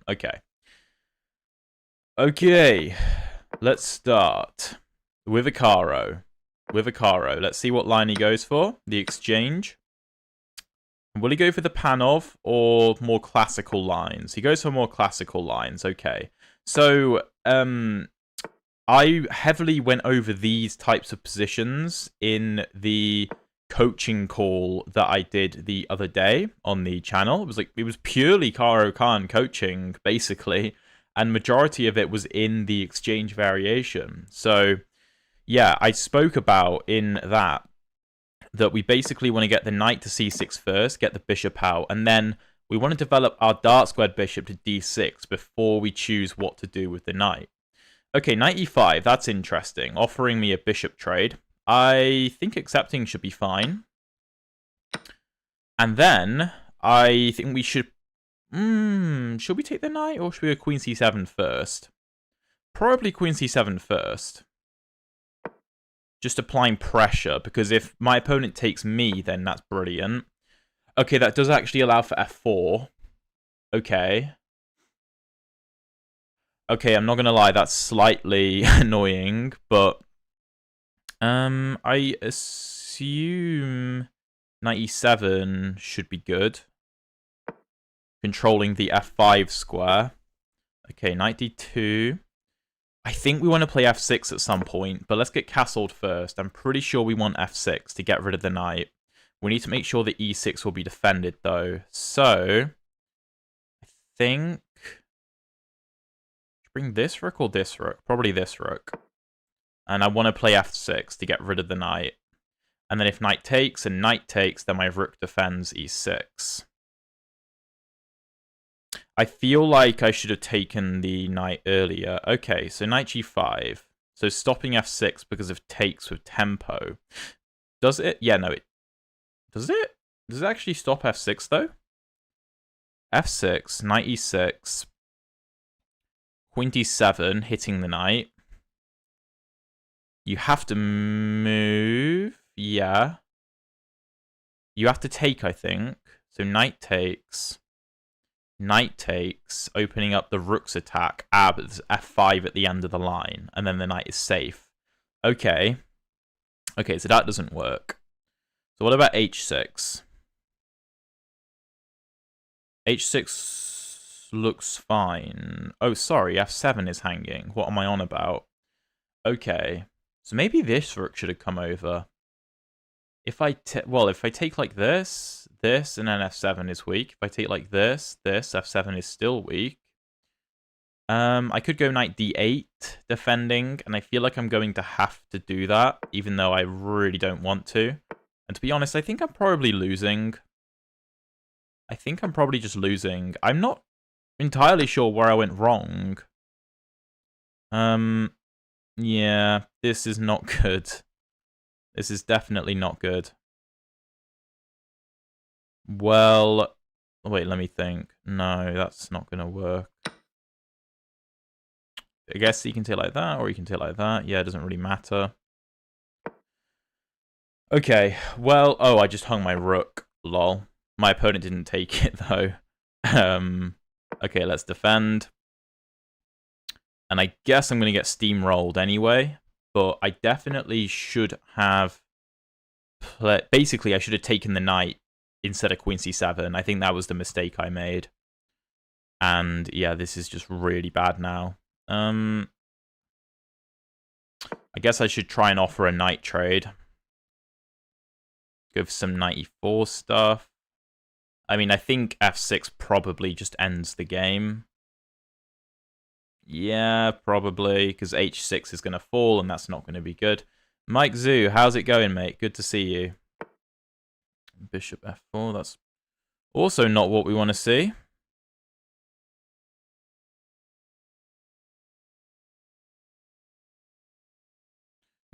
Okay. Okay. Let's start with Akaro. Let's see what line he goes for. The exchange. Will he go for the Panov or more classical lines? He goes for more classical lines. Okay. So, I heavily went over these types of positions in the coaching call that I did the other day on the channel. It was purely Karo Khan coaching, basically, and majority of it was in the exchange variation. So, yeah, I spoke about in that we basically want to get the knight to c6 first, get the bishop out, and then we want to develop our dark squared bishop to d6 before we choose what to do with the knight. Okay, knight e5, that's interesting. Offering me a bishop trade. I think accepting should be fine. And then, I think we should... should we take the knight, or should we go queen c7 first? Probably queen c7 first. Just applying pressure, because if my opponent takes me, then that's brilliant. Okay, that does actually allow for f4. Okay. Okay, I'm not gonna lie, that's slightly annoying, but I assume knight e7 should be good. Controlling the f5 square. Okay, knight d2. I think we want to play f6 at some point, but let's get castled first. I'm pretty sure we want f6 to get rid of the knight. We need to make sure the e6 will be defended, though. So, I think... bring this rook or this rook? Probably this rook. And I want to play f6 to get rid of the knight. And then if knight takes and knight takes, then my rook defends e6. I feel like I should have taken the knight earlier. Okay, so knight g5. So stopping f6 because of takes with tempo. Does it? Yeah, no, it... Does it? Does it actually stop f6, though? f6, knight e6... Queen d7, hitting the knight. You have to move. Yeah. You have to take, I think. So knight takes. Knight takes, opening up the rook's attack. But there's f5 at the end of the line. And then the knight is safe. Okay. Okay, so that doesn't work. So what about h6? h6... looks fine. Oh, sorry, f7 is hanging. What am I on about? Okay. So maybe this rook should have come over. If I take like this, and then f7 is weak. If I take like this, f7 is still weak. I could go knight d8 defending, and I feel like I'm going to have to do that, even though I really don't want to. And to be honest, I think I'm probably losing. I think I'm probably just losing. I'm not entirely sure where I went wrong. Yeah, this is not good. This is definitely not good. Well, wait, let me think. No, that's not gonna work. I guess you can take like that, or you can take like that. Yeah, it doesn't really matter. Okay, well, oh, I just hung my rook. Lol. My opponent didn't take it, though. Okay, let's defend. And I guess I'm going to get steamrolled anyway. But I definitely should have... Basically, I should have taken the knight instead of queen c7. I think that was the mistake I made. And yeah, this is just really bad now. I guess I should try and offer a knight trade. Go for some knight e4 stuff. I mean, I think f6 probably just ends the game. Yeah, probably, because h6 is going to fall, and that's not going to be good. Mike Zoo, how's it going, mate? Good to see you. Bishop f4, that's also not what we want to see.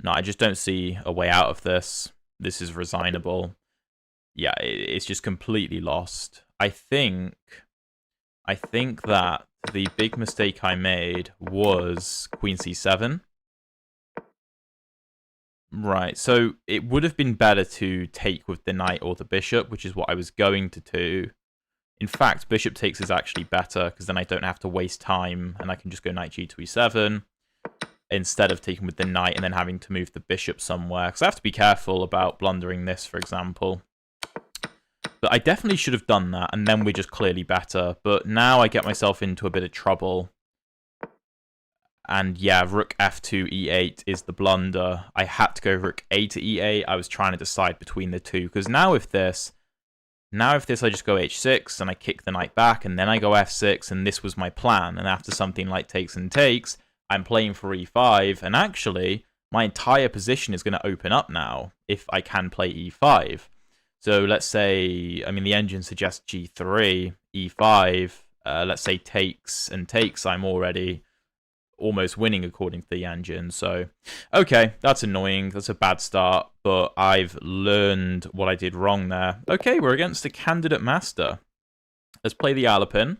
No, I just don't see a way out of this. This is resignable. Yeah, it's just completely lost. I think that the big mistake I made was queen c7. Right, so it would have been better to take with the knight or the bishop, which is what I was going to do. In fact, bishop takes is actually better, because then I don't have to waste time, and I can just go knight g to e7, instead of taking with the knight and then having to move the bishop somewhere. Because I have to be careful about blundering this, for example. But I definitely should have done that, and then we're just clearly better. But now I get myself into a bit of trouble. And yeah, rook f2, e8 is the blunder. I had to go rook a to e8. I was trying to decide between the two. Because now if this, I just go h6, and I kick the knight back, and then I go f6, and this was my plan. And after something like takes and takes, I'm playing for e5, and actually, my entire position is going to open up now, if I can play e5. So let's say, I mean, the engine suggests g3, e5, let's say takes and takes, I'm already almost winning according to the engine. So, okay, that's annoying. That's a bad start, but I've learned what I did wrong there. Okay, we're against a candidate master. Let's play the Alapin.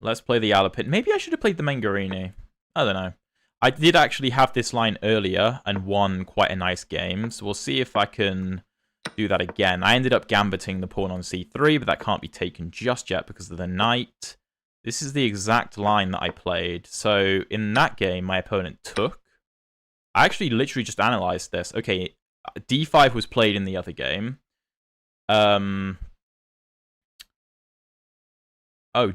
Maybe I should have played the Mengarini. I don't know. I did actually have this line earlier and won quite a nice game, so we'll see if I can do that again. I ended up gambiting the pawn on c3, but that can't be taken just yet because of the knight. This is the exact line that I played. So in that game, my opponent took. I actually literally just analyzed this. Okay, d5 was played in the other game. Oh,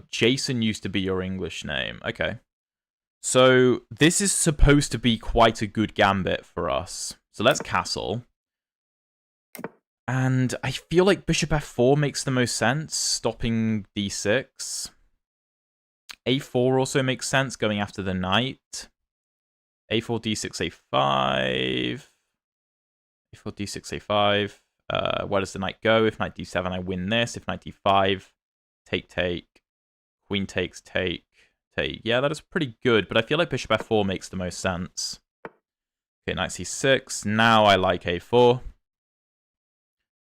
Jason used to be your English name. Okay. So this is supposed to be quite a good gambit for us. So let's castle. And I feel like bishop f4 makes the most sense, stopping d6. a4 also makes sense, going after the knight. a4, d6, a5. a4, d6, a5. Where does the knight go? If knight d7, I win this. If knight d5, take, take. Queen takes, take. Yeah, that is pretty good, but I feel like bishop f4 makes the most sense. Okay, knight c6. Now I like a4.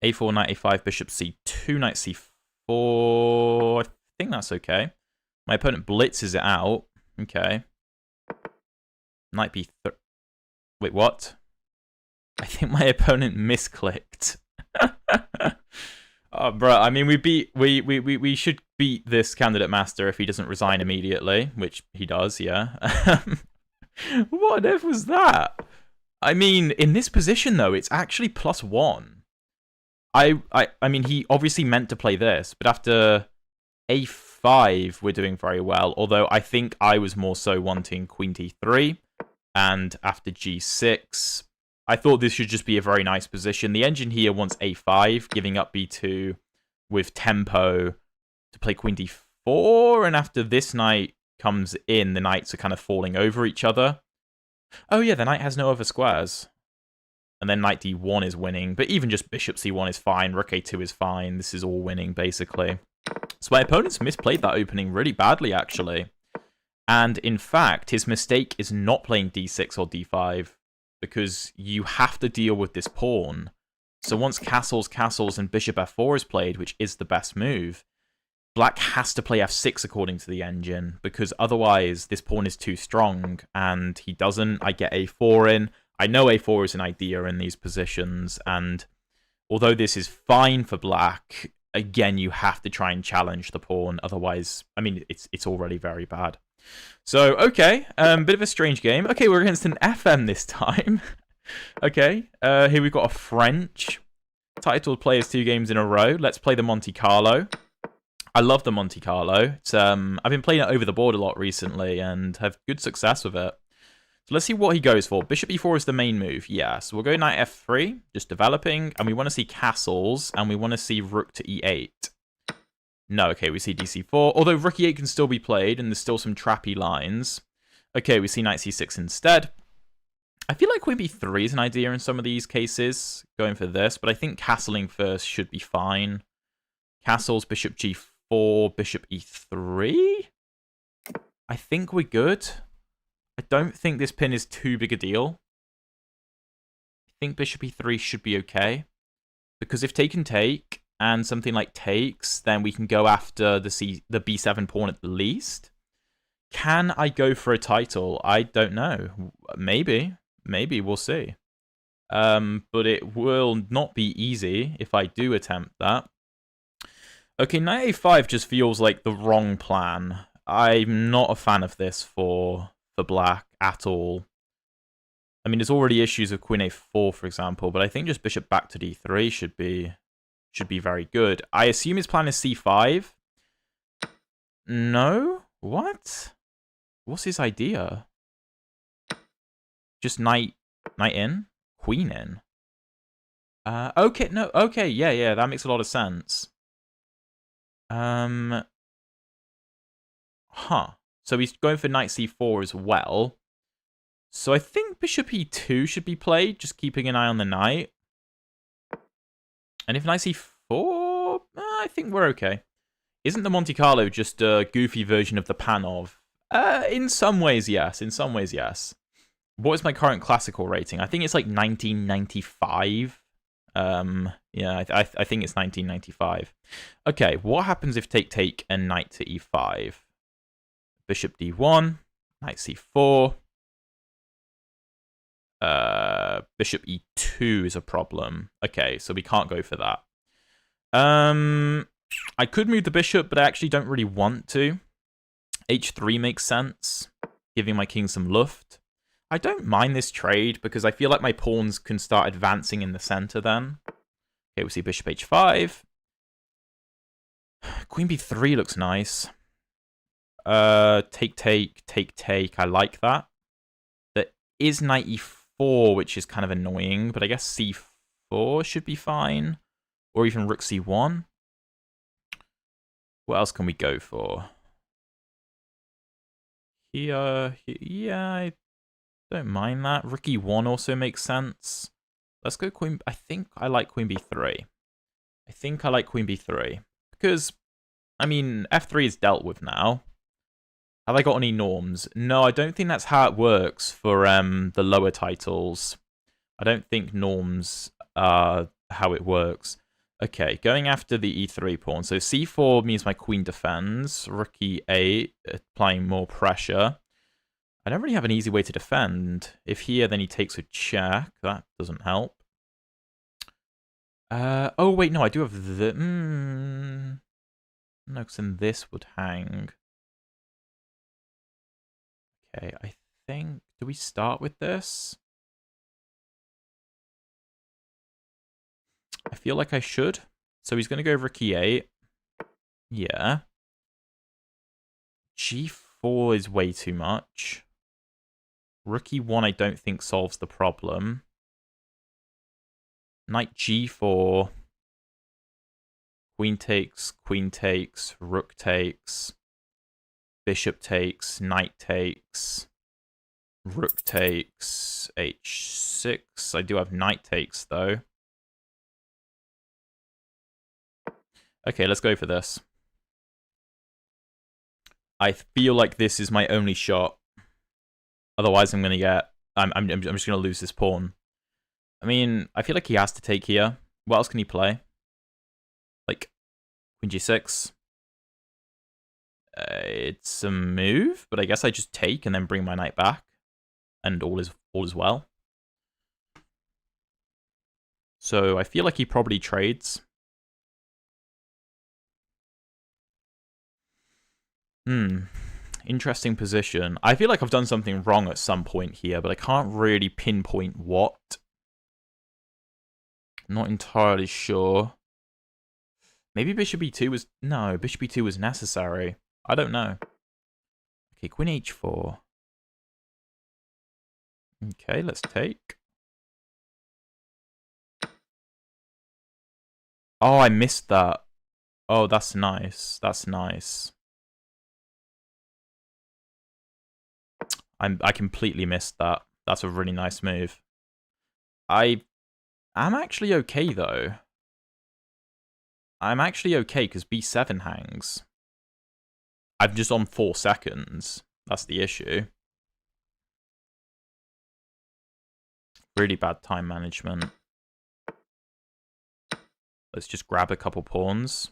a4, knight a5, bishop c2, knight c4. I think that's okay. My opponent blitzes it out. Okay. Knight b3. Wait, what? I think my opponent misclicked. Oh, bro, I mean, we should beat this candidate master if he doesn't resign immediately, which he does, yeah. What on earth was that? I mean, in this position, though, it's actually +1. I mean, he obviously meant to play this, but after a5, we're doing very well, although I think I was more so wanting queen d3, and after g6... I thought this should just be a very nice position. The engine here wants a5, giving up b2 with tempo to play queen d4, and after this knight comes in, the knights are kind of falling over each other. Oh yeah, the knight has no other squares. And then knight d1 is winning, but even just bishop c1 is fine, rook a2 is fine. This is all winning, basically. So my opponent's misplayed that opening really badly, actually. And in fact, his mistake is not playing d6 or d5, because you have to deal with this pawn. So once castles, and bishop f4 is played, which is the best move, black has to play f6 according to the engine, because otherwise this pawn is too strong, and he doesn't. I get a4 in. I know a4 is an idea in these positions, and although this is fine for black, again, you have to try and challenge the pawn, otherwise, I mean, it's already very bad. So, okay, bit of a strange game. Okay, we're against an FM this time. Okay, here we've got a French titled players 2 games in a row. Let's play the Monte Carlo. I love the Monte Carlo. It's, I've been playing it over the board a lot recently and have good success with it. So let's see what he goes for. Bishop e4 is the main move. Yeah, so we'll go knight f3, just developing, and we want to see castles, and we want to see rook to e8. No, okay, we see dc4, although rook e8 can still be played, and there's still some trappy lines. Okay, we see knight c6 instead. I feel like queen b3 is an idea in some of these cases, going for this, but I think castling first should be fine. Castles, bishop g4, bishop e3? I think we're good. I don't think this pin is too big a deal. I think bishop e3 should be okay, because if take and take, and something like takes, then we can go after the b7 pawn at the least. Can I go for a title? I don't know. Maybe. Maybe, we'll see. But it will not be easy if I do attempt that. Okay, knight a5 just feels like the wrong plan. I'm not a fan of this for black at all. I mean, there's already issues with queen a4, for example, but I think just bishop back to d3 should be very good. I assume his plan is c5. No? What? What's his idea? Just knight in? Queen in? Okay, no, okay, yeah, that makes a lot of sense. Huh. So he's going for knight c4 as well. So I think bishop e2 should be played, just keeping an eye on the knight. And if knight c4, I think we're okay. Isn't the Monte Carlo just a goofy version of the Panov? In some ways, yes. In some ways, yes. What is my current classical rating? I think it's like 1995. Yeah, I think it's 1995. Okay, what happens if take and knight to e5? Bishop d1, knight c4. Bishop e2 is a problem. Okay, so we can't go for that. I could move the bishop, but I actually don't really want to. h3 makes sense, giving my king some luft. I don't mind this trade because I feel like my pawns can start advancing in the center then. Okay, we see bishop h5. Queen b3 looks nice. Take. I like that. There is knight e4, which is kind of annoying, but I guess c4 should be fine. Or even rook c1. What else can we go for? Here, yeah, I don't mind that. Rook e1 also makes sense. Let's go queen. I think I like queen b3. Because, I mean, f3 is dealt with now. Have I got any norms? No, I don't think that's how it works for the lower titles. I don't think norms are how it works. Okay, going after the e3 pawn. So c4 means my queen defends. Rook e8, applying more pressure. I don't really have an easy way to defend. If here, then he takes a check. That doesn't help. Oh, wait, no, I do have the... No, because then this would hang. Okay, I think... Do we start with this? I feel like I should. So he's going to go rook e8. Yeah. g4 is way too much. Rook e1 I don't think solves the problem. Knight g4. Queen takes, rook takes. Bishop takes, knight takes. Rook takes, h6. I do have knight takes, though. Okay, let's go for this. I feel like this is my only shot. Otherwise, I'm just gonna lose this pawn. I mean, I feel like he has to take here. What else can he play? Like queen g6. It's a move, but I guess I just take and then bring my knight back, and all is well. So I feel like he probably trades. Interesting position. I feel like I've done something wrong at some point here, but I can't really pinpoint what. Not entirely sure. Maybe bishop e2 was... No, bishop e2 was necessary. I don't know. Okay, queen h4. Okay, let's take. Oh, I missed that. Oh, that's nice. That's nice. I completely missed that. That's a really nice move. I'm actually okay, though. I'm actually okay, because b7 hangs. I'm just on 4 seconds. That's the issue. Really bad time management. Let's just grab a couple pawns.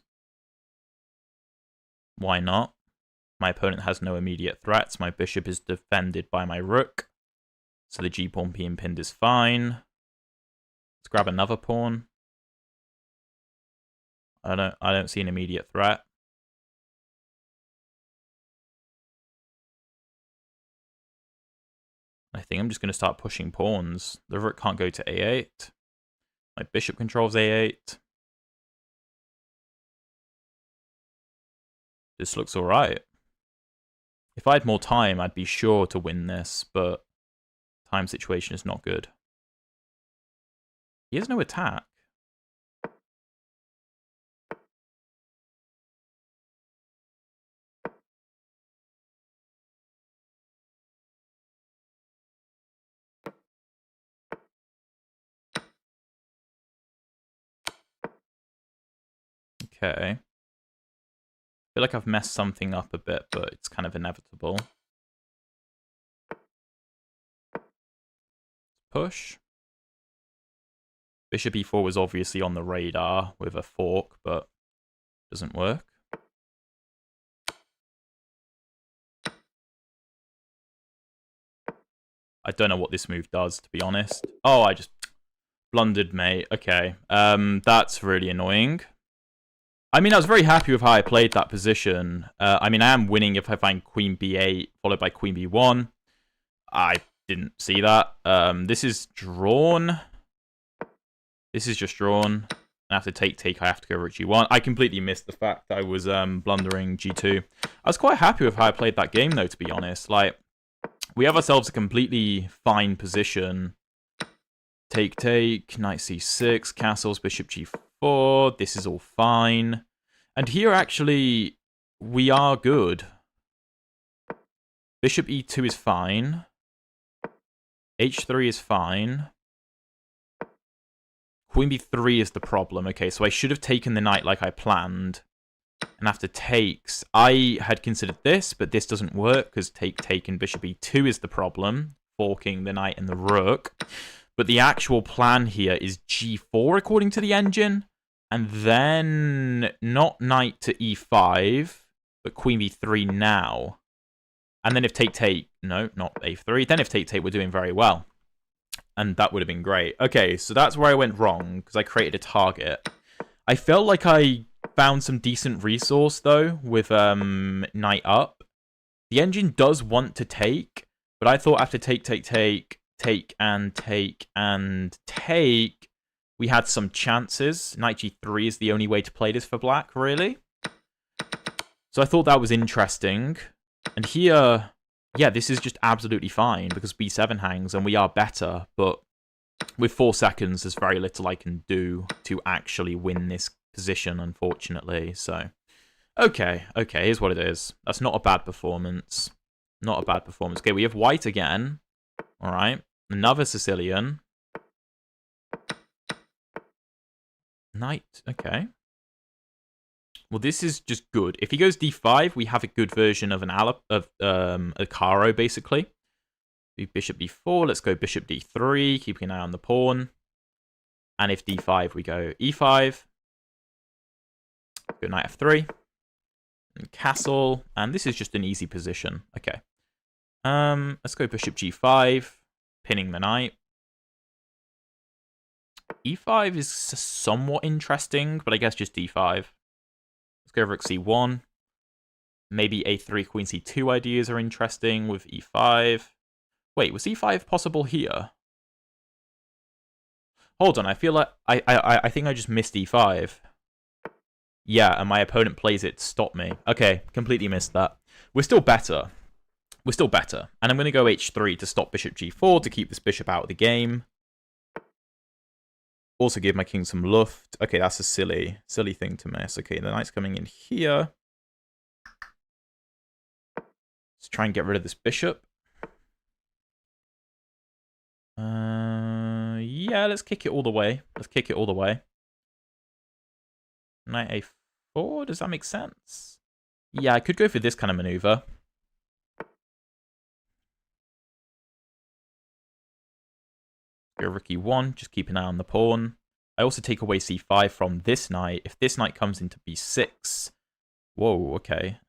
Why not? My opponent has no immediate threats. My bishop is defended by my rook. So the g-pawn being pinned is fine. Let's grab another pawn. I don't see an immediate threat. I think I'm just going to start pushing pawns. The rook can't go to a8. My bishop controls a8. This looks alright. If I had more time, I'd be sure to win this, but time situation is not good. He has no attack. Okay. I feel like I've messed something up a bit, but it's kind of inevitable. Push. Bishop e4 was obviously on the radar with a fork, but doesn't work. I don't know what this move does, to be honest. Oh, I just blundered, mate. Okay. That's really annoying. I mean, I was very happy with how I played that position. I mean, I am winning if I find queen b8 followed by queen b1. I didn't see that. This is drawn. This is just drawn. After take, I have to go rook g1. I completely missed the fact I was blundering g2. I was quite happy with how I played that game, though, to be honest. Like, we have ourselves a completely fine position. Take, knight c6, castles, bishop g4. This is all fine. And here, actually, we are good. Bishop e2 is fine. h3 is fine. Queen b3 is the problem. Okay, so I should have taken the knight like I planned. And after takes, I had considered this, but this doesn't work because take and bishop e2 is the problem. Forking the knight and the rook. But the actual plan here is g4 according to the engine. And then not knight to e5, but queen b3 now. And then if take, no, not a3. Then if take, we're doing very well. And that would have been great. Okay, so that's where I went wrong, because I created a target. I felt like I found some decent resource, though, with knight up. The engine does want to take, but I thought after take, we had some chances. Knight g3 is the only way to play this for black, really. So I thought that was interesting. And here, yeah, this is just absolutely fine because b7 hangs and we are better. But with 4 seconds, there's very little I can do to actually win this position, unfortunately. So, okay, here's what it is. That's not a bad performance. Not a bad performance. Okay, we have white again. All right, another Sicilian. Knight, okay. Well, this is just good. If he goes d5, we have a good version of a caro, basically. Bishop d4, let's go bishop d3, keeping an eye on the pawn. And if d5, we go e5. Go knight f3. And castle. And this is just an easy position. Okay. Let's go bishop g5, pinning the knight. e5 is somewhat interesting, but I guess just d5. Let's go rook c1. Maybe a3, queen c2 ideas are interesting with e5. Wait, was e5 possible here? Hold on, I feel like I think I just missed e5. Yeah, and my opponent plays it to stop me. Okay, completely missed that. We're still better. We're still better. And I'm going to go h3 to stop bishop g4 to keep this bishop out of the game. Also give my king some luft. Okay, that's a silly thing to miss. Okay, the knight's coming in here. Let's try and get rid of this bishop. Yeah, let's kick it all the way. Let's kick it all the way. Knight a4, does that make sense? Yeah, I could go for this kind of maneuver. Go rook e1, just keep an eye on the pawn. I also take away c5 from this knight. If this knight comes into b6... Whoa, okay.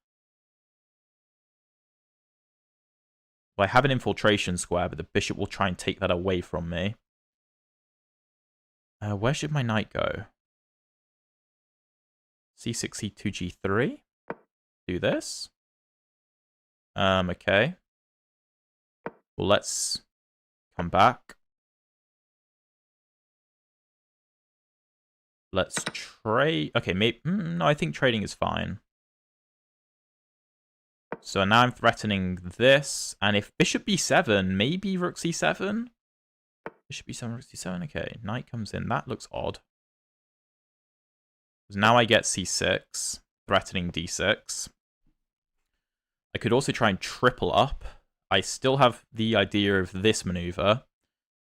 Well, I have an infiltration square, but the bishop will try and take that away from me. Where should my knight go? c6, c2, g3. Do this. Okay. Well, let's come back. Let's trade. Okay, maybe. No, I think trading is fine. So now I'm threatening this. And if bishop b7, maybe rook c7? Bishop b7, rook c7. Okay, knight comes in. That looks odd. Now I get c6, threatening d6. I could also try and triple up. I still have the idea of this maneuver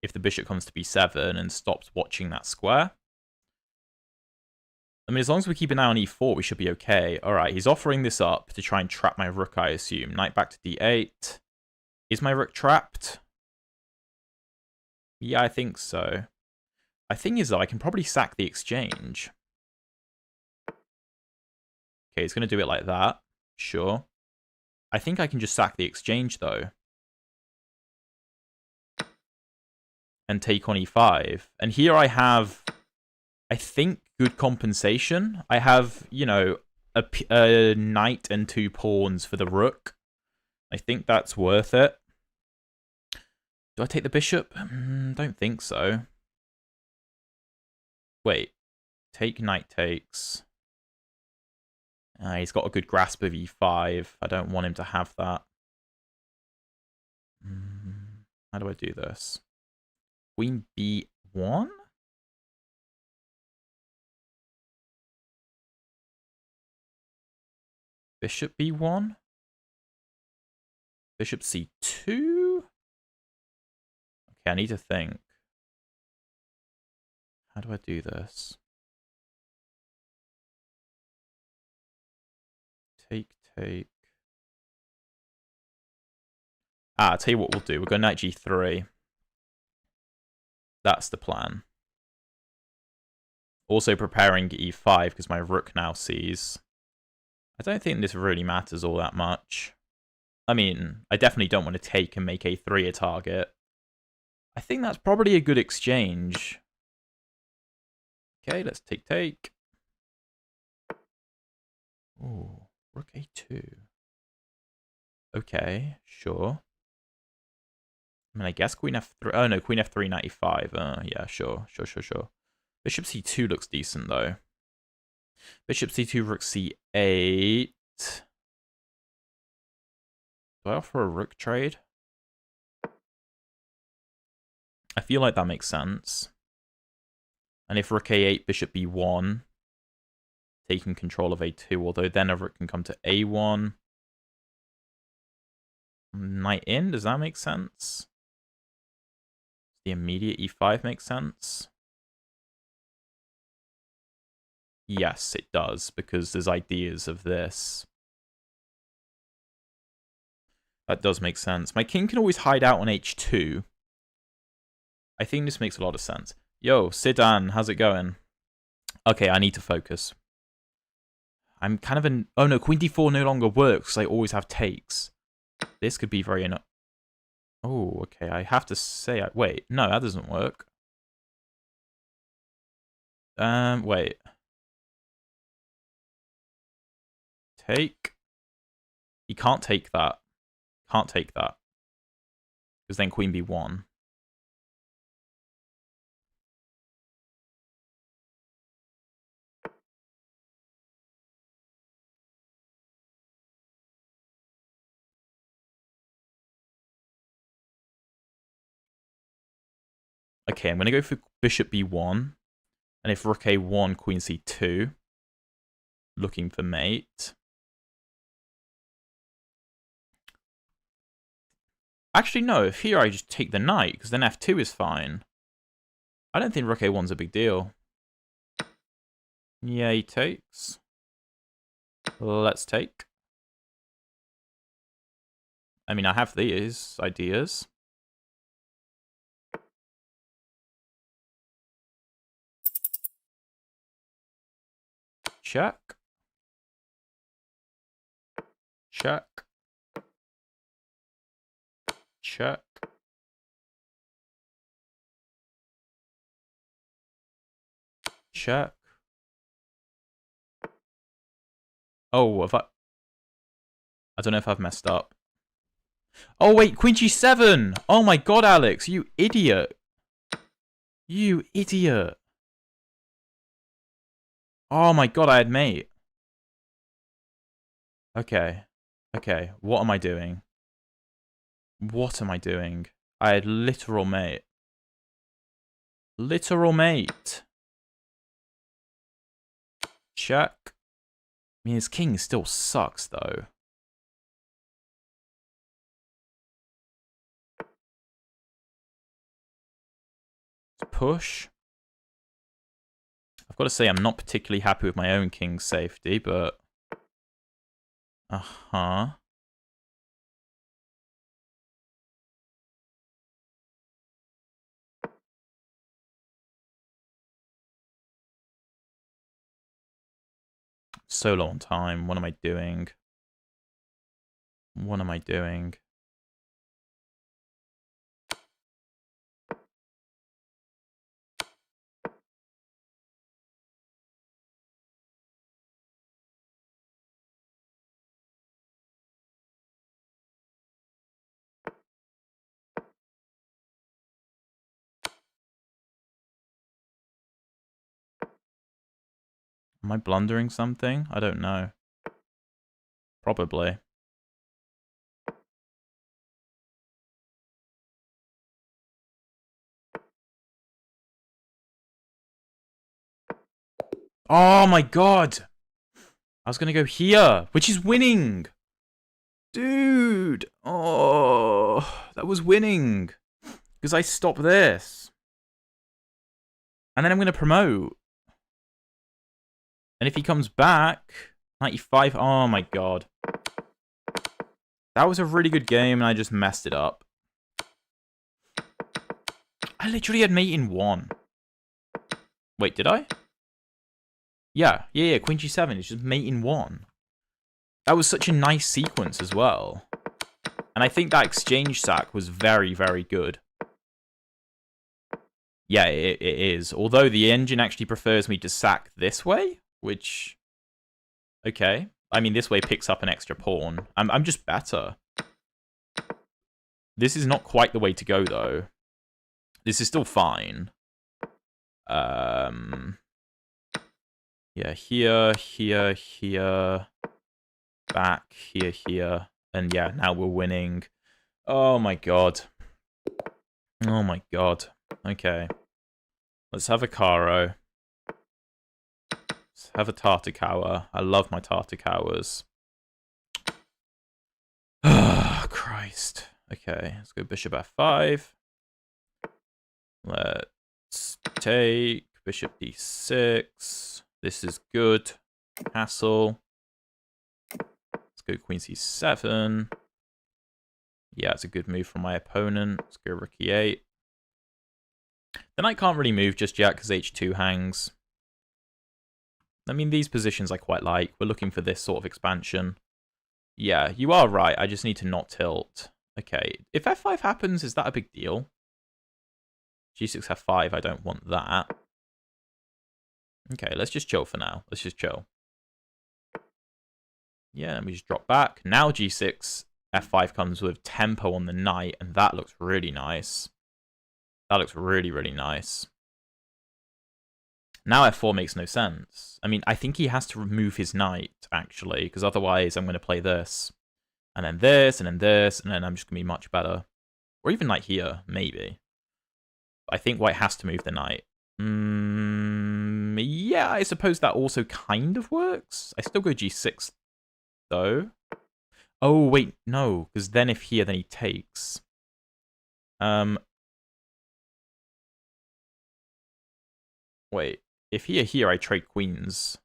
if the bishop comes to b7 and stops watching that square. I mean, as long as we keep an eye on e4, we should be okay. Alright, he's offering this up to try and trap my rook, I assume. Knight back to d8. Is my rook trapped? Yeah, I think so. My thing is, though, I can probably sack the exchange. Okay, he's going to do it like that. Sure. I think I can just sack the exchange, though. And take on e5. And here I have, I think, good compensation. I have, you know, a knight and 2 pawns for the rook. I think that's worth it. Do I take the bishop? Don't think so. Wait. Take, knight takes. He's got a good grasp of e5. I don't want him to have that. How do I do this? Queen b1? Bishop b1? Bishop c2? Okay, I need to think. How do I do this? Take. I'll tell you what we'll do. We'll go knight g3. That's the plan. Also preparing e5 because my rook now sees. I don't think this really matters all that much. I mean, I definitely don't want to take and make a3 a target. I think that's probably a good exchange. Okay, let's take. Ooh, rook a2. Okay, sure. I mean, I guess queen f3. Oh, no, queen f3, knight e5. Yeah, sure. Bishop c2 looks decent, though. Bishop c2, rook c8. Do I offer a rook trade? I feel like that makes sense. And if rook a8, bishop b1, taking control of a2, although then a rook can come to a1. Knight in, does that make sense? The immediate e5 makes sense? Yes, it does, because there's ideas of this. That does make sense. My king can always hide out on h2. I think this makes a lot of sense. Yo, Sidan, how's it going? Okay, I need to focus. I'm kind of an... Oh no, queen d4 no longer works because I always have takes. This could be very... Oh, okay, I have to say... Wait, no, that doesn't work. Wait. Take. He can't take that. Can't take that. Because then queen b1. Okay, I'm going to go for bishop b1. And if rook a1, queen c2. Looking for mate. Actually, no. If here I just take the knight, because then f2 is fine. I don't think rook a1's a big deal. Yeah, he takes. Let's take. I mean, I have these ideas. Check. Check. Check. Check. Oh, have I don't know if I've messed up. Oh, wait, queen g7! Oh my god, Alex, you idiot. You idiot. Oh my god, I had mate. Okay. Okay, what am I doing? What am I doing? I had literal mate. Literal mate. Check. I mean, his king still sucks, though. Push. I've got to say, I'm not particularly happy with my own king's safety, but... Uh-huh. So low on time. What am I doing? What am I doing? Am I blundering something? I don't know. Probably. Oh my god! I was gonna go here, which is winning! Dude! Oh, that was winning. Because I stopped this. And then I'm gonna promote. And if he comes back, 95, oh my god. That was a really good game, and I just messed it up. I literally had mate in 1. Wait, did I? Yeah, Queen G7 is just mate in 1. That was such a nice sequence as well. And I think that exchange sack was very, very good. Yeah, it is. Although the engine actually prefers me to sack this way, which... Okay. I mean, this way picks up an extra pawn. I'm just better. This is not quite the way to go, though. This is still fine. Yeah, here, here, here. Back, here, here. And yeah, now we're winning. Oh my god. Oh my god. Okay. Let's have a Caro. Let's have a Tartakower. I love my Tartakowers. Ah, Christ. Okay, let's go bishop f5. Let's take bishop d6. This is good. Castle. Let's go queen c7. Yeah, it's a good move from my opponent. Let's go rook e8. The knight can't really move just yet because h2 hangs. I mean, these positions I quite like. We're looking for this sort of expansion. Yeah, you are right. I just need to not tilt. Okay, if f5 happens, is that a big deal? g6, f5, I don't want that. Okay, let's just chill for now. Let's just chill. Yeah, let me just drop back. Now g6, f5 comes with tempo on the knight, and that looks really nice. That looks really, really nice. Now f4 makes no sense. I mean, I think he has to remove his knight, actually, because otherwise I'm going to play this. And then this, and then this, and then I'm just going to be much better. Or even knight here, maybe. I think white has to move the knight. Yeah, I suppose that also kind of works. I still go g6, though. Oh, wait, no, because then if here, then he takes. Wait, if here, I trade queens.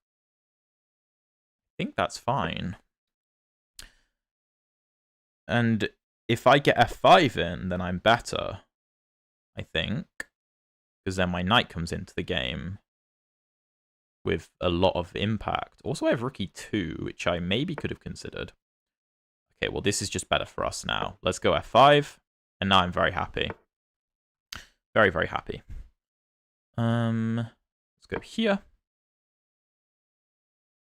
I think that's fine. And if I get f5 in, then I'm better, I think. Because then my knight comes into the game with a lot of impact. Also, I have rook e2, which I maybe could have considered. Okay, well, this is just better for us now. Let's go f5, and now I'm very happy. Very, very happy. Let's go here.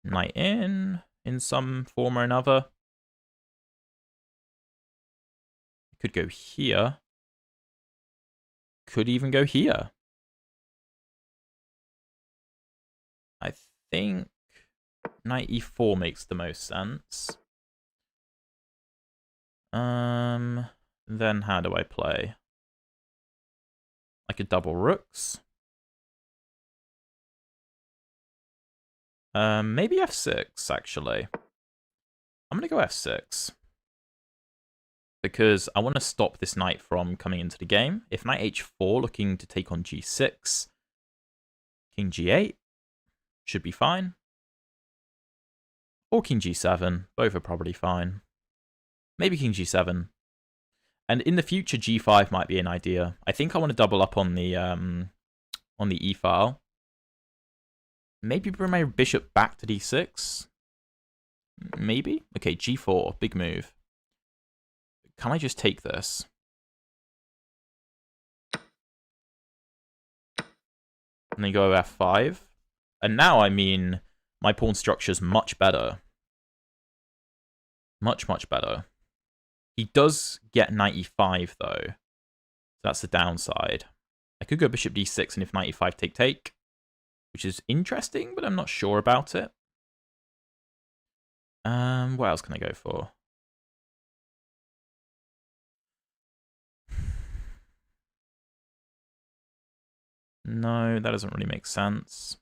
Knight in. in some form or another. Could go here. Could even go here. I think knight e4 makes the most sense. Then how do I play? Like a double rooks? Maybe f6, actually. I'm going to go f6. Because I want to stop this knight from coming into the game. If knight h4 looking to take on g6, king g8 should be fine. Or king g7, both are probably fine. Maybe king g7. And in the future, g5 might be an idea. I think I want to double up on the e file. Maybe bring my bishop back to d6. Maybe. Okay, g4, big move. Can I just take this? And then go f5. And now, I mean, my pawn structure's much better. Much, much better. He does get knight e5, though. So that's the downside. I could go bishop d6, and if knight e5 take, which is interesting, but I'm not sure about it. What else can I go for? No, that doesn't really make sense.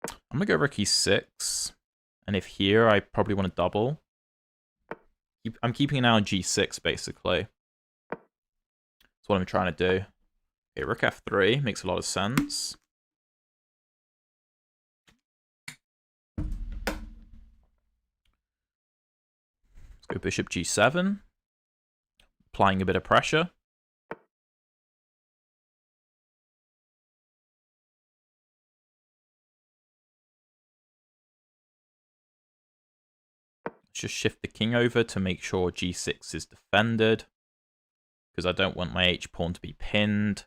I'm going to go rook e6. And if here, I probably want to double. I'm keeping an eye on g6, basically. That's what I'm trying to do. Okay, rook f3 makes a lot of sense. Let's go bishop g7. Applying a bit of pressure. Just shift the king over to make sure g6 is defended. Because I don't want my h-pawn to be pinned.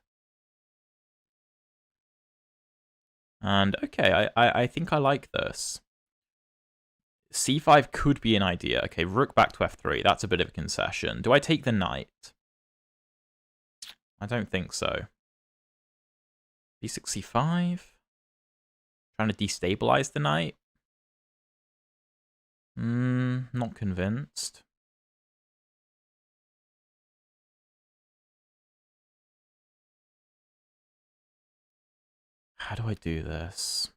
And okay, I think I like this. c5 could be an idea. Okay, rook back to f3. That's a bit of a concession. Do I take the knight? I don't think so. b6, c5. Trying to destabilize the knight. Not convinced. How do I do this?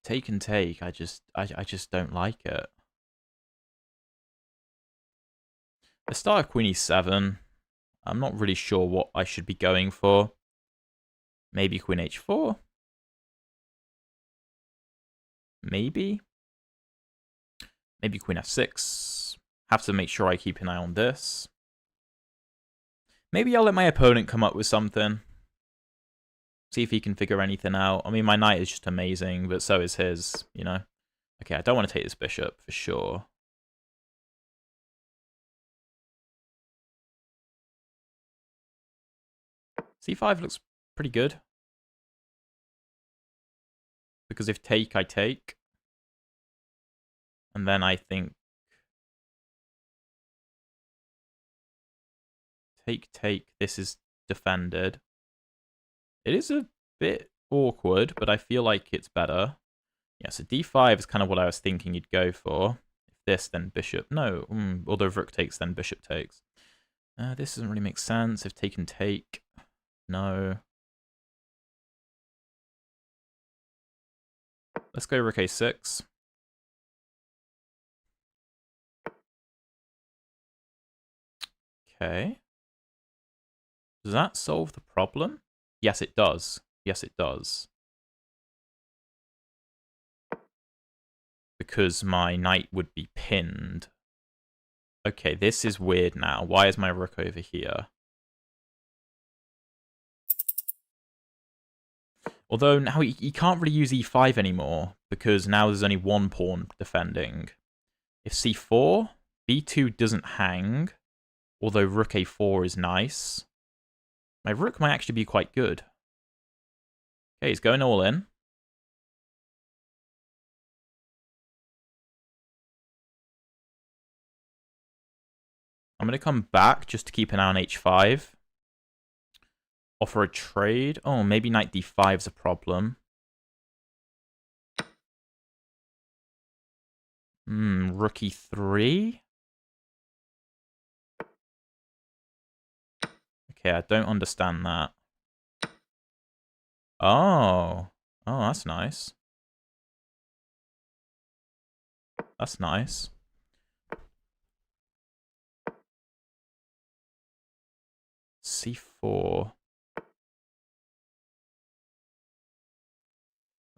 Take and take, I just don't like it. The start of queen e7. I'm not really sure what I should be going for. Maybe queen h4. Maybe. Maybe queen f6. Have to make sure I keep an eye on this. Maybe I'll let my opponent come up with something. See if he can figure anything out. I mean, my knight is just amazing, but so is his, you know. Okay, I don't want to take this bishop for sure. c5 looks pretty good. Because if take, I take. And then I think take, this is defended. It is a bit awkward, but I feel like it's better. Yeah, so d5 is kind of what I was thinking you'd go for. If this, then bishop. No, although rook takes, then bishop takes. This doesn't really make sense. If take and take, no. Let's go rook a6. Okay. Does that solve the problem? Yes, it does. Yes, it does. Because my knight would be pinned. Okay, this is weird now. Why is my rook over here? Although now he can't really use e5 anymore, because now there's only one pawn defending. If c4, b2 doesn't hang, although rook a4 is nice. My rook might actually be quite good. Okay, he's going all in. I'm going to come back just to keep an eye on h5. Offer a trade. Oh, maybe knight d5 is a problem. Rook e3? Okay, I don't understand that. Oh. Oh, that's nice. That's nice. c4.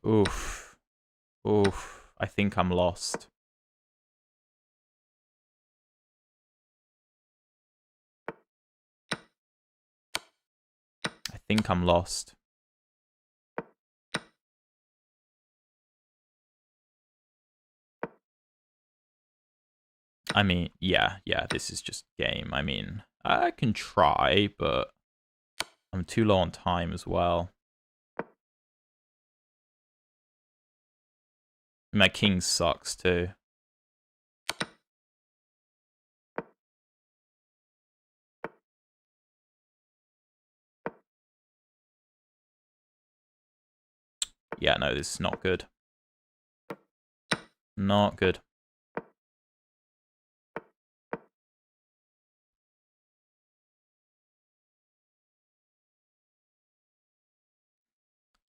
Oof. Oof. I think I'm lost. I think I'm lost. I mean, yeah, this is just game. I mean, I can try, but I'm too low on time as well. My king sucks too. Yeah, no, this is not good. Not good.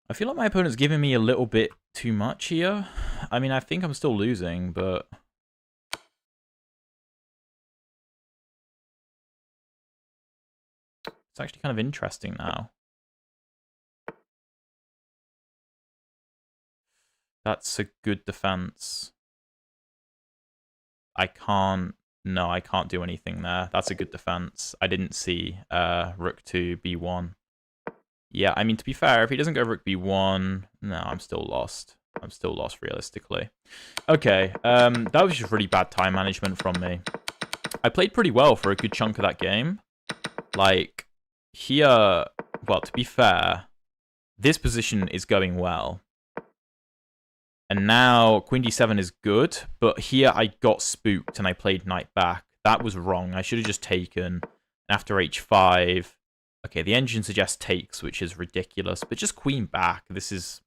I feel like my opponent's giving me a little bit too much here. I mean, I think I'm still losing, but... It's actually kind of interesting now. That's a good defense. I can't... No, I can't do anything there. That's a good defense. I didn't see rook to b1. Yeah, I mean, to be fair, if he doesn't go rook b1, no, I'm still lost. I'm still lost, realistically. Okay, that was just really bad time management from me. I played pretty well for a good chunk of that game. Like, here... Well, to be fair, this position is going well. And now queen d7 is good, but here I got spooked and I played knight back. That was wrong. I should have just taken. After h5... Okay, the engine suggests takes, which is ridiculous, but just queen back. This is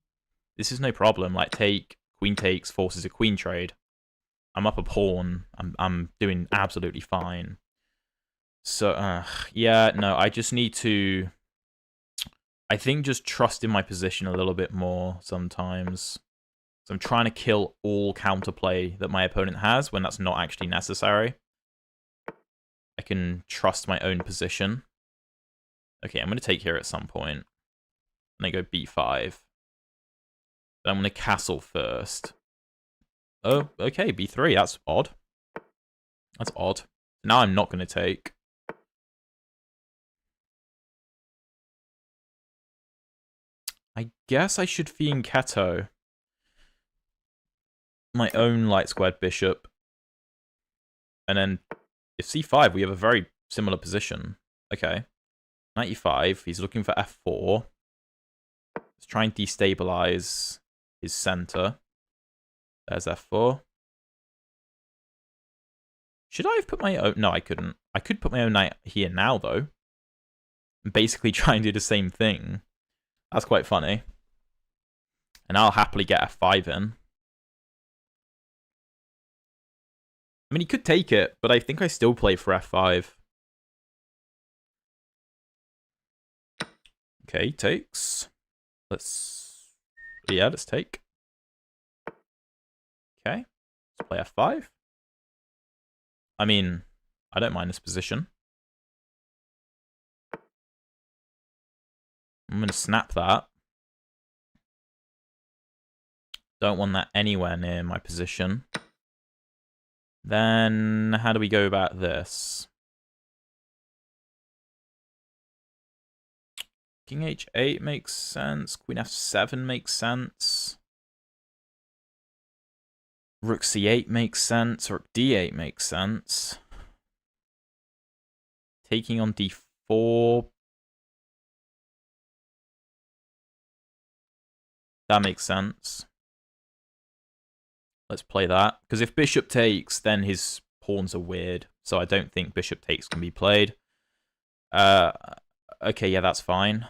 no problem. Like, take, queen takes, forces a queen trade. I'm up a pawn. I'm doing absolutely fine. So, yeah, no, I just need to... I think just trust in my position a little bit more sometimes. So I'm trying to kill all counterplay that my opponent has when that's not actually necessary. I can trust my own position. Okay, I'm going to take here at some point. And then go b5. But I'm going to castle first. Oh, okay, b3. That's odd. That's odd. Now I'm not going to take. I guess I should fianchetto my own light squared bishop. And then if c5, we have a very similar position. Okay. 95, he's looking for f4. Let's try and destabilize his center. There's f4. Should I have put my own... No, I couldn't. I could put my own knight here now, though. Basically try and do the same thing. That's quite funny. And I'll happily get f5 in. I mean, he could take it, but I think I still play for f5. Okay, takes. Let's take. Okay, let's play f5. I mean, I don't mind this position. I'm going to snap that. Don't want that anywhere near my position. Then, how do we go about this? King h8 makes sense. Queen f7 makes sense. Rook c8 makes sense. Rook d8 makes sense. Taking on d4. That makes sense. Let's play that. Because if bishop takes, then his pawns are weird. So I don't think bishop takes can be played. Okay, yeah, that's fine.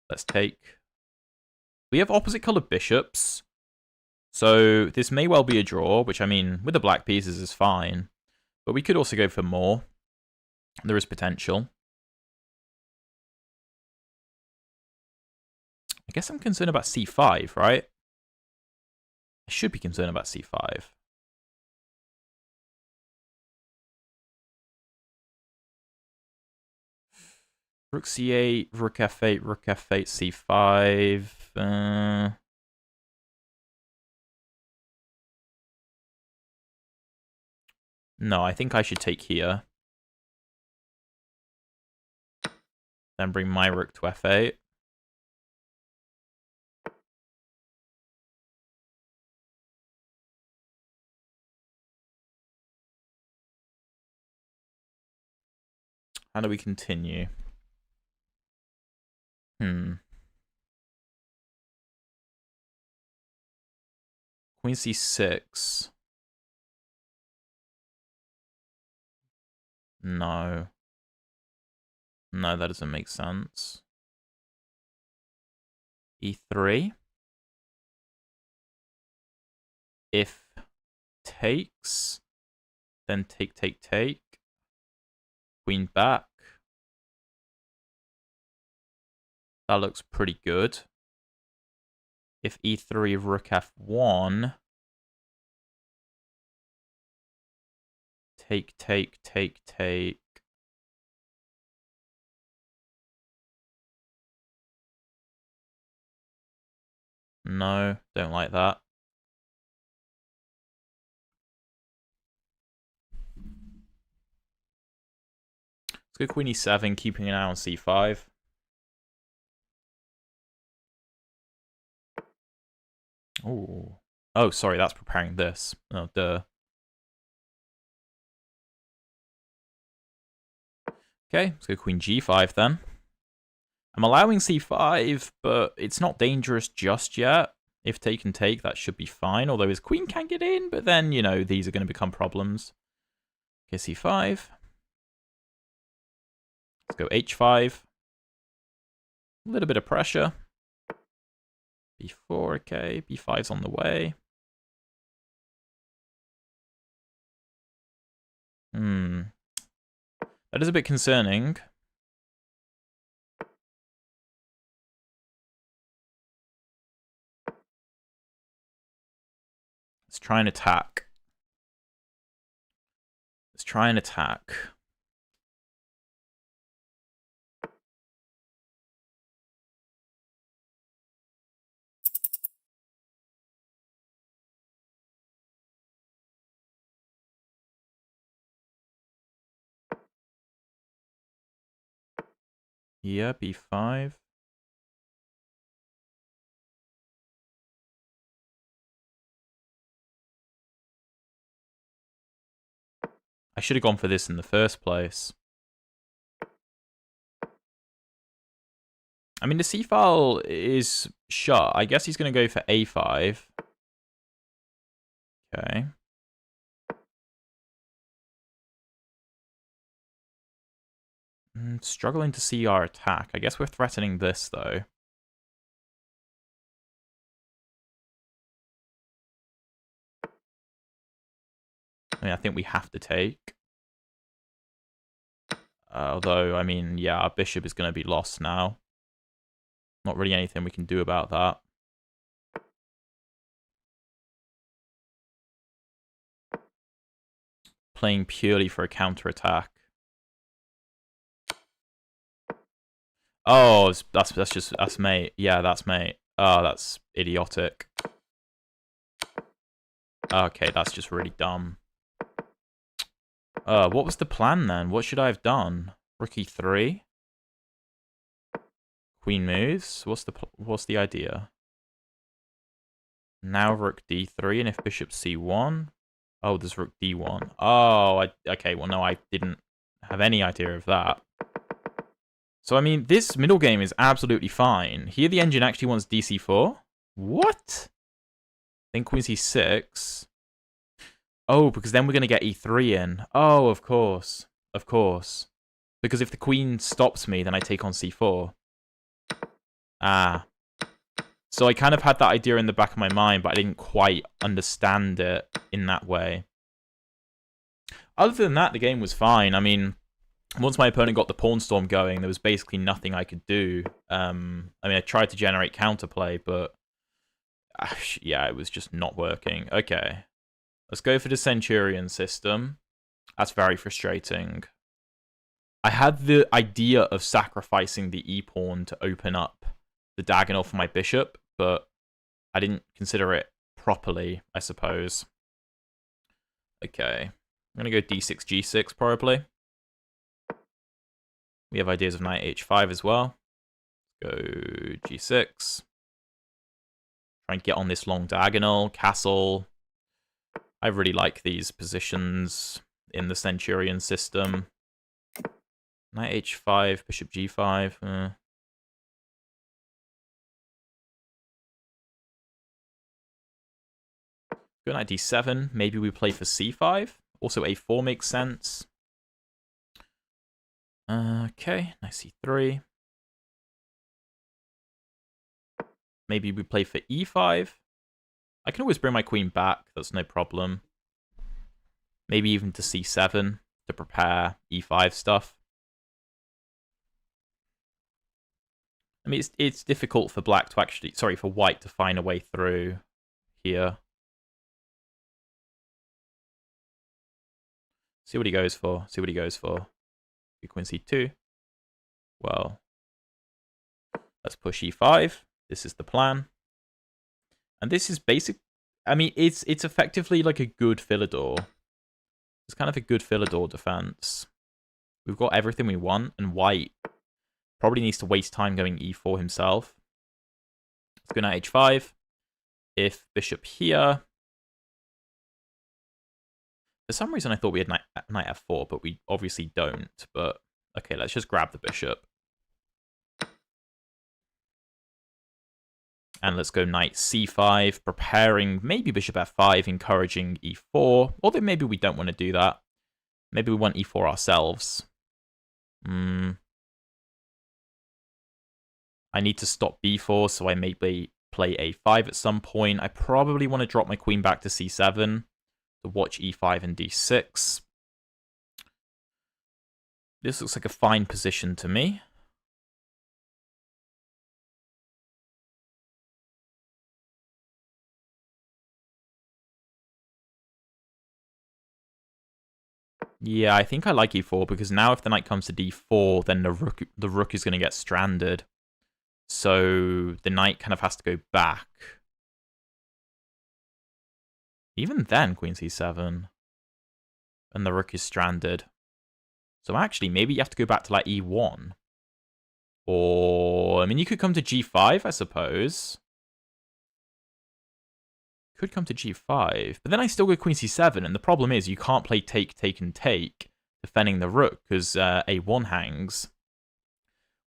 Let's take. We have opposite colored bishops. So this may well be a draw, which, I mean, with the black pieces is fine. But we could also go for more. There is potential. I guess I'm concerned about c5, right? I should be concerned about c5. Rook c8, rook f8, rook f8, c5. No, I think I should take here. Then bring my rook to f8. How do we continue? Queen c6. No. No, that doesn't make sense. e3. If takes, then take, take, take. Queen back. That looks pretty good. If e3, rook f1. Take, take, take, take. No, don't like that. Let's go queen e7, keeping an eye on c5. Oh. Oh, sorry, that's preparing this. Oh, duh. Okay, let's go queen g5 then. I'm allowing c5, but it's not dangerous just yet. If take and take, that should be fine. Although his queen can get in, but then, you know, these are going to become problems. Okay, c5. Let's go h5. A little bit of pressure. b4, okay. b5's on the way. That is a bit concerning. Let's try and attack. Let's try and attack. Yeah, b5. I should have gone for this in the first place. I mean, the c file is shut. I guess he's going to go for a5. Okay. Struggling to see our attack. I guess we're threatening this, though. I mean, I think we have to take. Although, I mean, yeah, our bishop is going to be lost now. Not really anything we can do about that. Playing purely for a counterattack. Oh, that's mate. Yeah, that's mate. Oh, that's idiotic. Okay, that's just really dumb. What was the plan then? What should I have done? Rook e3? Queen moves? What's the idea? Now rook d3, and if bishop c1? Oh, there's rook d1. Oh, okay, well, no, I didn't have any idea of that. So, I mean, this middle game is absolutely fine. Here, the engine actually wants dc4. What? Then queen c6. Oh, because then we're going to get e3 in. Oh, of course. Of course. Because if the queen stops me, then I take on c4. Ah. So I kind of had that idea in the back of my mind, but I didn't quite understand it in that way. Other than that, the game was fine. I mean, once my opponent got the pawn storm going, there was basically nothing I could do. I mean, I tried to generate counterplay, but yeah, it was just not working. Okay. Let's go for the Centurion system. That's very frustrating. I had the idea of sacrificing the e-pawn to open up the diagonal for my bishop, but I didn't consider it properly, I suppose. Okay. I'm going to go d6, g6, probably. We have ideas of knight h5 as well. Go g6. Try and get on this long diagonal, castle. I really like these positions in the Centurion system. Knight h5, bishop g5. Go knight d7. Maybe we play for c5. Also a4 makes sense. Okay, knight c3. Maybe we play for e5. I can always bring my queen back. That's no problem. Maybe even to c7 to prepare e5 stuff. I mean, it's difficult for black to actually... Sorry, for white to find a way through here. See what he goes for. See what he goes for. Queen c2. Well, let's push e5. This is the plan. And this is basic... I mean, it's effectively like a good Philidor. It's kind of a good Philidor defense. We've got everything we want, and white probably needs to waste time going e4 himself. Let's go knight h5. If bishop here... For some reason, I thought we had knight f4, but we obviously don't. But, okay, let's just grab the bishop. And let's go knight c5, preparing maybe bishop f5, encouraging e4. Although maybe we don't want to do that. Maybe we want e4 ourselves. I need to stop b4, so I maybe play a5 at some point. I probably want to drop my queen back to c7 to watch e5 and d6. This looks like a fine position to me. Yeah, I think I like e4 because now if the knight comes to d4, then the rook is going to get stranded. So the knight kind of has to go back. Even then, queen c7. And the rook is stranded. So actually, maybe you have to go back to like e1. Or, I mean, you could come to g5, I suppose. Could come to g5. But then I still go queen c7. And the problem is you can't play take, take, and take, defending the rook, because a1 hangs.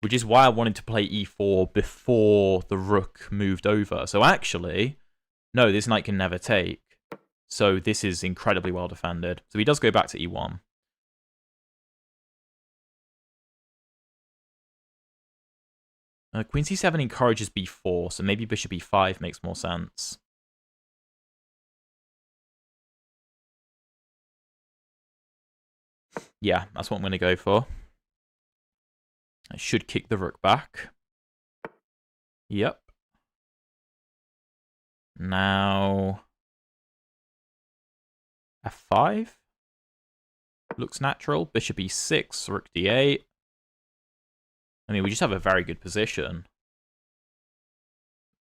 Which is why I wanted to play e4 before the rook moved over. So actually, no, this knight can never take. So this is incredibly well defended. So he does go back to e1. Queen c7 encourages b4, so maybe bishop e5 makes more sense. Yeah, that's what I'm going to go for. I should kick the rook back. Yep. Now... f5? Looks natural. Bishop e6, rook d8. I mean, we just have a very good position.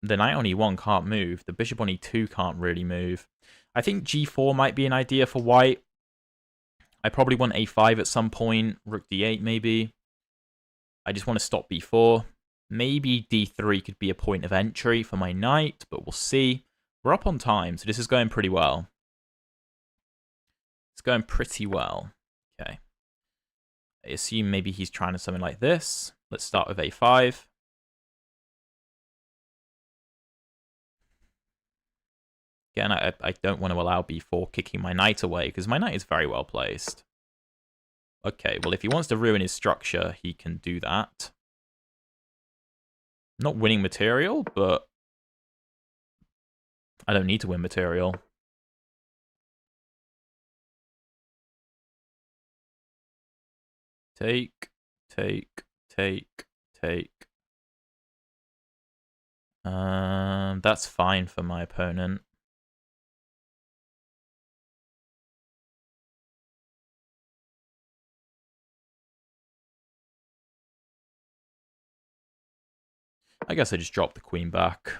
The knight on e1 can't move. The bishop on e2 can't really move. I think g4 might be an idea for white. I probably want a5 at some point. Rook d8 maybe. I just want to stop b4. Maybe d3 could be a point of entry for my knight, but we'll see. We're up on time, so this is going pretty well. It's going pretty well. Okay. I assume maybe he's trying to something like this. Let's start with a5. Again, I don't want to allow b4 kicking my knight away, because my knight is very well placed. Okay, well, if he wants to ruin his structure, he can do that. Not winning material, but I don't need to win material. Take, take, take, take. That's fine for my opponent. I guess I just drop the queen back.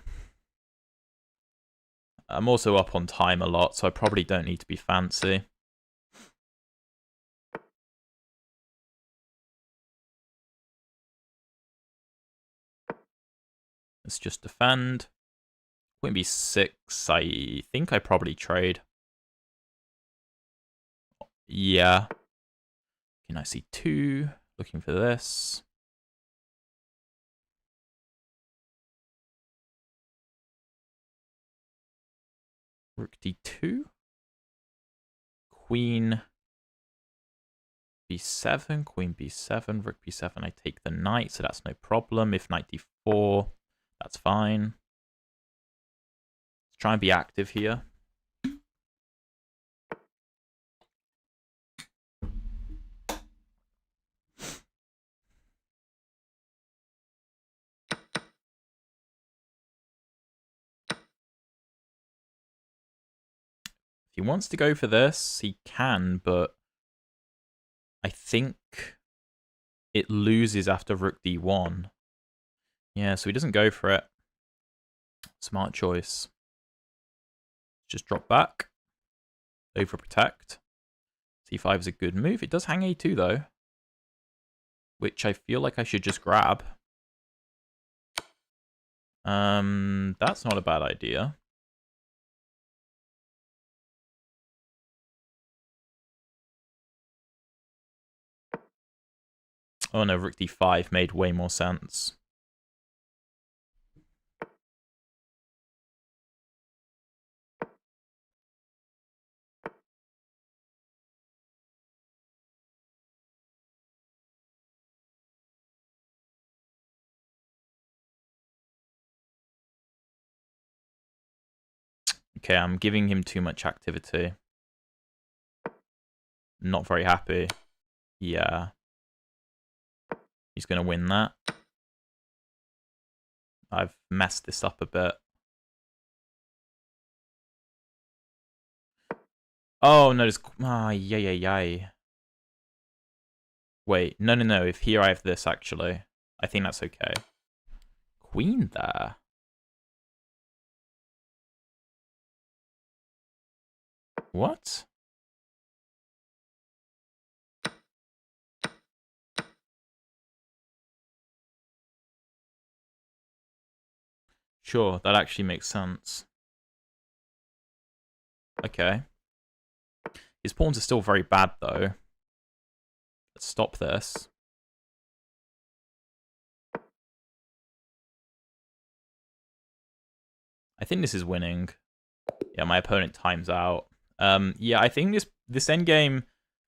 I'm also up on time a lot, so I probably don't need to be fancy. Let's just defend. Queen b6, I think I probably trade. Yeah. King knight c2, looking for this. Rook d2. Queen b7, queen b7, rook b7, I take the knight, so that's no problem. If knight d4, that's fine. Let's try and be active here. If he wants to go for this, he can, but I think it loses after rook d1. Yeah, so he doesn't go for it. Smart choice. Just drop back. Overprotect. c5 is a good move. It does hang a2 though, which I feel like I should just grab. That's not a bad idea. Oh no, rook d5 made way more sense. Okay, I'm giving him too much activity. Not very happy. Yeah. He's going to win that. I've messed this up a bit. Oh, no, there's... Ah, yay. Wait, no. If here I have this, actually. I think that's okay. Queen there. What? Sure, that actually makes sense. Okay. His pawns are still very bad, though. Let's stop this. I think this is winning. Yeah, my opponent times out. Yeah, I think this endgame...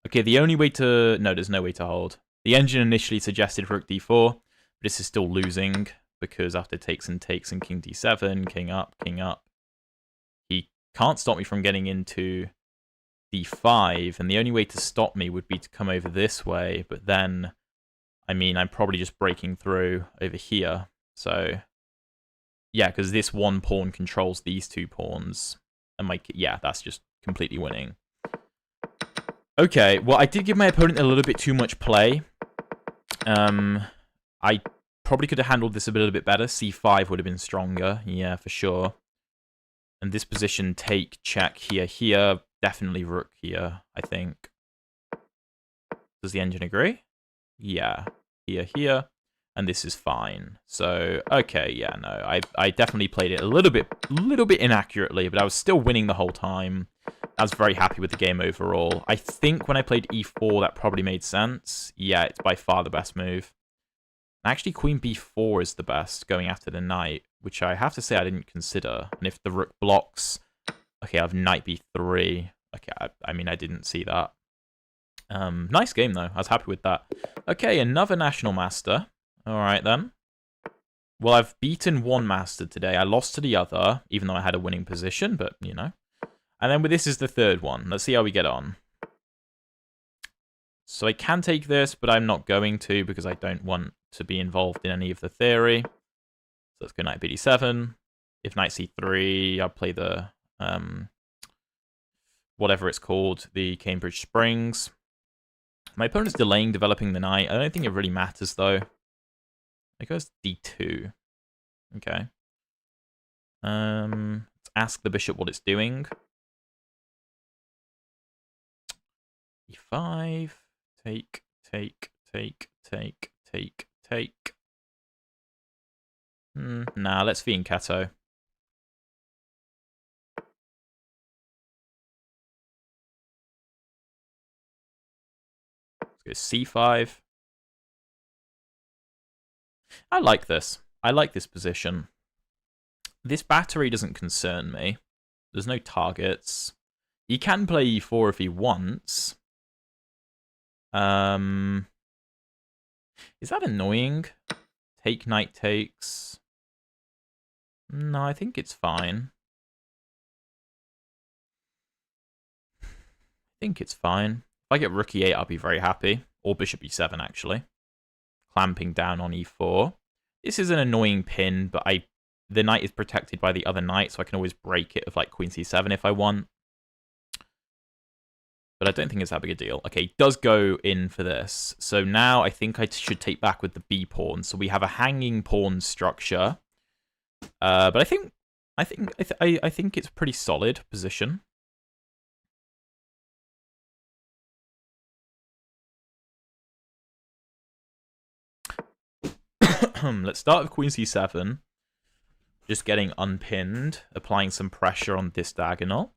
Okay, the only way to... No, there's no way to hold. The engine initially suggested rook d4, but this is still losing, because after takes and king d7, king up, he can't stop me from getting into d5, and the only way to stop me would be to come over this way, but then, I mean, I'm probably just breaking through over here, so... Yeah, because this one pawn controls these two pawns, and yeah, that's just completely winning. Okay, well, I did give my opponent a little bit too much play. I probably could have handled this a little bit better. c5 would have been stronger, yeah, for sure. And this position, take, check, here, definitely rook here, I think. Does the engine agree? Yeah, here, and this is fine. So, okay, yeah, no, I definitely played it a little bit inaccurately, but I was still winning the whole time. I was very happy with the game overall. I think when I played e4, that probably made sense. Yeah, it's by far the best move. Actually, queen b4 is the best, going after the knight, which I have to say I didn't consider. And if the rook blocks, Okay, I have knight b3. Okay, I mean, I didn't see that. Nice game, though. I was happy with that. Okay, another national master. All right, then. Well, I've beaten one master today. I lost to the other, even though I had a winning position, but, you know. And then this is the third one. Let's see how we get on. So I can take this, but I'm not going to because I don't want to be involved in any of the theory. So let's go knight bd7. If knight c3, I'll play the... whatever it's called, the Cambridge Springs. My opponent's delaying developing the knight. I don't think it really matters, though. It goes d2. Okay. Let's ask the bishop what it's doing. e5. Take, take, take, take, take, take. Nah, let's fianchetto. Let's go c5. I like this. I like this position. This battery doesn't concern me. There's no targets. He can play e4 if he wants. Is that annoying? Take, knight takes. No, I think it's fine. I think it's fine. If I get rook e8, I'll be very happy. Or bishop e7, actually. Clamping down on e4. This is an annoying pin, but the knight is protected by the other knight, so I can always break it with like queen c7 if I want. But I don't think it's that big a deal. Okay, he does go in for this. So now I think I should take back with the b pawn. So we have a hanging pawn structure. But I think it's a pretty solid position. Let's start with queen c7. Just getting unpinned, applying some pressure on this diagonal.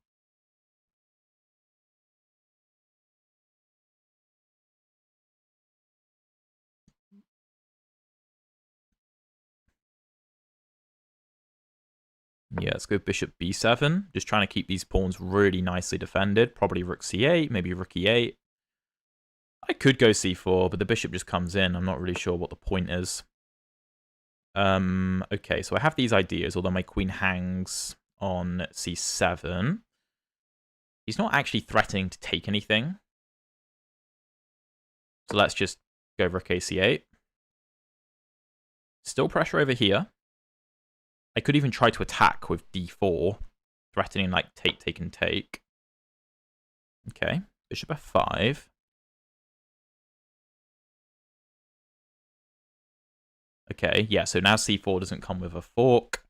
Yeah, let's go bishop b7. Just trying to keep these pawns really nicely defended. Probably rook c8, maybe rook e8. I could go c4, but the bishop just comes in. I'm not really sure what the point is. Okay, so I have these ideas, although my queen hangs on c7. He's not actually threatening to take anything. So let's just go rook ac8. Still pressure over here. I could even try to attack with d4, threatening like take, take, and take. Okay, bishop f5. Okay, yeah, so now c4 doesn't come with a fork.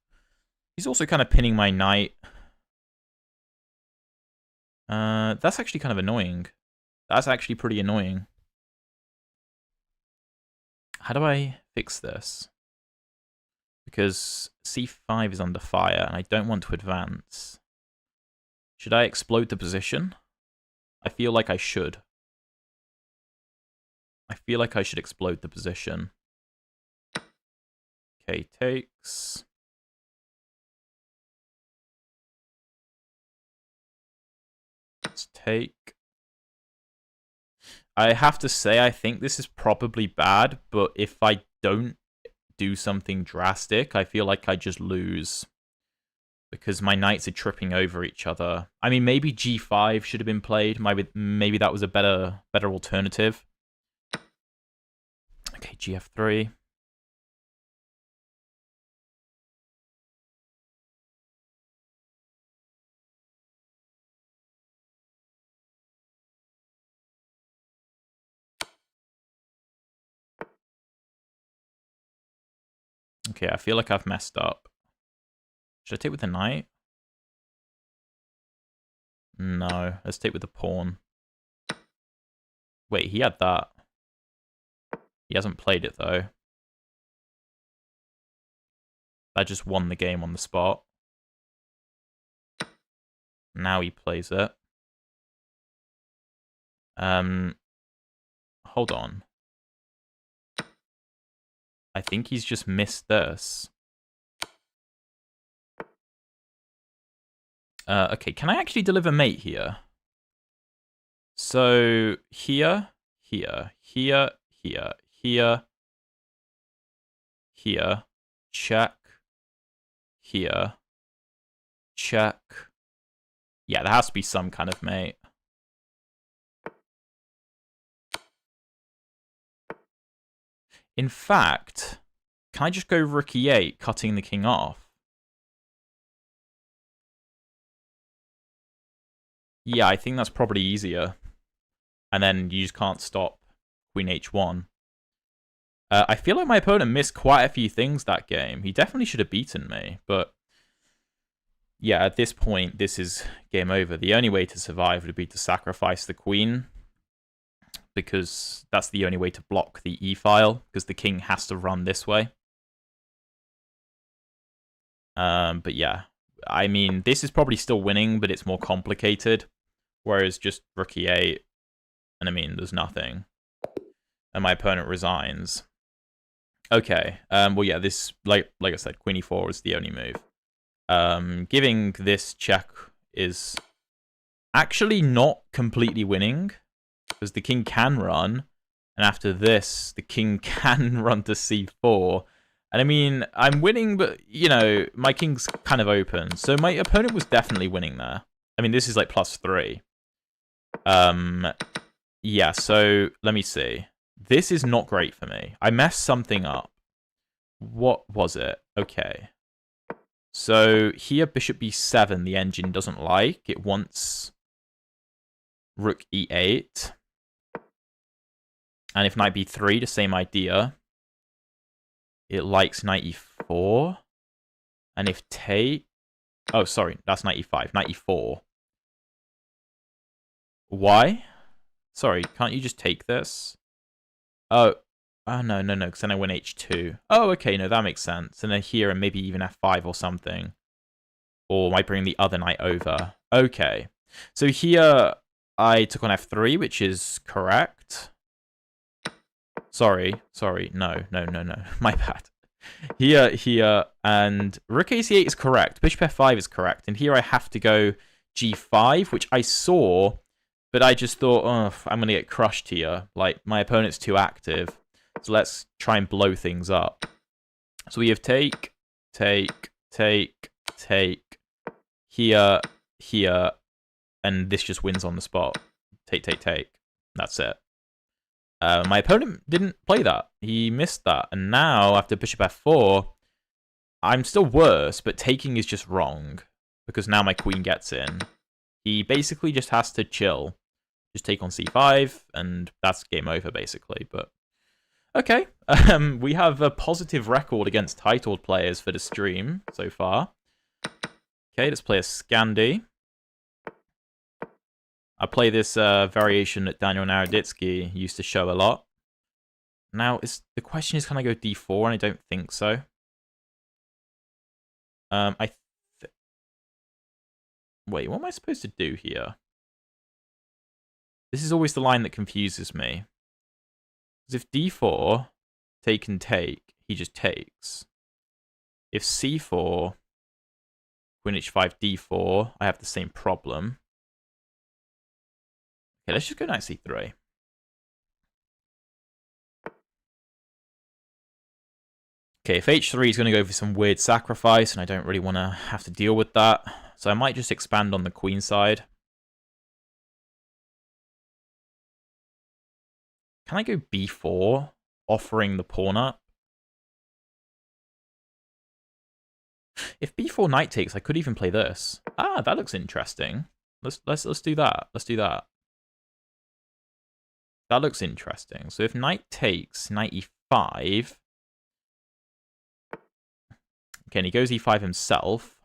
He's also kind of pinning my knight. That's actually kind of annoying. That's actually pretty annoying. How do I fix this? Because c5 is under fire, and I don't want to advance. Should I explode the position? I feel like I should. I feel like I should explode the position. Okay, takes. Let's take. I have to say, I think this is probably bad, but if I don't do something drastic, I feel like I just lose. Because my knights are tripping over each other. I mean, maybe g5 should have been played. Maybe that was a better alternative. Okay, gf3. Okay, I feel like I've messed up. Should I take with the knight? No, let's take with the pawn. Wait, he had that. He hasn't played it, though. That just won the game on the spot. Now he plays it. Hold on. I think he's just missed this. Okay, can I actually deliver mate here? So here, here, here, here, here, here, check, here, check. Yeah, there has to be some kind of mate. In fact, can I just go rook e8, cutting the king off? Yeah, I think that's probably easier. And then you just can't stop queen h1. I feel like my opponent missed quite a few things that game. He definitely should have beaten me, but yeah, at this point, this is game over. The only way to survive would be to sacrifice the queen, because that's the only way to block the e-file, because the king has to run this way. But yeah, I mean, this is probably still winning, but it's more complicated. Whereas just rook e8, and I mean, there's nothing. And my opponent resigns. Okay, well, yeah, this, like I said, queen e4 is the only move. Giving this check is actually not completely winning, because the king can run, and after this, the king can run to c4. And I mean, I'm winning, but, you know, my king's kind of open. So my opponent was definitely winning there. I mean, this is like +3. Yeah, so let me see. This is not great for me. I messed something up. What was it? Okay. So here, bishop b7, the engine doesn't like. It wants rook e8. And if knight b3, the same idea. It likes knight e4. And if take... Oh, sorry, that's knight e5. Knight e4. Why? Sorry, can't you just take this? Oh, no, because then I win h2. Oh, okay, no, that makes sense. And then here, and maybe even f5 or something. Or might bring the other knight over. Okay. So here, I took on f3, which is correct. Sorry, no. My bad. Here, and rook ac8 is correct. Bishop f5 is correct. And here I have to go g5, which I saw, but I just thought, oh, I'm going to get crushed here. Like, my opponent's too active. So let's try and blow things up. So we have take, here, and this just wins on the spot. Take. That's it. My opponent didn't play that. He missed that. And now, after bishop f4, I'm still worse, but taking is just wrong, because now my queen gets in. He basically just has to chill. Just take on c5, and that's game over, basically. But okay, we have a positive record against titled players for the stream so far. Okay, let's play a Scandi. I play this variation that Daniel Naroditsky used to show a lot. Now, the question is, can I go d4? And I don't think so. Wait, what am I supposed to do here? This is always the line that confuses me. Because if d4, take and take, he just takes. If c4, queen h5, d4, I have the same problem. Okay, let's just go knight c3. Okay, if h3 is going to go for some weird sacrifice, and I don't really want to have to deal with that, so I might just expand on the queen side. Can I go b4, offering the pawn up? If b4 knight takes, I could even play this. Ah, that looks interesting. Let's do that. Let's do that. That looks interesting. So if knight takes, knight e5. Okay, and he goes e5 himself.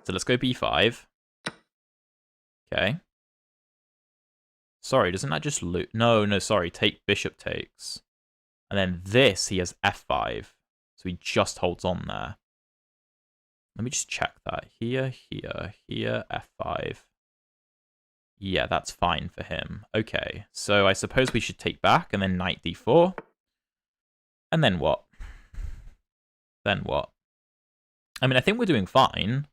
So let's go b5. Okay. Sorry, doesn't that just loot? No, sorry. Take bishop takes. And then this, he has f5. So he just holds on there. Let me just check that. Here, f5. Yeah, that's fine for him. Okay, so I suppose we should take back and then knight d4. And then what? Then what? I mean, I think we're doing fine.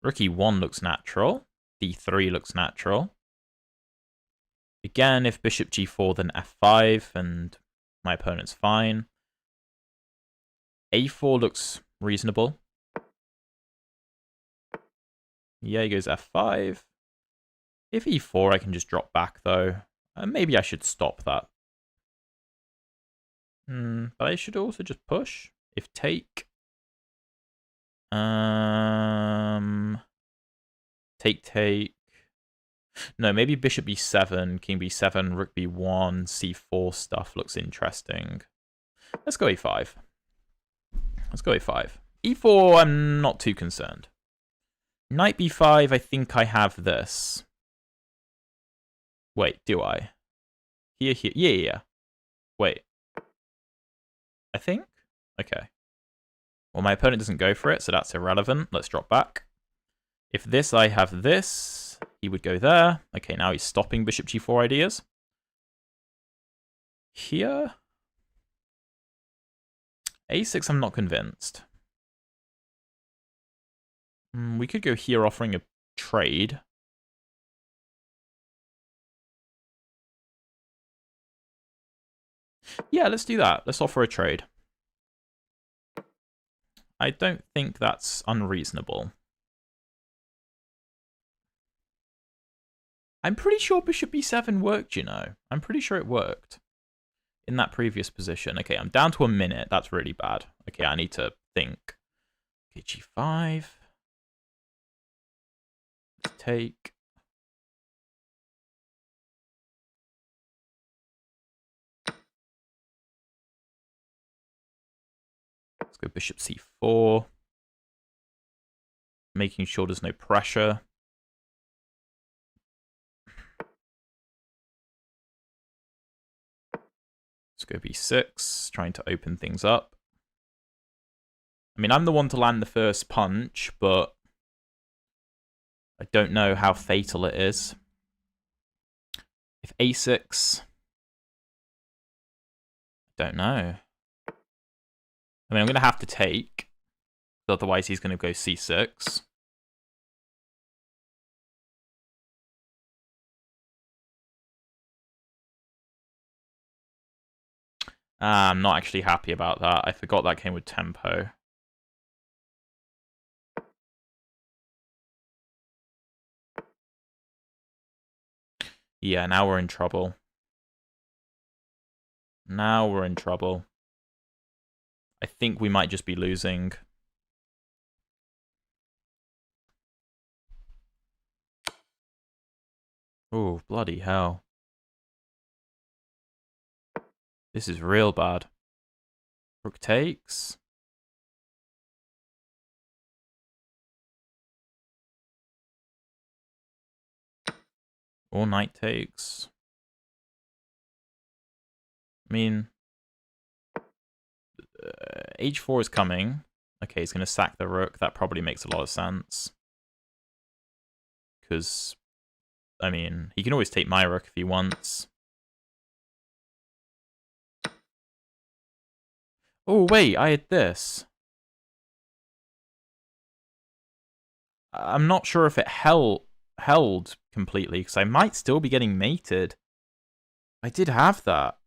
Rook e1 looks natural. d3 looks natural. Again, if bishop g4, then f5, and my opponent's fine. a4 looks reasonable. Yeah, he goes f5. If e4, I can just drop back, though. Maybe I should stop that. But I should also just push. If take. Take. No, maybe bishop b7, king b7, rook b1, c4 stuff looks interesting. Let's go a5. Let's go a5. e4, I'm not too concerned. Knight b5, I think I have this. Wait, do I? Here. Yeah. Wait. I think? Okay. Well, my opponent doesn't go for it, so that's irrelevant. Let's drop back. If this, I have this. He would go there. Okay, now he's stopping bishop g4 ideas. Here. a6, I'm not convinced. We could go here offering a trade. Yeah, let's do that. Let's offer a trade. I don't think that's unreasonable. I'm pretty sure bishop b7 worked, you know. I'm pretty sure it worked in that previous position. Okay, I'm down to a minute. That's really bad. Okay, I need to think. Okay, g5. Let's take. Let's go bishop c4. Making sure there's no pressure. Let's go b6, trying to open things up. I mean, I'm the one to land the first punch, but I don't know how fatal it is. If a6, I don't know. I mean, I'm going to have to take, otherwise he's going to go c6. I'm not actually happy about that. I forgot that came with tempo. Yeah, now we're in trouble. Now we're in trouble. I think we might just be losing. Oh, bloody hell. This is real bad. Rook takes. Or knight takes. I mean, h4 is coming. Okay, he's going to sack the rook. That probably makes a lot of sense. Because, I mean, he can always take my rook if he wants. Oh, wait, I had this. I'm not sure if it held completely, because I might still be getting mated. I did have that.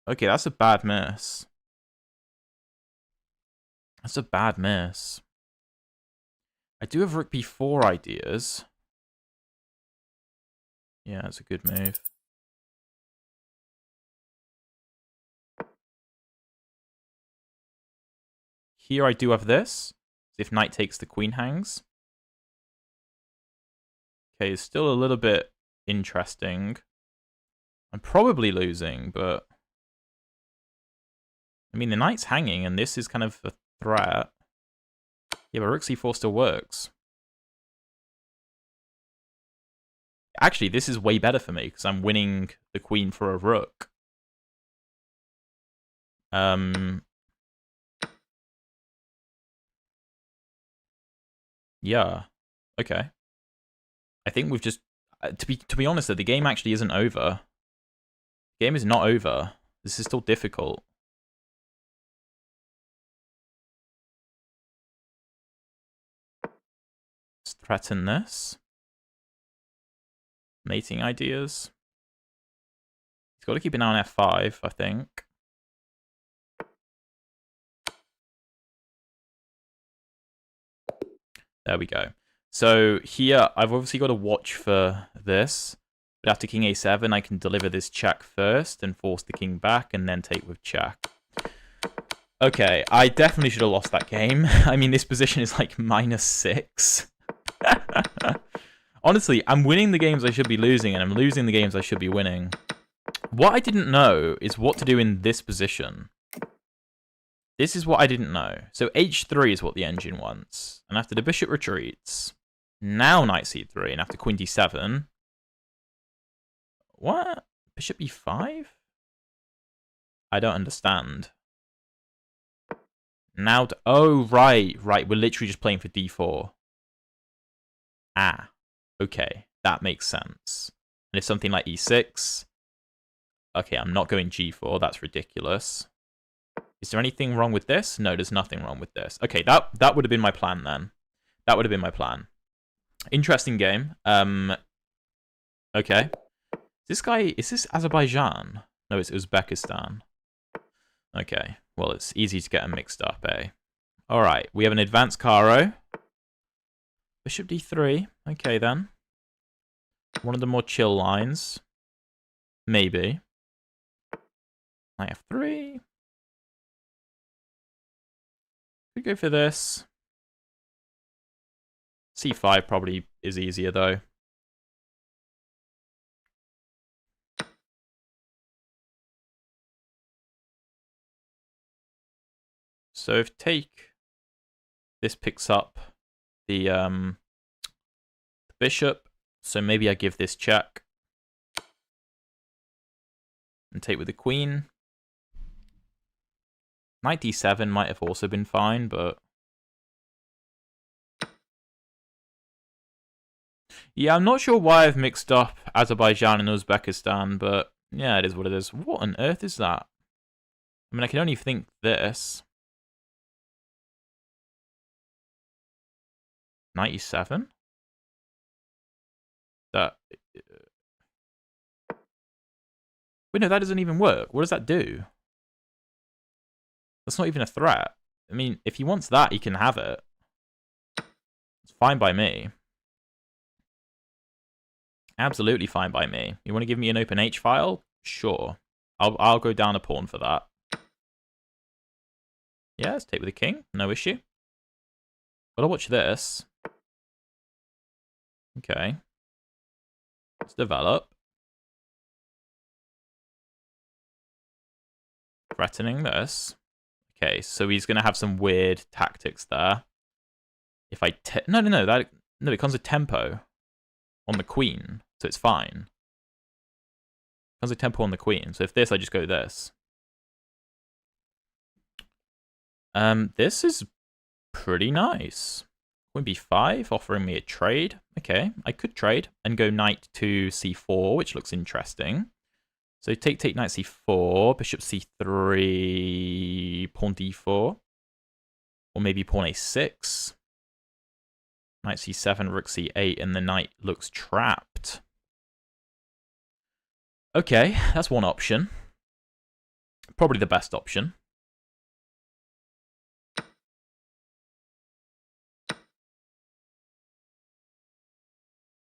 Okay, that's a bad miss. That's a bad miss. I do have rook b4 ideas. Yeah, that's a good move. Here I do have this. If knight takes, the queen hangs. Okay, it's still a little bit interesting. I'm probably losing, but... I mean, the knight's hanging, and this is kind of a threat. Yeah, but rook c4 still works. Actually, this is way better for me, because I'm winning the queen for a rook. Yeah. Okay. I think we've just... to be honest, though, the game actually isn't over. The game is not over. This is still difficult. Threaten this. Mating ideas. He's got to keep an eye on f5, I think. There we go. So here, I've obviously got to watch for this. But after king a7, I can deliver this check first and force the king back and then take with check. Okay, I definitely should have lost that game. I mean, this position is like -6. Honestly, I'm winning the games I should be losing, and I'm losing the games I should be winning. What I didn't know is what to do in this position. This is what I didn't know. So h3 is what the engine wants. And after the bishop retreats, now knight c3, and after queen d7... What? Bishop e5? I don't understand. Now, oh, right. We're literally just playing for d4. Ah, okay. That makes sense. And if something like e6... Okay, I'm not going g4. That's ridiculous. Is there anything wrong with this? No, there's nothing wrong with this. Okay, that would have been my plan then. That would have been my plan. Interesting game. Okay. This guy, is this Azerbaijan? No, it's Uzbekistan. Okay, well, it's easy to get them mixed up, eh? All right, we have an advanced Caro. Bishop d3. Okay, then. One of the more chill lines. Maybe. Knight f3. Could go for this. c5 probably is easier, though. So if this picks up the bishop, so maybe I give this check and take with the queen. Knight d7 might have also been fine, but yeah, I'm not sure why I've mixed up Azerbaijan and Uzbekistan, but yeah, it is what it is. What on earth is that? I mean, I can only think this. Knight e7? That... Wait, no, that doesn't even work. What does that do? That's not even a threat. I mean, if he wants that, he can have it. It's fine by me. Absolutely fine by me. You want to give me an open H file? Sure. I'll go down a pawn for that. Yeah, let's take with the king. No issue. But I'll watch this. Okay. Let's develop. Threatening this. Okay, so he's going to have some weird tactics there. If I... No, it comes with tempo on the queen, so it's fine. It comes with tempo on the queen, so if this, I just go this. This is pretty nice. Queen b5, offering me a trade. Okay, I could trade and go knight to c4, which looks interesting. So take knight c4, bishop c3, pawn d4. Or maybe pawn a6. Knight c7, rook c8, and the knight looks trapped. Okay, that's one option. Probably the best option.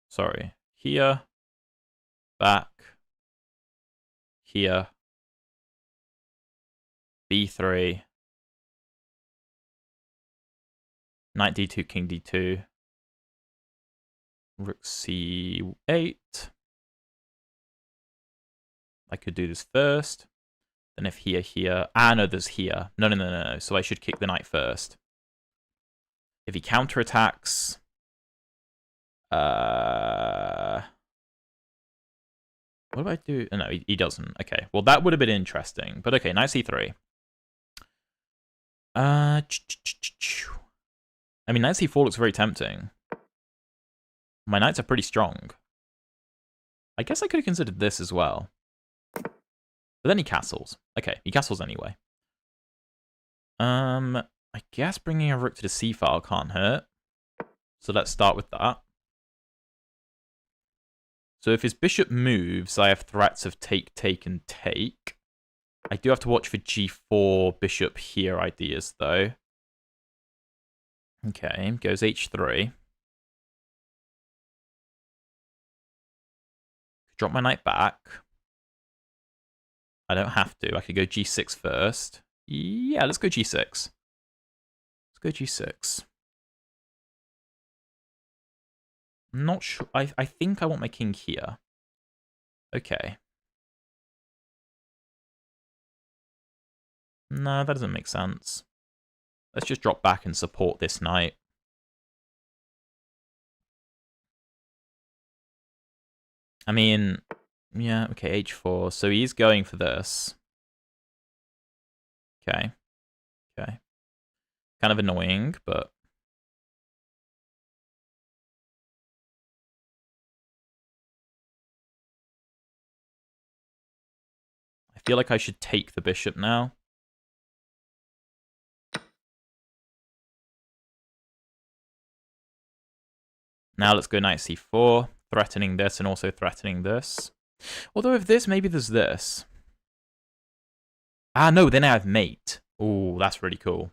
Sorry. Here. Back. Here. b3. Knight d2, king d2. Rook c8. I could do this first. Then if here. Ah, no, there's here. No. So I should kick the knight first. If he counterattacks... What do I do? Oh, no, he doesn't. Okay, well, that would have been interesting. But okay, knight c3. I mean, knight c4 looks very tempting. My knights are pretty strong. I guess I could have considered this as well. But then he castles. Okay, he castles anyway. I guess bringing a rook to the c file can't hurt. So let's start with that. So if his bishop moves, I have threats of take, take, and take. I do have to watch for g4 bishop here ideas, though. Okay, goes h3. Drop my knight back. I don't have to. I could go g6 first. Yeah, let's go g6. Let's go g6. I'm not sure. I think I want my king here. Okay. No, that doesn't make sense. Let's just drop back and support this knight. I mean, yeah, okay, h4. So he's going for this. Okay. Okay. Kind of annoying, but... I feel like I should take the bishop now. Now let's go knight c4, threatening this and also threatening this. Although if this, maybe there's this. Ah, no, then I have mate. Ooh, that's really cool.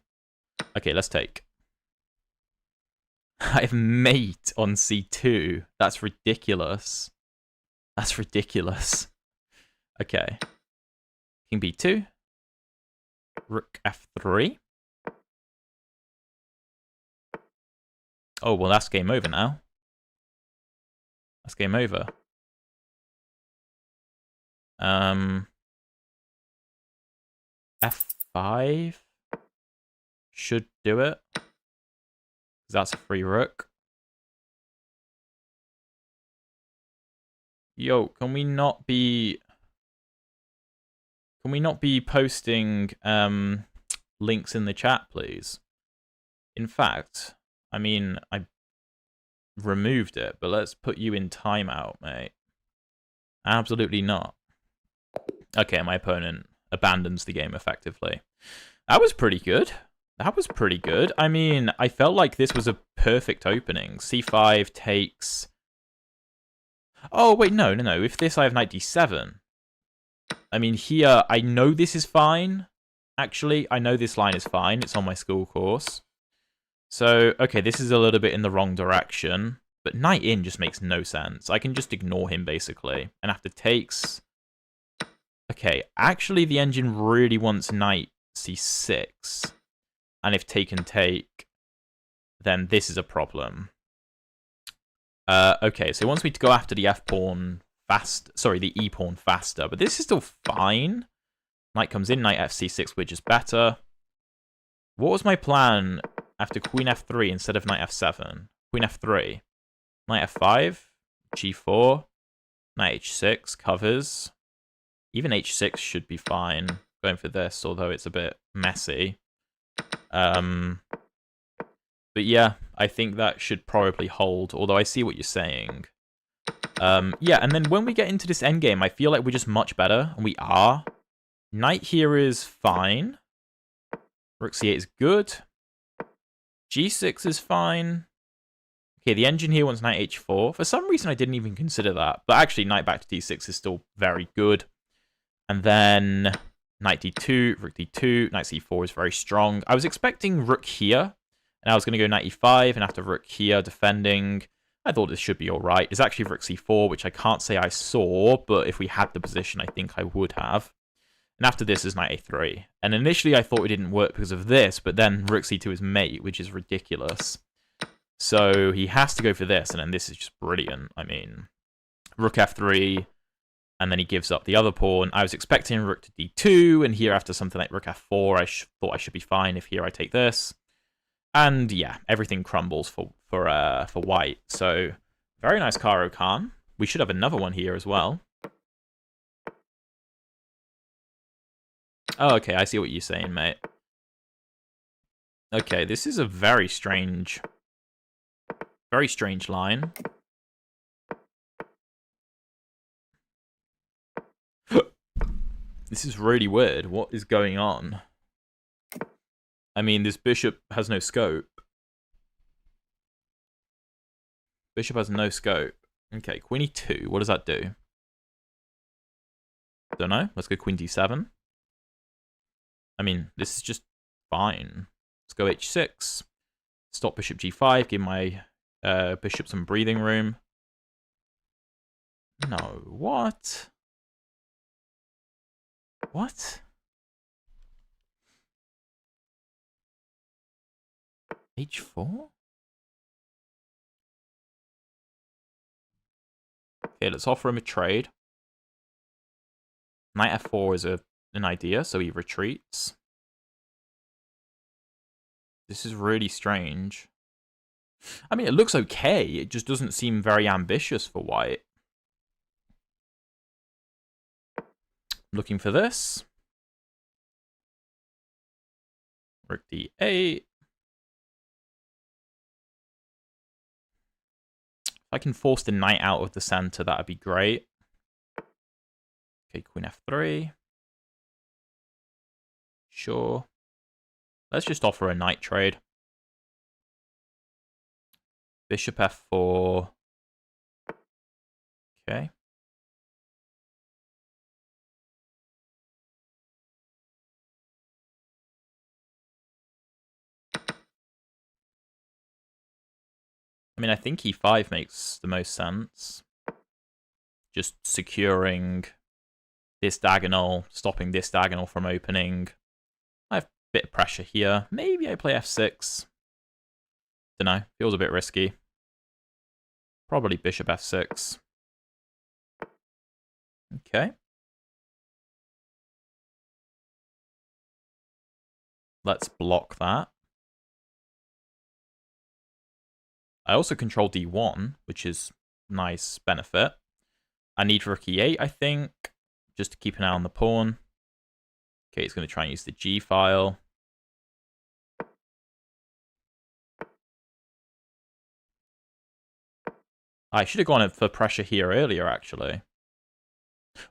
Okay, let's take. I have mate on c2. That's ridiculous. That's ridiculous. Okay. King b2. Rook f3. Oh, well, that's game over now. That's game over. F5 should do it. That's a free rook. Yo, can we not be posting links in the chat, please? In fact, I mean, I removed it, but let's put you in timeout, mate. Absolutely not. Okay, my opponent abandons the game effectively. That was pretty good. That was pretty good. I mean, I felt like this was a perfect opening. c5 takes... Oh, wait, no. If this, I have knight d7. I mean, here, I know this is fine. Actually, I know this line is fine. It's on my school course. So, okay, this is a little bit in the wrong direction. But knight in just makes no sense. I can just ignore him, basically. And after takes... Okay, actually, the engine really wants knight c6. And if take and take, then this is a problem. Okay, so it wants me to go after the f-pawn fast. Sorry, the e-pawn faster. But this is still fine. Knight comes in, knight fc6, which is better. What was my plan after queen f3 instead of knight f7? Queen f3. Knight f5. g4. Knight h6 covers. Even h6 should be fine. Going for this, although it's a bit messy. But yeah, I think that should probably hold, although I see what you're saying. Yeah, and then when we get into this endgame, I feel like we're just much better, and we are. Knight here is fine. Rook c8 is good. g6 is fine. Okay, the engine here wants knight h4. For some reason, I didn't even consider that. But actually, knight back to d6 is still very good. And then knight d2, rook d2, knight c4 is very strong. I was expecting rook here, and I was going to go knight e5, and after rook here, defending. I thought this should be all right. It's actually rook c4, which I can't say I saw, but if we had the position, I think I would have. And after this is knight a3. And initially, I thought it didn't work because of this, but then rook c2 is mate, which is ridiculous. So he has to go for this, and then this is just brilliant. I mean, rook f3, and then he gives up the other pawn. I was expecting rook to d2, and here after something like rook f4, I thought I should be fine if here I take this. And yeah, everything crumbles for white. So very nice Caro Khan. We should have another one here as well. Oh, okay, I see what you're saying, mate. Okay, this is a very strange line. This is really weird. What is going on? I mean, this bishop has no scope. Bishop has no scope. Okay, queen e2. What does that do? Don't know. Let's go queen d7. I mean, this is just fine. Let's go h6. Stop bishop g5. Give my bishop some breathing room. No, what? What? h4? Okay, let's offer him a trade. Knight f4 is an idea, so he retreats. This is really strange. I mean, it looks okay. It just doesn't seem very ambitious for white. Looking for this. Rook d8. If I can force the knight out of the center, that'd be great. Okay, queen f3. Sure. Let's just offer a knight trade. Bishop f4. Okay. I mean, I think e5 makes the most sense. Just securing this diagonal, stopping this diagonal from opening. I have a bit of pressure here. Maybe I play f6. Dunno, feels a bit risky. Probably bishop f6. Okay. Let's block that. I also control d1, which is nice benefit. I need rook e8, I think, just to keep an eye on the pawn. Okay, he's going to try and use the g file. I should have gone for pressure here earlier, actually.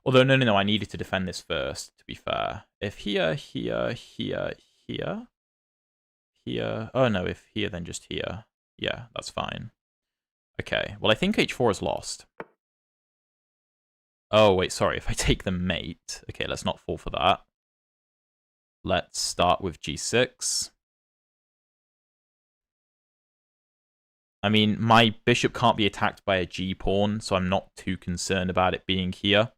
Although, no, I needed to defend this first, to be fair. If here... Oh, no, if here, then just here. Yeah, that's fine. Okay, well, I think h4 is lost. Oh, wait, sorry, if I take the mate. Okay, let's not fall for that. Let's start with g6. I mean, my bishop can't be attacked by a g-pawn, so I'm not too concerned about it being here.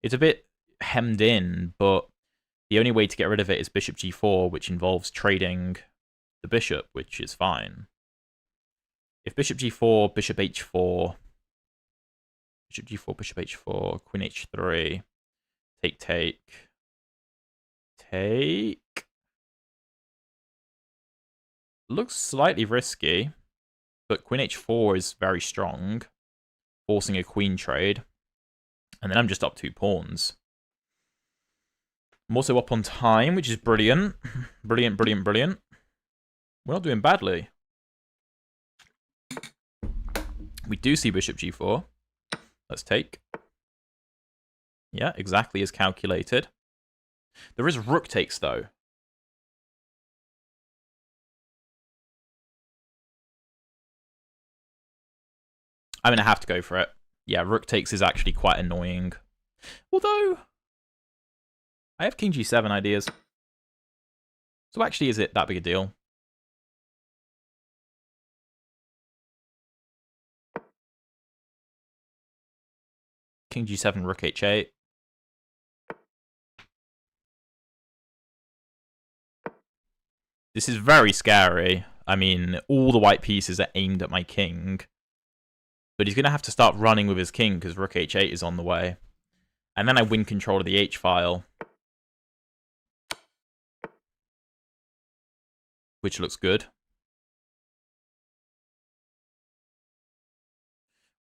It's a bit hemmed in, but the only way to get rid of it is bishop g4, which involves trading the bishop, which is fine. If bishop g4, bishop h4, bishop g4, bishop h4, queen h3, take. Looks slightly risky, but queen h4 is very strong, forcing a queen trade. And then I'm just up 2 pawns. I'm also up on time, which is brilliant. Brilliant. We're not doing badly. We do see bishop g4. Let's take. Yeah, exactly as calculated. There is rook takes, though. I'm going to have to go for it. Yeah, rook takes is actually quite annoying. Although, I have king g7 ideas. So actually, is it that big a deal? King g7, rook h8. This is very scary. I mean, all the white pieces are aimed at my king. But he's going to have to start running with his king because rook h8 is on the way. And then I win control of the h-file. Which looks good.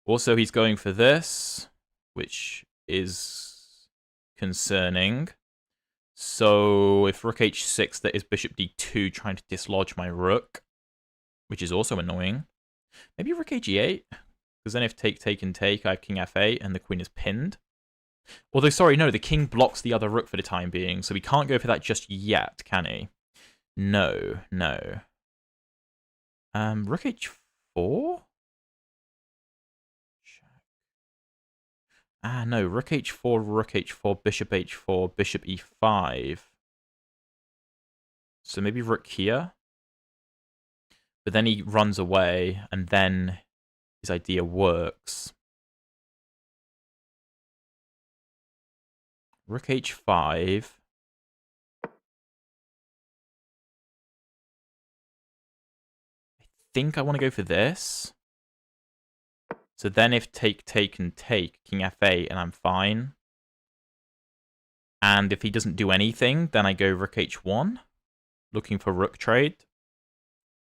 Also, he's going for this, which is concerning. So if rook h6, that is bishop d2 trying to dislodge my rook, which is also annoying. Maybe rook h8, because then if take, and take, I have king f8, and the queen is pinned. Although, sorry, no, the king blocks the other rook for the time being, so we can't go for that just yet, can he? No. Rook h4? Ah, no. Rook h4, bishop h4, bishop e5. So maybe rook here. But then he runs away, and then his idea works. Rook h5. I think I want to go for this. So then if take, and take, king f8, and I'm fine. And if he doesn't do anything, then I go rook h1, looking for rook trade.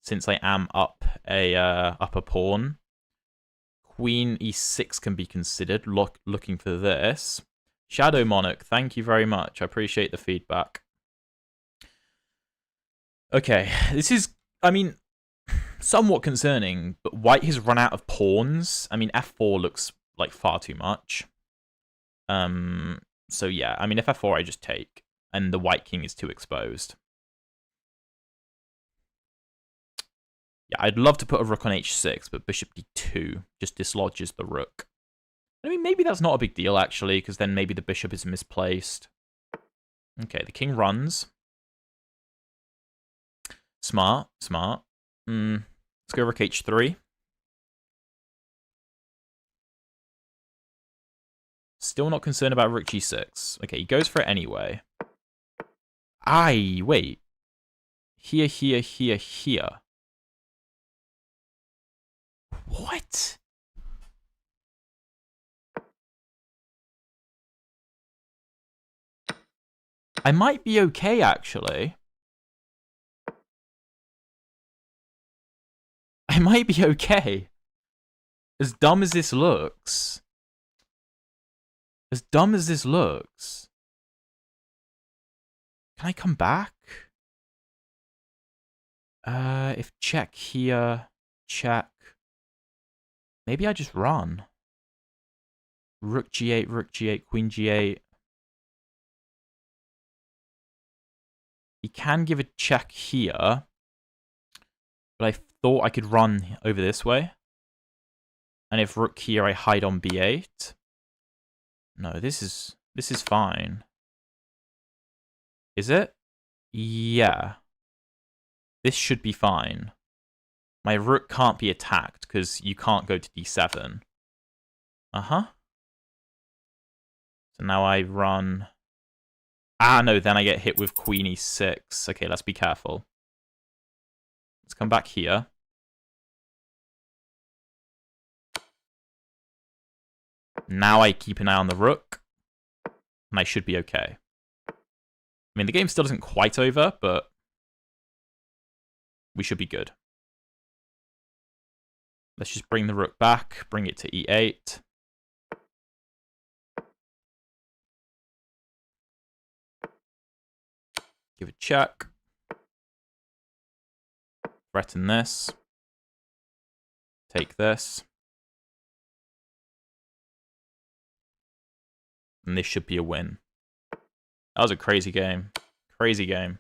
Since I am up a pawn. Queen e6 can be considered, looking for this. Shadow Monarch, thank you very much. I appreciate the feedback. Okay, this is, I mean, somewhat concerning, but white has run out of pawns. I mean, f4 looks like far too much. So yeah, I mean, if f4 I just take, and the white king is too exposed. Yeah, I'd love to put a rook on h6, but bishop d2 just dislodges the rook. I mean, maybe that's not a big deal, actually, because then maybe the bishop is misplaced. Okay, the king runs. Smart, smart. Let's go rook h3. Still not concerned about rook g6. Okay, he goes for it anyway. Wait. Here, here, here, here. What? I might be okay, actually. I might be okay. As dumb as this looks. As dumb as this looks. Can I come back? If check here, check. Maybe I just run. Rook g8, queen g8. He can give a check here. But I thought I could run over this way. And if rook here, I hide on b8. No, this is fine. Is it? Yeah. This should be fine. My rook can't be attacked because you can't go to d7. Uh-huh. So now I run... Ah, no, then I get hit with queen e6. Okay, let's be careful. Let's come back here. Now I keep an eye on the rook. And I should be okay. I mean, the game still isn't quite over, but... we should be good. Let's just bring the rook back. Bring it to e8. Give a check. Threaten this. Take this. And this should be a win. That was a crazy game. Crazy game.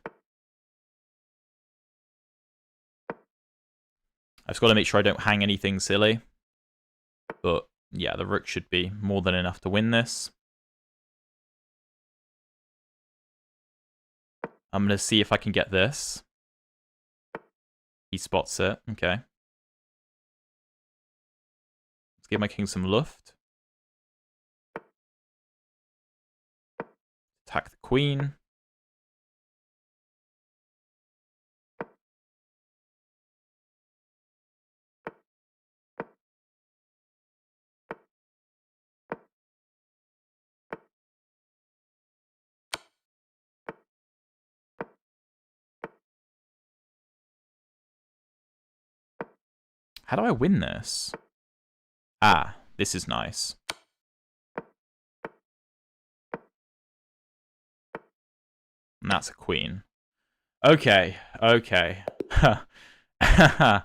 I've just got to make sure I don't hang anything silly. But, yeah, the rook should be more than enough to win this. I'm going to see if I can get this. He spots it. Okay. Let's give my king some luft. Attack the queen. How do I win this? Ah, this is nice. And that's a queen. Okay, okay. My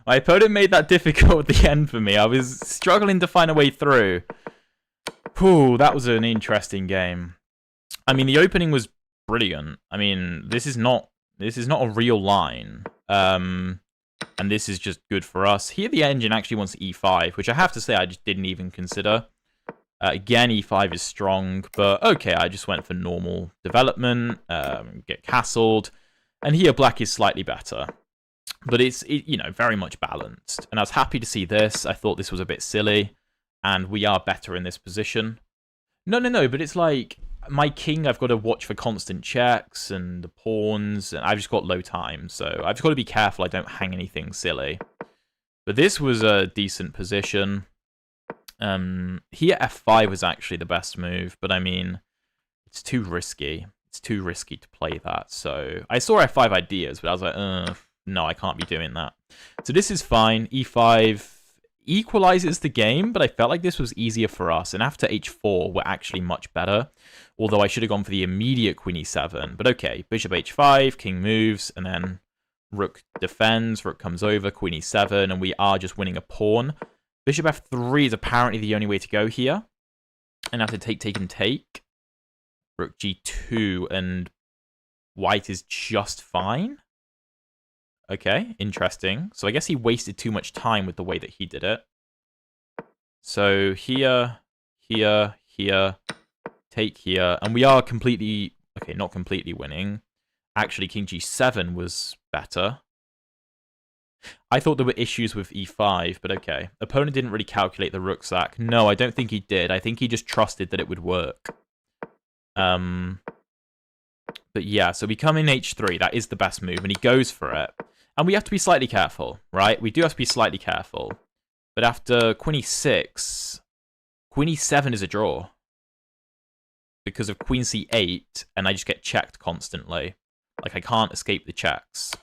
opponent made that difficult at the end for me. I was struggling to find a way through. Whew, that was an interesting game. I mean, the opening was brilliant. I mean, this is not a real line. And this is just good for us. Here the engine actually wants e5, which I have to say I just didn't even consider. Again, e5 is strong, but okay, I just went for normal development, get castled, and here black is slightly better. But it's, you know, very much balanced. And I was happy to see this. I thought this was a bit silly, and we are better in this position. No, but it's like, my king, I've got to watch for constant checks, and the pawns, and I've just got low time, so I've just got to be careful I don't hang anything silly. But this was a decent position. Here f5 was actually the best move, but I mean, it's too risky. It's too risky to play that. So I saw f5 ideas, but I was like, no, I can't be doing that. So this is fine. e5 equalizes the game, but I felt like this was easier for us. And after h4, we're actually much better. Although I should have gone for the immediate queen e7. But okay, bishop h5, king moves, and then rook defends, rook comes over, queen e7, and we are just winning a pawn. Bishop f3 is apparently the only way to go here. And after take, and take. Rook g2, and white is just fine. Okay, interesting. So I guess he wasted too much time with the way that he did it. So here, take here. And we are completely... Okay, not completely winning. Actually, king g7 was better. I thought there were issues with e5, but okay. Opponent didn't really calculate the rook sack. No, I don't think he did. I think he just trusted that it would work. But yeah, so we come in h3. That is the best move, and he goes for it. And we have to be slightly careful, right? We do have to be slightly careful. But after queen e6, queen e7 is a draw. Because of queen c8, and I just get checked constantly. Like, I can't escape the checks.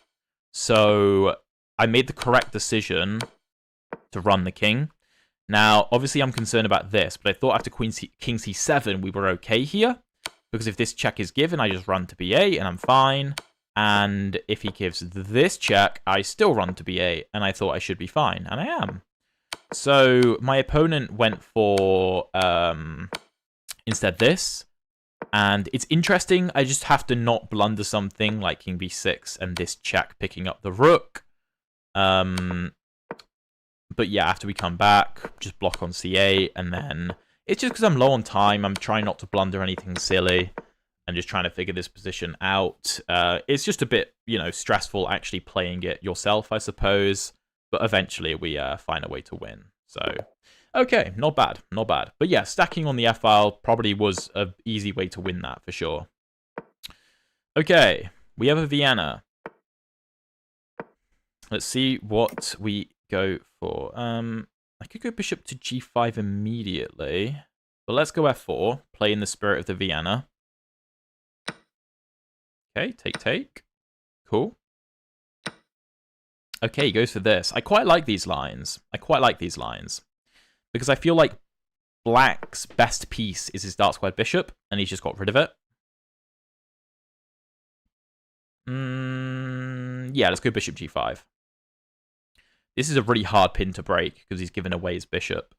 So I made the correct decision to run the king. Now, obviously, I'm concerned about this, but I thought after king c7, we were okay here. Because if this check is given, I just run to b8, and I'm fine. And if he gives this check, I still run to b8, and I thought I should be fine, and I am. So my opponent went for instead this, and it's interesting. I just have to not blunder something like king b6 and this check picking up the rook. But yeah, after we come back, just block on c8, and then it's just because I'm low on time. I'm trying not to blunder anything silly. And just trying to figure this position out. It's just a bit, you know, stressful actually playing it yourself, I suppose. But eventually we find a way to win. So, okay, not bad, not bad. But yeah, stacking on the f-file probably was an easy way to win that for sure. Okay, we have a Vienna. Let's see what we go for. I could go bishop to g5 immediately. But let's go f4, play in the spirit of the Vienna. Okay, take. Cool. Okay, he goes for this. I quite like these lines. Because I feel like black's best piece is his dark squared bishop, and he's just got rid of it. Yeah, let's go bishop g5. This is a really hard pin to break, because he's given away his bishop.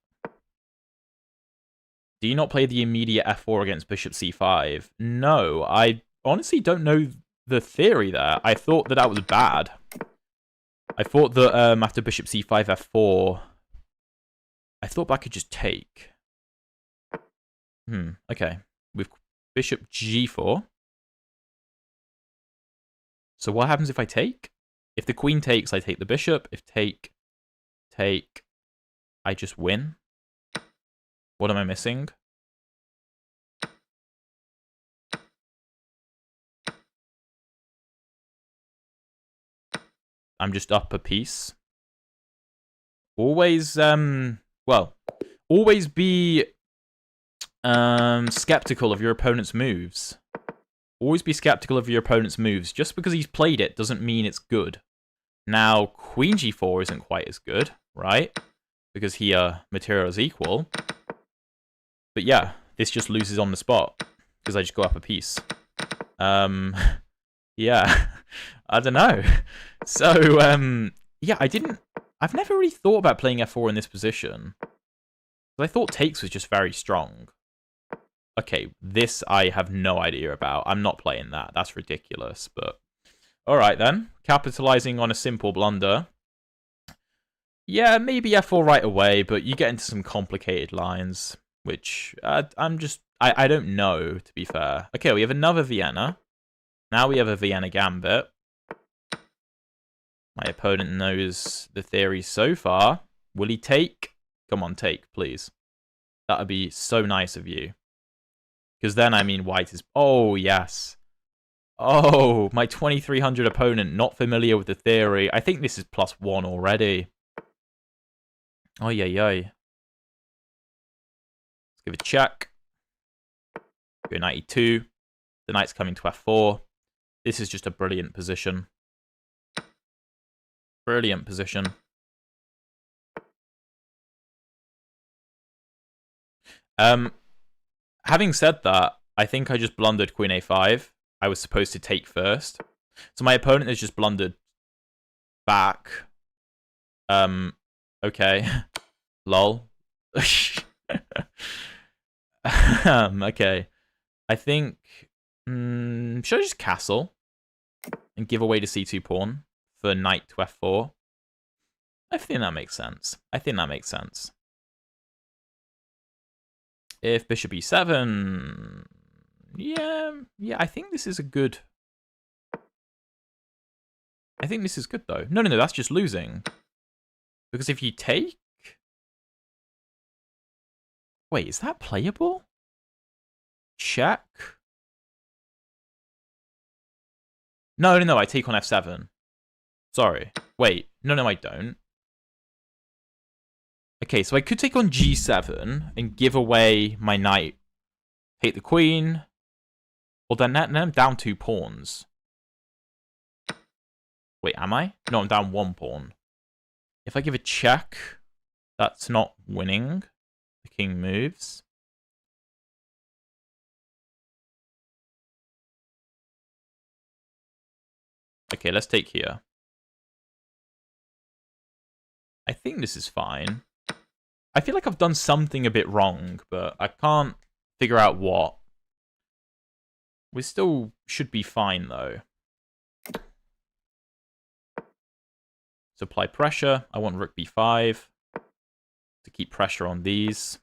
Do you not play the immediate f4 against bishop c5? No, I honestly don't know the theory there. I thought that was bad. I thought that after bishop c5, f4, I thought black could just take. Okay. With bishop g4. So what happens if I take? If the queen takes, I take the bishop. If take, I just win. What am I missing? I'm just up a piece. Always, always be skeptical of your opponent's moves. Always be skeptical of your opponent's moves. Just because he's played it doesn't mean it's good. Now, queen g4 isn't quite as good, right? Because here, material is equal. But yeah, this just loses on the spot. Because I just go up a piece. Yeah, I don't know. So, yeah, I've never really thought about playing f4 in this position. I thought takes was just very strong. Okay, this I have no idea about. I'm not playing that. That's ridiculous, but... Alright then, capitalizing on a simple blunder. Yeah, maybe f4 right away, but you get into some complicated lines. which I don't know, to be fair. Okay, we have another Vienna. Now we have a Vienna Gambit. My opponent knows the theory so far. Will he take? Come on, take, please. That would be so nice of you. Because then, I mean, white is... Oh, yes. Oh, my 2300 opponent, not familiar with the theory. I think this is +1 already. Oh, yeah, yeah. Let's give it a check. Go 92. The knight's coming to f4. This is just a brilliant position. Brilliant position. Having said that, I think I just blundered queen a5. I was supposed to take first. So my opponent has just blundered back. Okay. Lol. Okay. I think... should I just castle? And give away the c2 pawn for knight to f4? I think that makes sense. I think that makes sense. If bishop e7... Yeah, I think this is a good... I think this is good, though. No, that's just losing. Because if you take... Wait, is that playable? Check? No, I take on f7. Sorry. Wait, no, I don't. Okay, so I could take on g7 and give away my knight. Take the queen. Well, then I'm down 2 pawns. Wait, am I? No, I'm down 1 pawn. If I give a check, that's not winning. The king moves. Okay, let's take here. I think this is fine. I feel like I've done something a bit wrong, but I can't figure out what. We still should be fine, though. So apply pressure. I want rook b5 to keep pressure on these.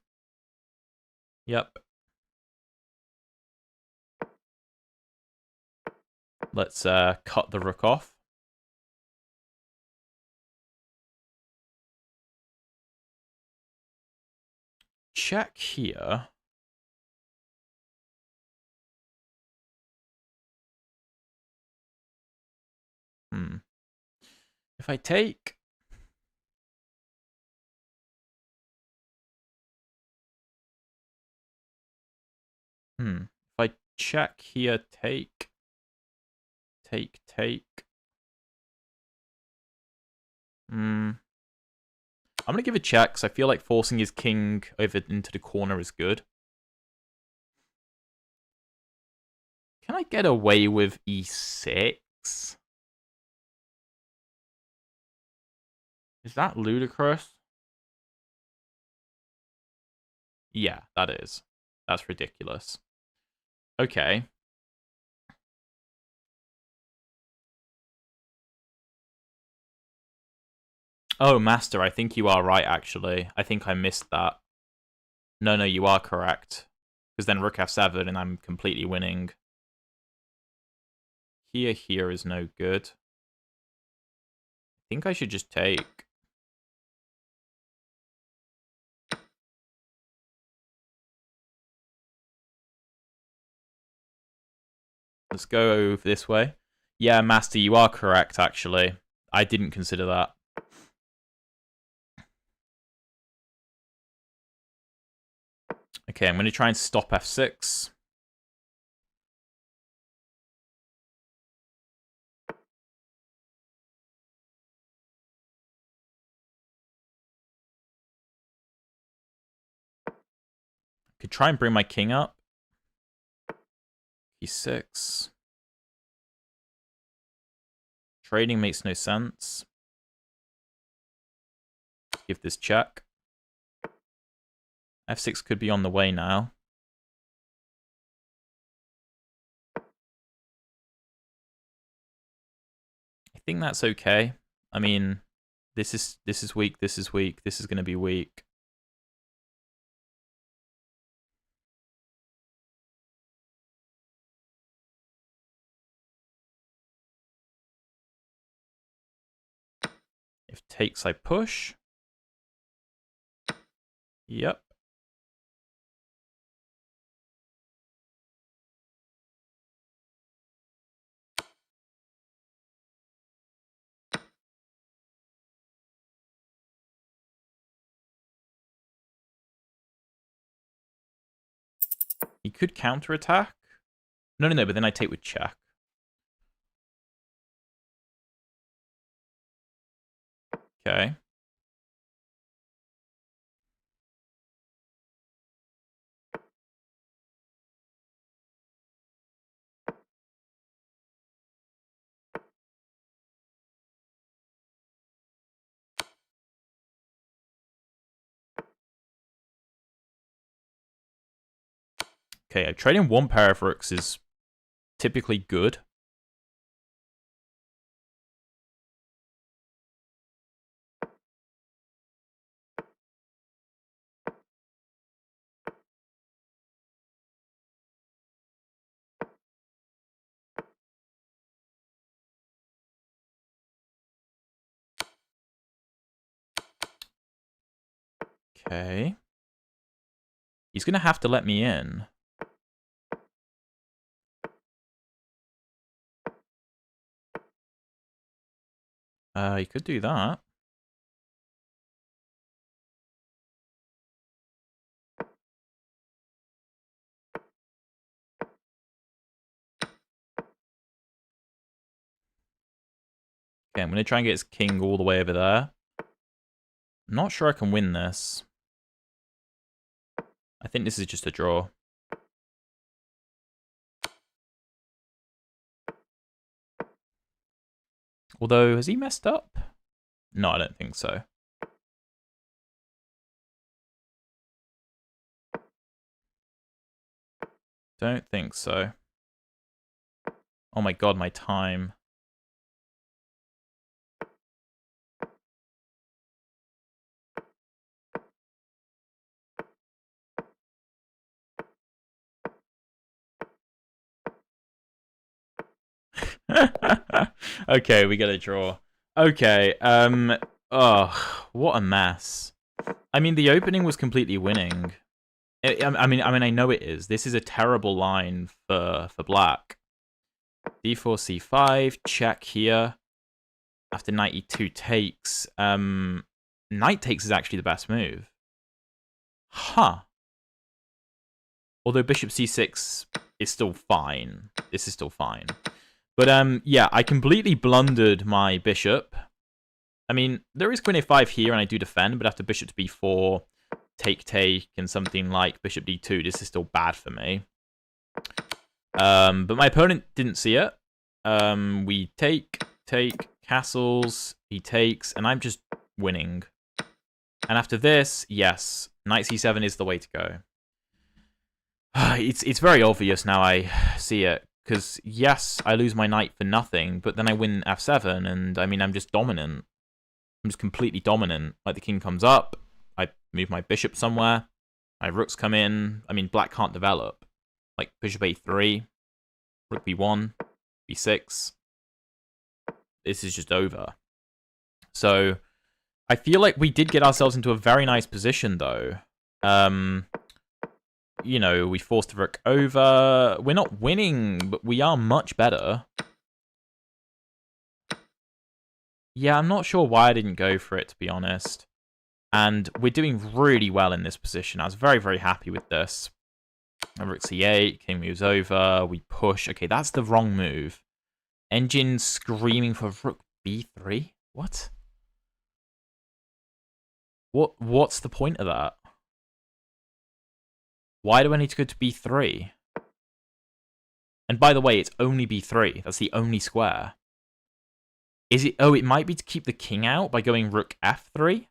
Yep. Let's cut the rook off. Check here. If I take... If I check here, take... I'm going to give a check, because I feel like forcing his king over into the corner is good. Can I get away with e6? Is that ludicrous? Yeah, that is. That's ridiculous. Okay. Oh, Master, I think you are right, actually. I think I missed that. No, you are correct. Because then rook f7 and I'm completely winning. Here is no good. I think I should just take. Let's go this way. Yeah, Master, you are correct, actually. I didn't consider that. Okay, I'm going to try and stop f6. Could try and bring my king up. e6. Trading makes no sense. Give this check. f6 could be on the way now. I think that's okay. I mean, this is weak, this is weak, this is going to be weak. If takes, I push. Yep. He could counterattack. No, but then I take with check. Okay. Okay, trading one pair of rooks is typically good. Okay. He's going to have to let me in. He could do that. Okay, I'm going to try and get his king all the way over there. I'm not sure I can win this. I think this is just a draw. Although, has he messed up? No, I don't think so. Don't think so. Oh my god, my time. Okay, we get a draw. Okay, oh, what a mess. I mean, the opening was completely winning. I mean, I know it is. This is a terrible line for black. D4, C5, check here. After knight E2 takes. Knight takes is actually the best move. Huh. Although bishop C6 is still fine. This is still fine. But, yeah, I completely blundered my bishop. I mean, there is queen A5 here, and I do defend, but after bishop to B4, take, and something like bishop D2, this is still bad for me. But my opponent didn't see it. We take, castles, he takes, and I'm just winning. And after this, yes, knight C7 is the way to go. It's very obvious now I see it. Because, yes, I lose my knight for nothing, but then I win f7, and, I mean, I'm just dominant. I'm just completely dominant. Like, the king comes up, I move my bishop somewhere, my rooks come in. I mean, black can't develop. Like, bishop a3, rook b1, b6. This is just over. So, I feel like we did get ourselves into a very nice position, though. You know, we forced the rook over. We're not winning, but we are much better. Yeah, I'm not sure why I didn't go for it, to be honest. And we're doing really well in this position. I was very, very happy with this. Rook c8, king moves over, we push. Okay, that's the wrong move. Engine screaming for rook b3? What? What's the point of that? Why do I need to go to b3? And by the way, it's only b3. That's the only square. Is it? Oh, it might be to keep the king out by going rook f3?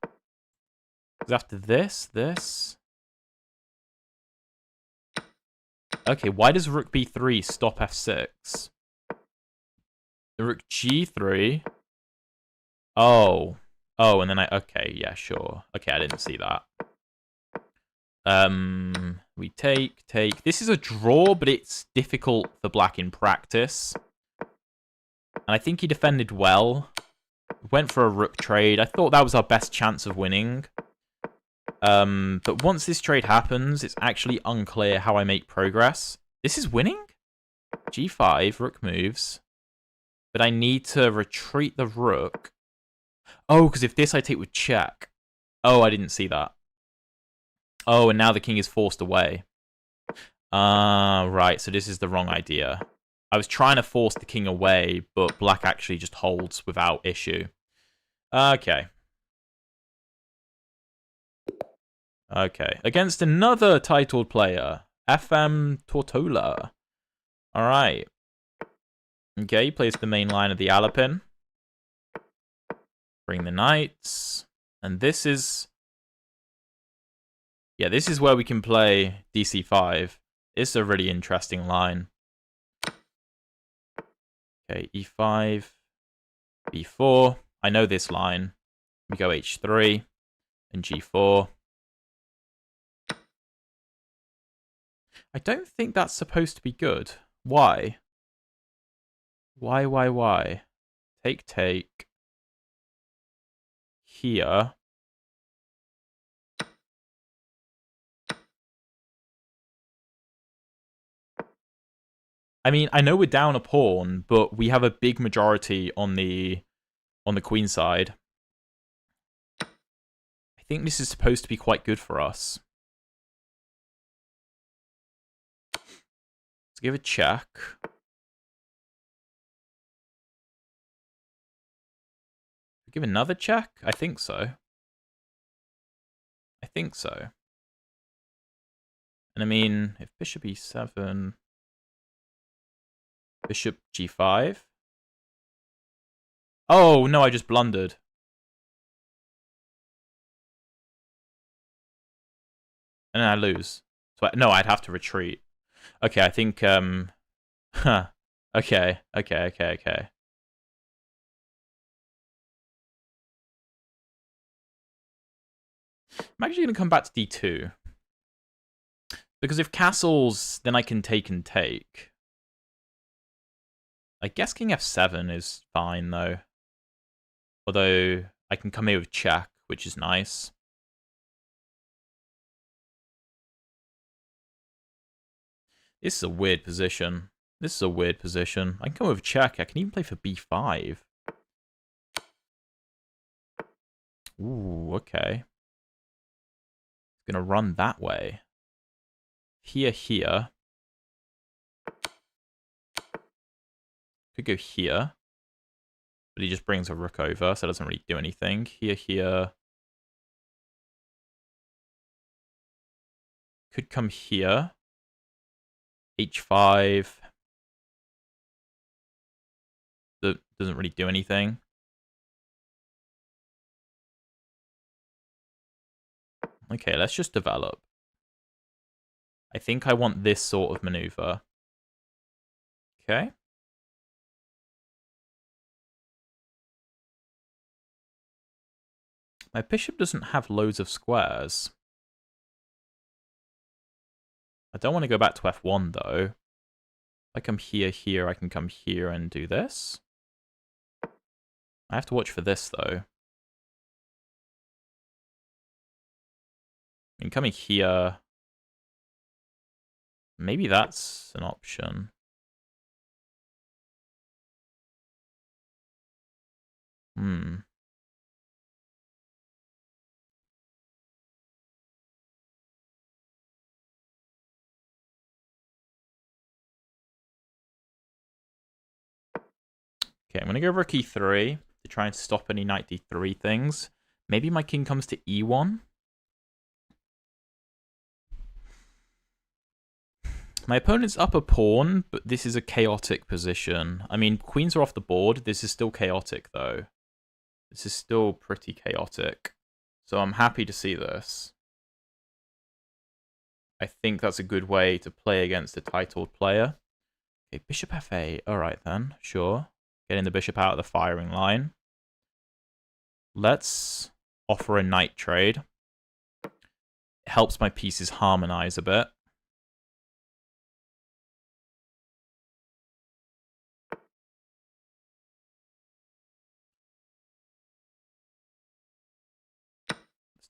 Because after this... Okay, why does rook b3 stop f6? The rook g3... Oh, and then okay, yeah, sure. Okay, I didn't see that. We take. This is a draw, but it's difficult for black in practice. And I think he defended well. Went for a rook trade. I thought that was our best chance of winning. But once this trade happens, it's actually unclear how I make progress. This is winning? G5, rook moves. But I need to retreat the rook. Oh, because if this I take with check. Oh, I didn't see that. Oh, and now the king is forced away. Right, so this is the wrong idea. I was trying to force the king away, but black actually just holds without issue. Okay. Okay. Against another titled player, FM Tortola. Alright. Okay, he plays the main line of the Alapin. Bring the knights. And this is... Yeah, this is where we can play DC5. It's a really interesting line. Okay, E5, B4. I know this line. We go H3 and G4. I don't think that's supposed to be good. Why? Why? Take. Here. I mean, I know we're down a pawn, but we have a big majority on the queen side. I think this is supposed to be quite good for us. Let's give a check. Give another check? I think so. And I mean, if bishop e7, bishop g5. Oh, no, I just blundered. And then I lose. So no, I'd have to retreat. Okay, I think huh. Okay. I'm actually going to come back to d2. Because if castles, then I can take and take. I guess king f7 is fine, though. Although, I can come here with check, which is nice. This is a weird position. I can come with check. I can even play for b5. Ooh, okay. Gonna run that way. Here. Could go here. But he just brings a rook over, so it doesn't really do anything. Here. Could come here. H5. That doesn't really do anything. Okay, let's just develop. I think I want this sort of maneuver. Okay. My bishop doesn't have loads of squares. I don't want to go back to f1, though. If I come here, I can come here and do this. I have to watch for this, though. I mean, coming here... Maybe that's an option. Okay, I'm going to go rook e3 to try and stop any knight d3 things. Maybe my king comes to e1. My opponent's up a pawn, but this is a chaotic position. I mean, queens are off the board. This is still chaotic, though. This is still pretty chaotic. So I'm happy to see this. I think that's a good way to play against a titled player. Okay, bishop f8. Alright then, sure. Getting the bishop out of the firing line. Let's offer a knight trade. It helps my pieces harmonize a bit.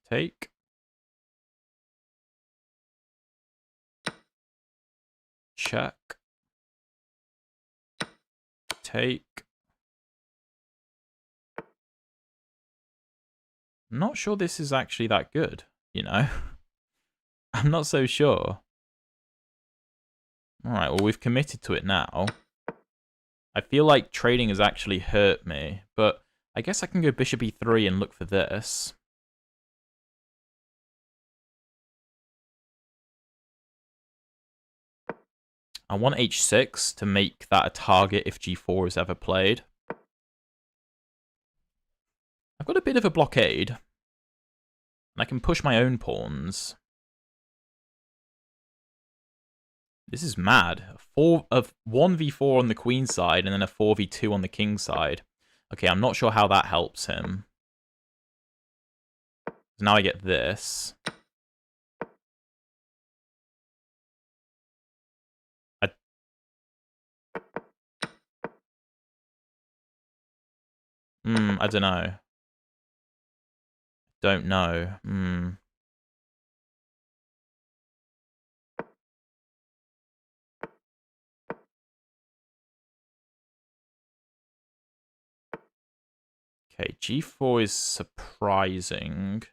Take. Check. Take. I'm not sure this is actually that good, you know? I'm not so sure. Alright, well, we've committed to it now. I feel like trading has actually hurt me, but I guess I can go bishop e3 and look for this. I want h6 to make that a target if g4 is ever played. I've got a bit of a blockade. And I can push my own pawns. This is mad. A 1v4 on the queen side and then a 4v2 on the king side. Okay, I'm not sure how that helps him. So now I get this. I don't know. Don't know. Okay, g4 is surprising.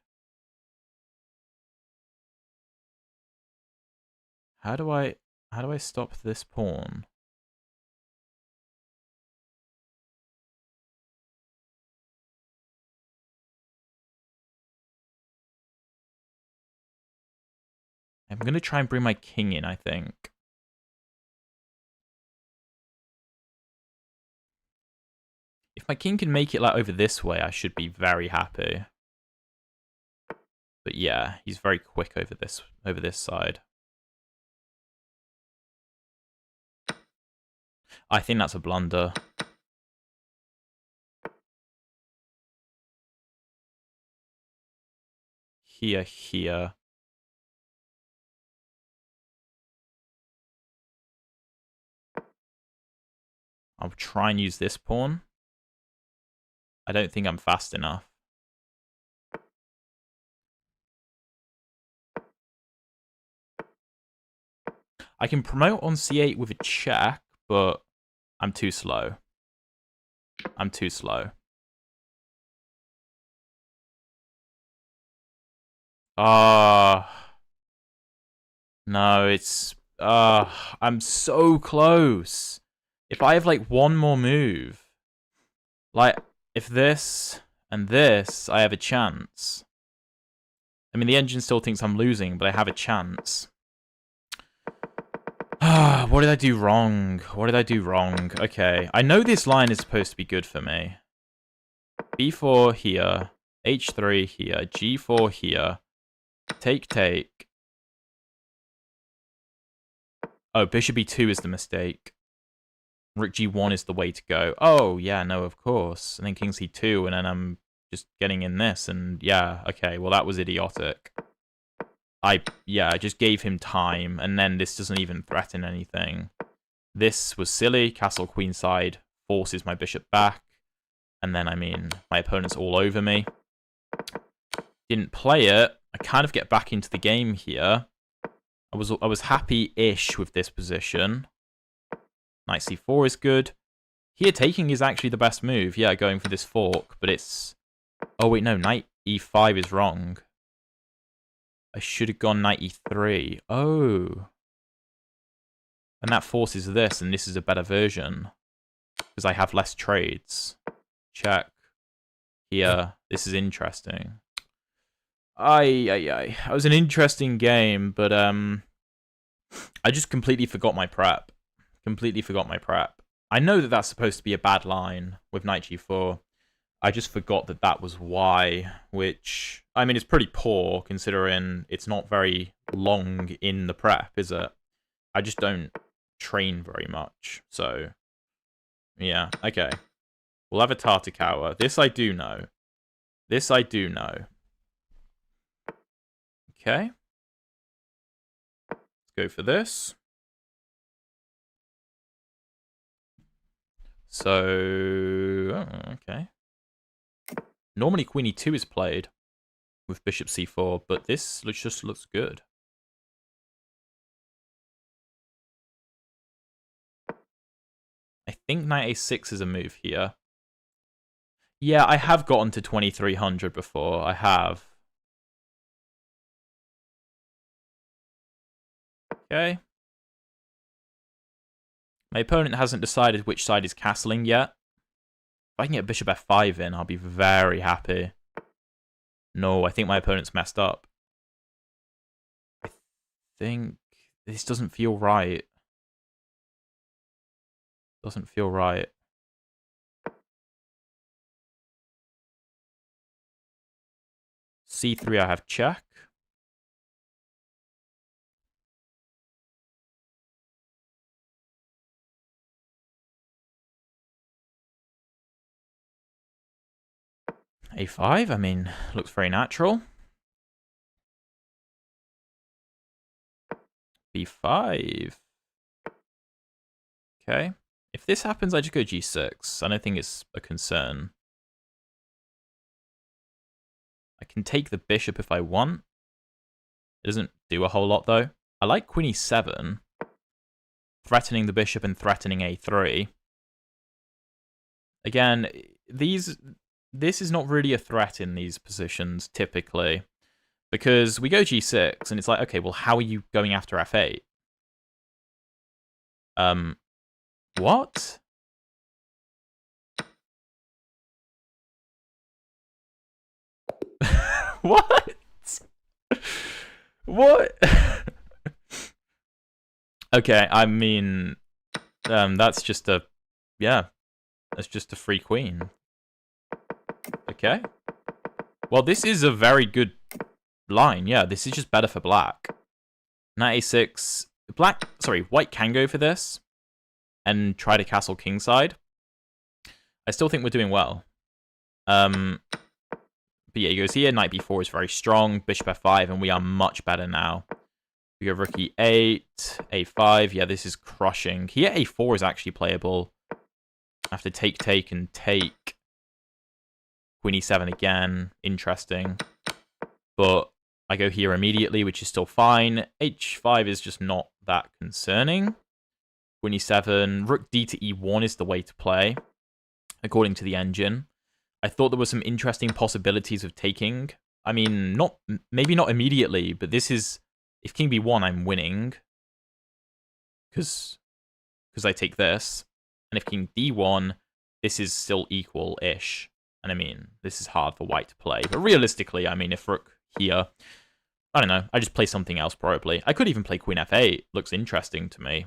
How do I stop this pawn? I'm going to try and bring my king in, I think. If my king can make it like over this way, I should be very happy. But yeah, he's very quick over this side. I think that's a blunder. Here. I'll try and use this pawn. I don't think I'm fast enough. I can promote on c8 with a check, but I'm too slow. I'm too slow. No, it's... I'm so close. If I have, like, one more move... Like, if this and this, I have a chance. I mean, the engine still thinks I'm losing, but I have a chance. What did I do wrong? What did I do wrong? Okay, I know this line is supposed to be good for me. b4 here, h3 here, g4 here, take. Oh, bishop e2 is the mistake. Rook g1 is the way to go. Oh, yeah, no, of course. And then king c2, and then I'm just getting in this, and yeah, okay, well, that was idiotic. I just gave him time, and then this doesn't even threaten anything. This was silly. Castle queenside forces my bishop back, and then, I mean, my opponent's all over me. Didn't play it. I kind of get back into the game here. I was happy-ish with this position. Knight c4 is good. Here, taking is actually the best move. Yeah, going for this fork, but it's... Oh, wait, no, knight e5 is wrong. I should have gone knight e3. Oh. And that forces this, and this is a better version. Because I have less trades. Check. Here. This is interesting. That was an interesting game, but I just completely forgot my prep. I know that that's supposed to be a bad line with knight g4. I just forgot that that was why, which, I mean, it's pretty poor considering it's not very long in the prep, is it? I just don't train very much, so, yeah, okay. We'll have a Tartakawa. This I do know. Okay. Let's go for this. So, okay. Normally queen e2 is played. with bishop c4, but this just looks good. I think knight a6 is a move here. Yeah, I have gotten to 2300 before. I have. Okay. My opponent hasn't decided which side is castling yet. If I can get bishop f5 in, I'll be very happy. No, I think my opponent's messed up. I think this doesn't feel right. Doesn't feel right. c3, I have check. a5, I mean, looks very natural. b5. Okay. If this happens, I just go g6. I don't think it's a concern. I can take the bishop if I want. It doesn't do a whole lot, though. I like queen e7. Threatening the bishop and threatening a3. Again, this is not really a threat in these positions, typically. Because we go g6, and it's like, okay, well, how are you going after f8? What? What? What? Okay, I mean, that's just a, yeah, that's just a free queen. Okay. Well, this is a very good line. Yeah, this is just better for black. Knight a6. White can go for this and try to castle kingside. I still think we're doing well. But yeah, he goes here. Knight b4 is very strong. Bishop f5, and we are much better now. We go rook e8, a5. Yeah, this is crushing. Here, a4 is actually playable. I have to take, and take. Queen e7 again. Interesting. But I go here immediately, which is still fine. h5 is just not that concerning. Queen e7. Rook d to e1 is the way to play, according to the engine. I thought there were some interesting possibilities of taking. I mean, maybe not immediately, but this is... If king b1, I'm winning. Because I take this. And if king d1, this is still equal-ish. And I mean, this is hard for white to play. But realistically, I mean, if rook here... I don't know. I just play something else, probably. I could even play queen f8. Looks interesting to me.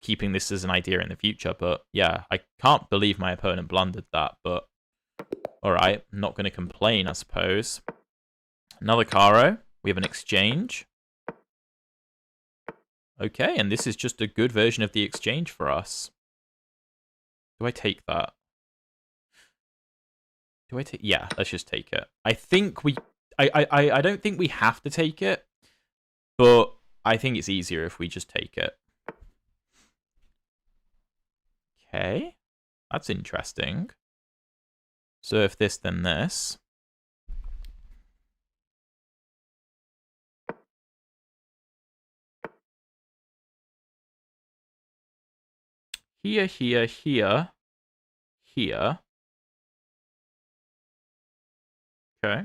Keeping this as an idea in the future. But yeah, I can't believe my opponent blundered that. But alright, not going to complain, I suppose. Another caro. We have an exchange. Okay, and this is just a good version of the exchange for us. Do I take that? Do I take... Yeah, let's just take it. I think we... I don't think we have to take it, but I think it's easier if we just take it. Okay, that's interesting. So if this, then this. Here, here, here, here. Okay.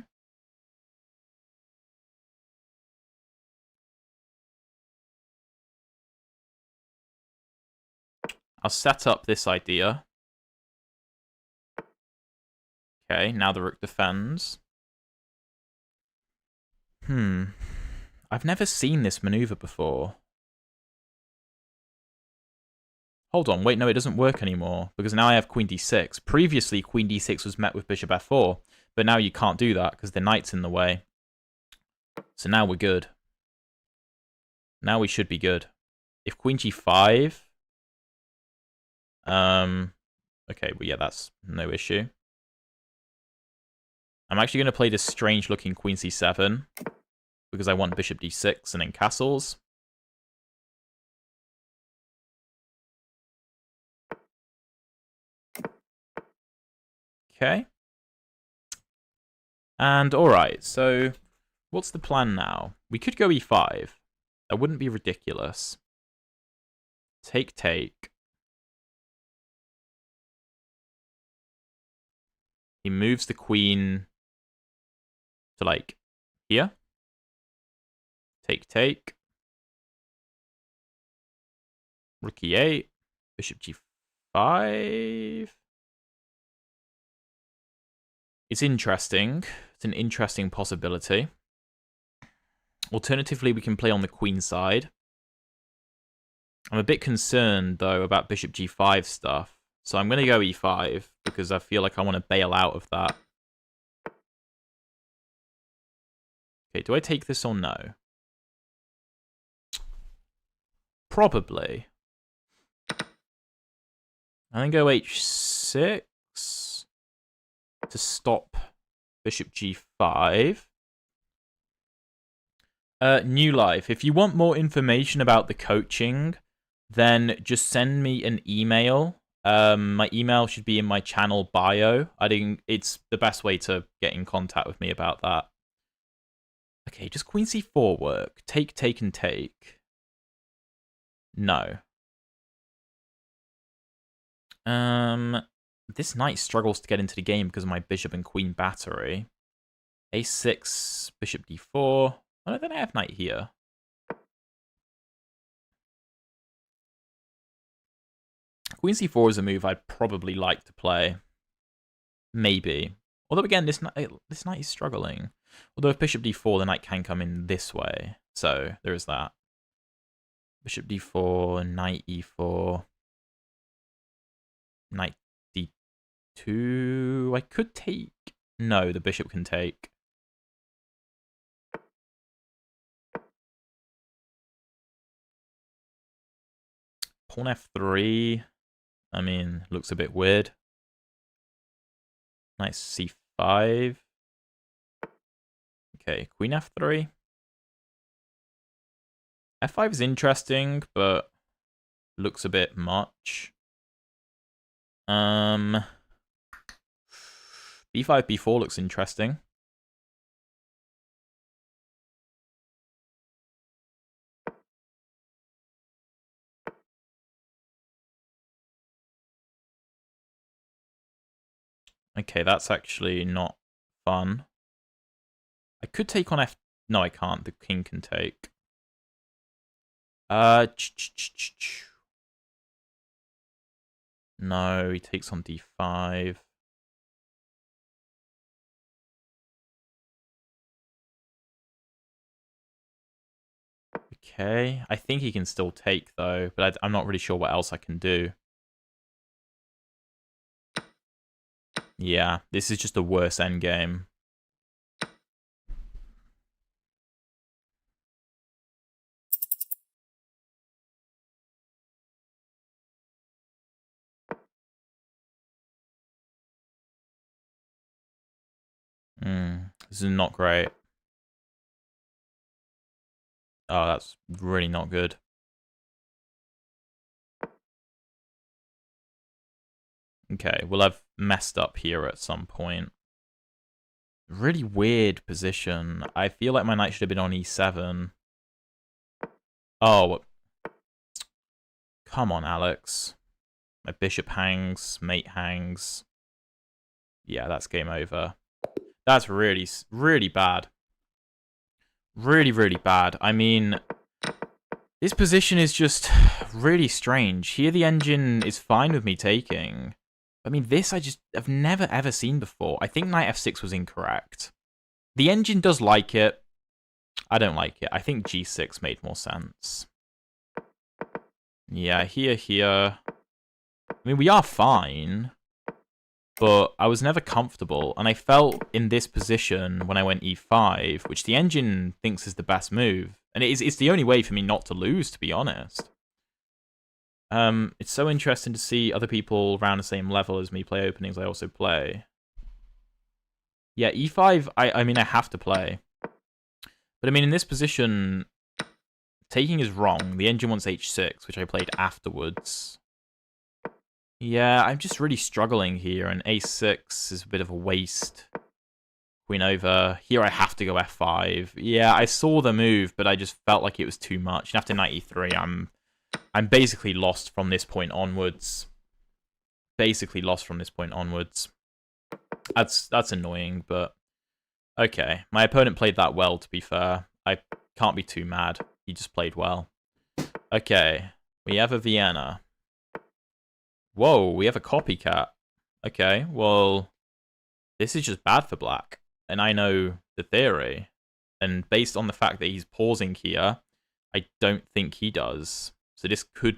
I'll set up this idea. Okay, now the rook defends. I've never seen this maneuver before. Hold on, wait, no, it doesn't work anymore, because now I have queen d6. Previously, queen d6 was met with bishop f4, but now you can't do that, because the knight's in the way. So now we're good. Now we should be good. If queen g5... Okay, well, yeah, that's no issue. I'm actually going to play this strange-looking queen c7, because I want bishop d6 and then castles. Okay. And alright, so What's the plan now? We could go e5. That wouldn't be ridiculous. Take, take. He moves the queen to, like, here. Take, take. Rook e8. Bishop g5. It's interesting. It's an interesting possibility. Alternatively, we can play on the queen side. I'm a bit concerned, though, about bishop g5 stuff. So I'm going to go e5, because I feel like I want to bail out of that. Okay, do I take this or no? Probably. I then go h6 to stop bishop g5. New Life, if you want more information about the coaching, then just send me an email. My email should be in my channel bio. I think it's the best way to get in contact with me about that. Okay, does queen c4 work? Take, take, and take. No. This knight struggles to get into the game because of my bishop and queen battery. a6, bishop d4. Oh, then I have knight here. Queen c4 is a move I'd probably like to play. Maybe. Although, again, this knight is struggling. Although if bishop d4, the knight can come in this way. So, there is that. Bishop d4, knight e4. Knight d2. I could take... No, the bishop can take. Pawn f3. I mean, looks a bit weird. Knight c5. Okay, queen f3. f5 is interesting, but looks a bit much. b5, b4 looks interesting. Okay, that's actually not fun. I could take on f... No, I can't. The king can take. No, he takes on d5. Okay, I think he can still take, though, but I'm not really sure what else I can do. Yeah, this is just a worse endgame. This is not great. Oh, that's really not good. Okay, well, I've messed up here at some point. Really weird position. I feel like my knight should have been on e7. Oh, come on, Alex. My bishop hangs, mate hangs. Yeah, that's game over. That's really, really bad. Really, really bad. I mean, this position is just really strange. Here the engine is fine with me taking. I mean, this I've never ever seen before. I think knight f6 was incorrect. The engine does like it. I don't like it. I think g6 made more sense. Yeah, here. I mean, we are fine. But I was never comfortable. And I felt in this position when I went e5, which the engine thinks is the best move. And it's the only way for me not to lose, to be honest. It's so interesting to see other people around the same level as me play openings I also play. Yeah, e5, I mean, I have to play. But I mean, in this position, taking is wrong. The engine wants h6, which I played afterwards. Yeah, I'm just really struggling here, and a6 is a bit of a waste. Queen over. Here I have to go f5. Yeah, I saw the move, but I just felt like it was too much. And after knight e3, I'm basically lost from this point onwards. Basically lost from this point onwards. That's annoying, but okay. My opponent played that well, to be fair. I can't be too mad. He just played well. Okay, we have a Vienna. Whoa, we have a copycat. Okay, well, this is just bad for black. And I know the theory. And based on the fact that he's pausing here, I don't think he does. So this could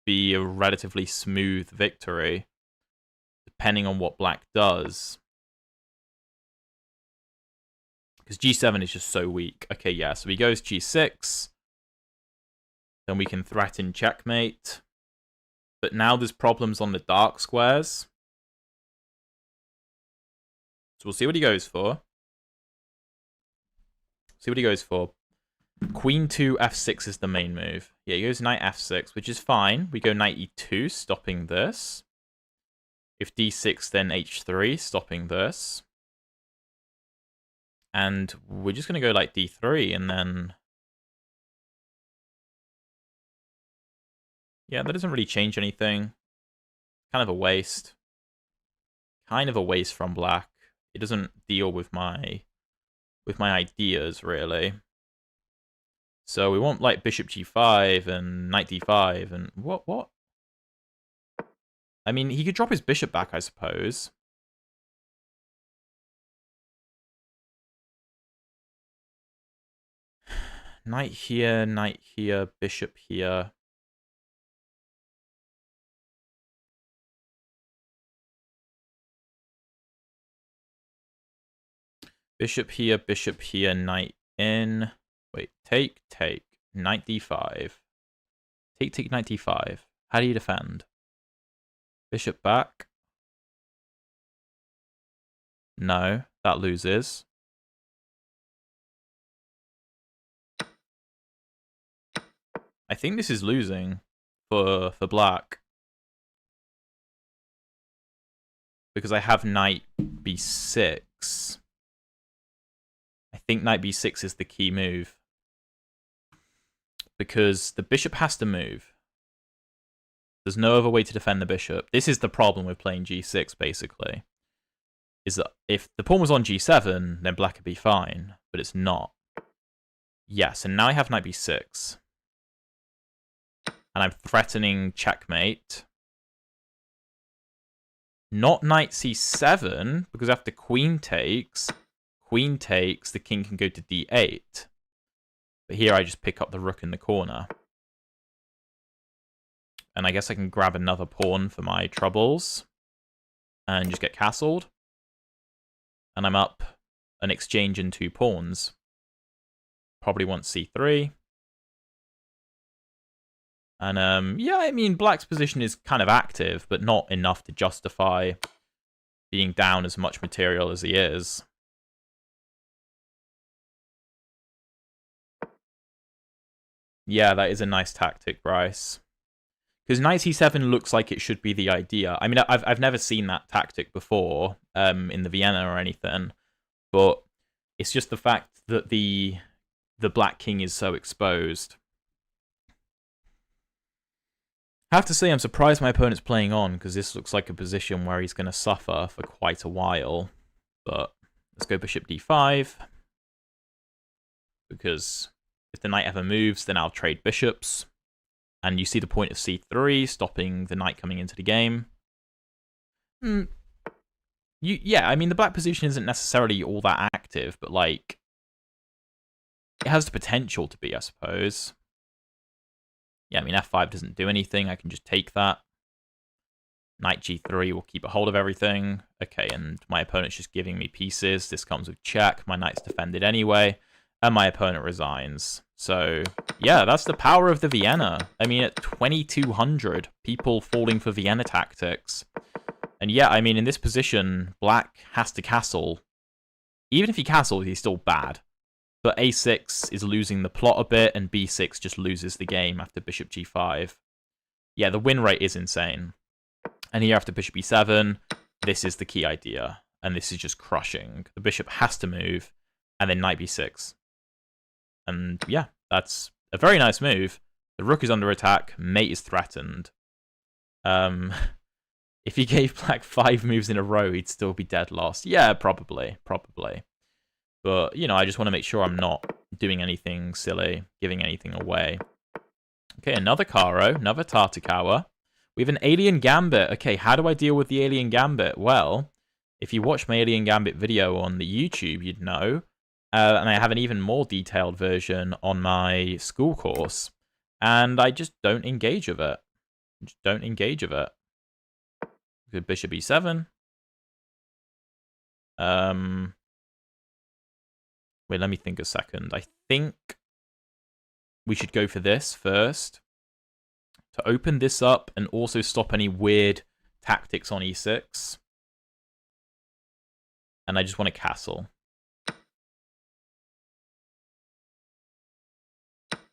be a relatively smooth victory, depending on what black does. Because g7 is just so weak. Okay, yeah, so he goes g6. Then we can threaten checkmate. But now there's problems on the dark squares. So we'll see what he goes for. See what he goes for. Queen 2, f6 is the main move. Yeah, he goes knight f6, which is fine. We go knight e2, stopping this. If d6, then h3, stopping this. And we're just going to go like d3, and then... yeah, that doesn't really change anything. Kind of a waste. Kind of a waste from black. It doesn't deal with my ideas, really. So we want like bishop g5 and knight d5 and what? I mean, he could drop his bishop back, I suppose. Knight here, bishop here. Bishop here, knight in. Wait, take, knight d5. Take, knight d5. How do you defend? Bishop back. No, that loses. I think this is losing for black. Because I have knight b6. I think knight b6 is the key move. Because the bishop has to move. There's no other way to defend the bishop. This is the problem with playing g6, basically. Is that if the pawn was on g7, then black would be fine. But it's not. Yes, and now I have knight b6. And I'm threatening checkmate. Not knight c7, because after queen takes, the king can go to d8. But here I just pick up the rook in the corner. And I guess I can grab another pawn for my troubles. And just get castled. And I'm up an exchange in 2 pawns. Probably want c3. And yeah, I mean, black's position is kind of active, but not enough to justify being down as much material as he is. Yeah, that is a nice tactic, Bryce. Because knight c7 looks like it should be the idea. I mean, I've never seen that tactic before in the Vienna or anything, but it's just the fact that the black king is so exposed. I have to say, I'm surprised my opponent's playing on, because this looks like a position where he's going to suffer for quite a while. But let's go bishop d5. Because if the knight ever moves, then I'll trade bishops. And you see the point of c3, stopping the knight coming into the game. Yeah, I mean, the black position isn't necessarily all that active, but, like, it has the potential to be, I suppose. Yeah, I mean, f5 doesn't do anything. I can just take that. Knight g3 will keep a hold of everything. Okay, and my opponent's just giving me pieces. This comes with check. My knight's defended anyway. And my opponent resigns. So, yeah, that's the power of the Vienna. I mean, at 2200, people falling for Vienna tactics. And yeah, I mean, in this position, black has to castle. Even if he castles, he's still bad. But a6 is losing the plot a bit, and b6 just loses the game after bishop g5. Yeah, the win rate is insane. And here after bishop e7, this is the key idea. and this is just crushing. The bishop has to move, and then knight b6. And yeah, that's a very nice move. The rook is under attack, mate is threatened. If he gave black 5 moves in a row, he'd still be dead lost. Yeah, probably. But, you know, I just want to make sure I'm not doing anything silly, giving anything away. Okay, another Caro, another Tartakawa. We have an Alien Gambit. Okay, how do I deal with the Alien Gambit? Well, if you watch my Alien Gambit video on the YouTube, you'd know. And I have an even more detailed version on my school course. And I just don't engage with it. Good bishop e7. Wait, let me think a second. I think we should go for this first. To open this up and also stop any weird tactics on e6. And I just want a castle.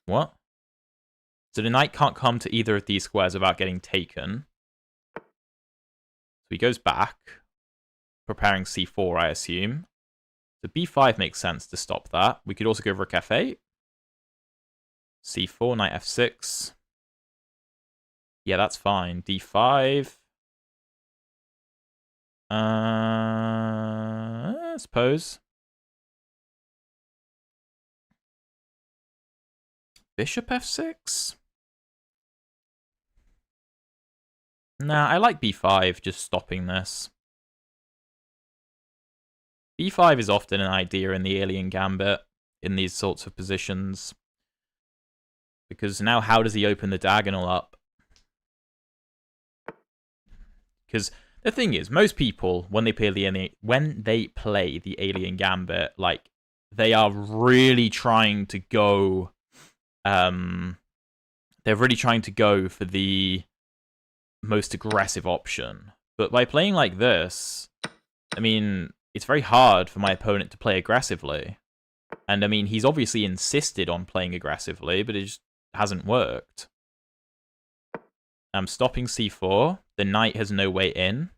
What? So the knight can't come to either of these squares without getting taken. So he goes back, preparing c4, I assume. So b5 makes sense to stop that. We could also go rook f8. c4, knight f6. Yeah, that's fine. d5. I suppose. Bishop f6? Nah, I like b5, just stopping this. b5 is often an idea in the Alien Gambit in these sorts of positions. Because now how does he open the diagonal up? Because the thing is, most people, when they play the Alien Gambit, like, they are really trying to go... they're really trying to go for the most aggressive option. But by playing like this, I mean, it's very hard for my opponent to play aggressively. And I mean, he's obviously insisted on playing aggressively, but it just hasn't worked. I'm stopping c4. The knight has no way in.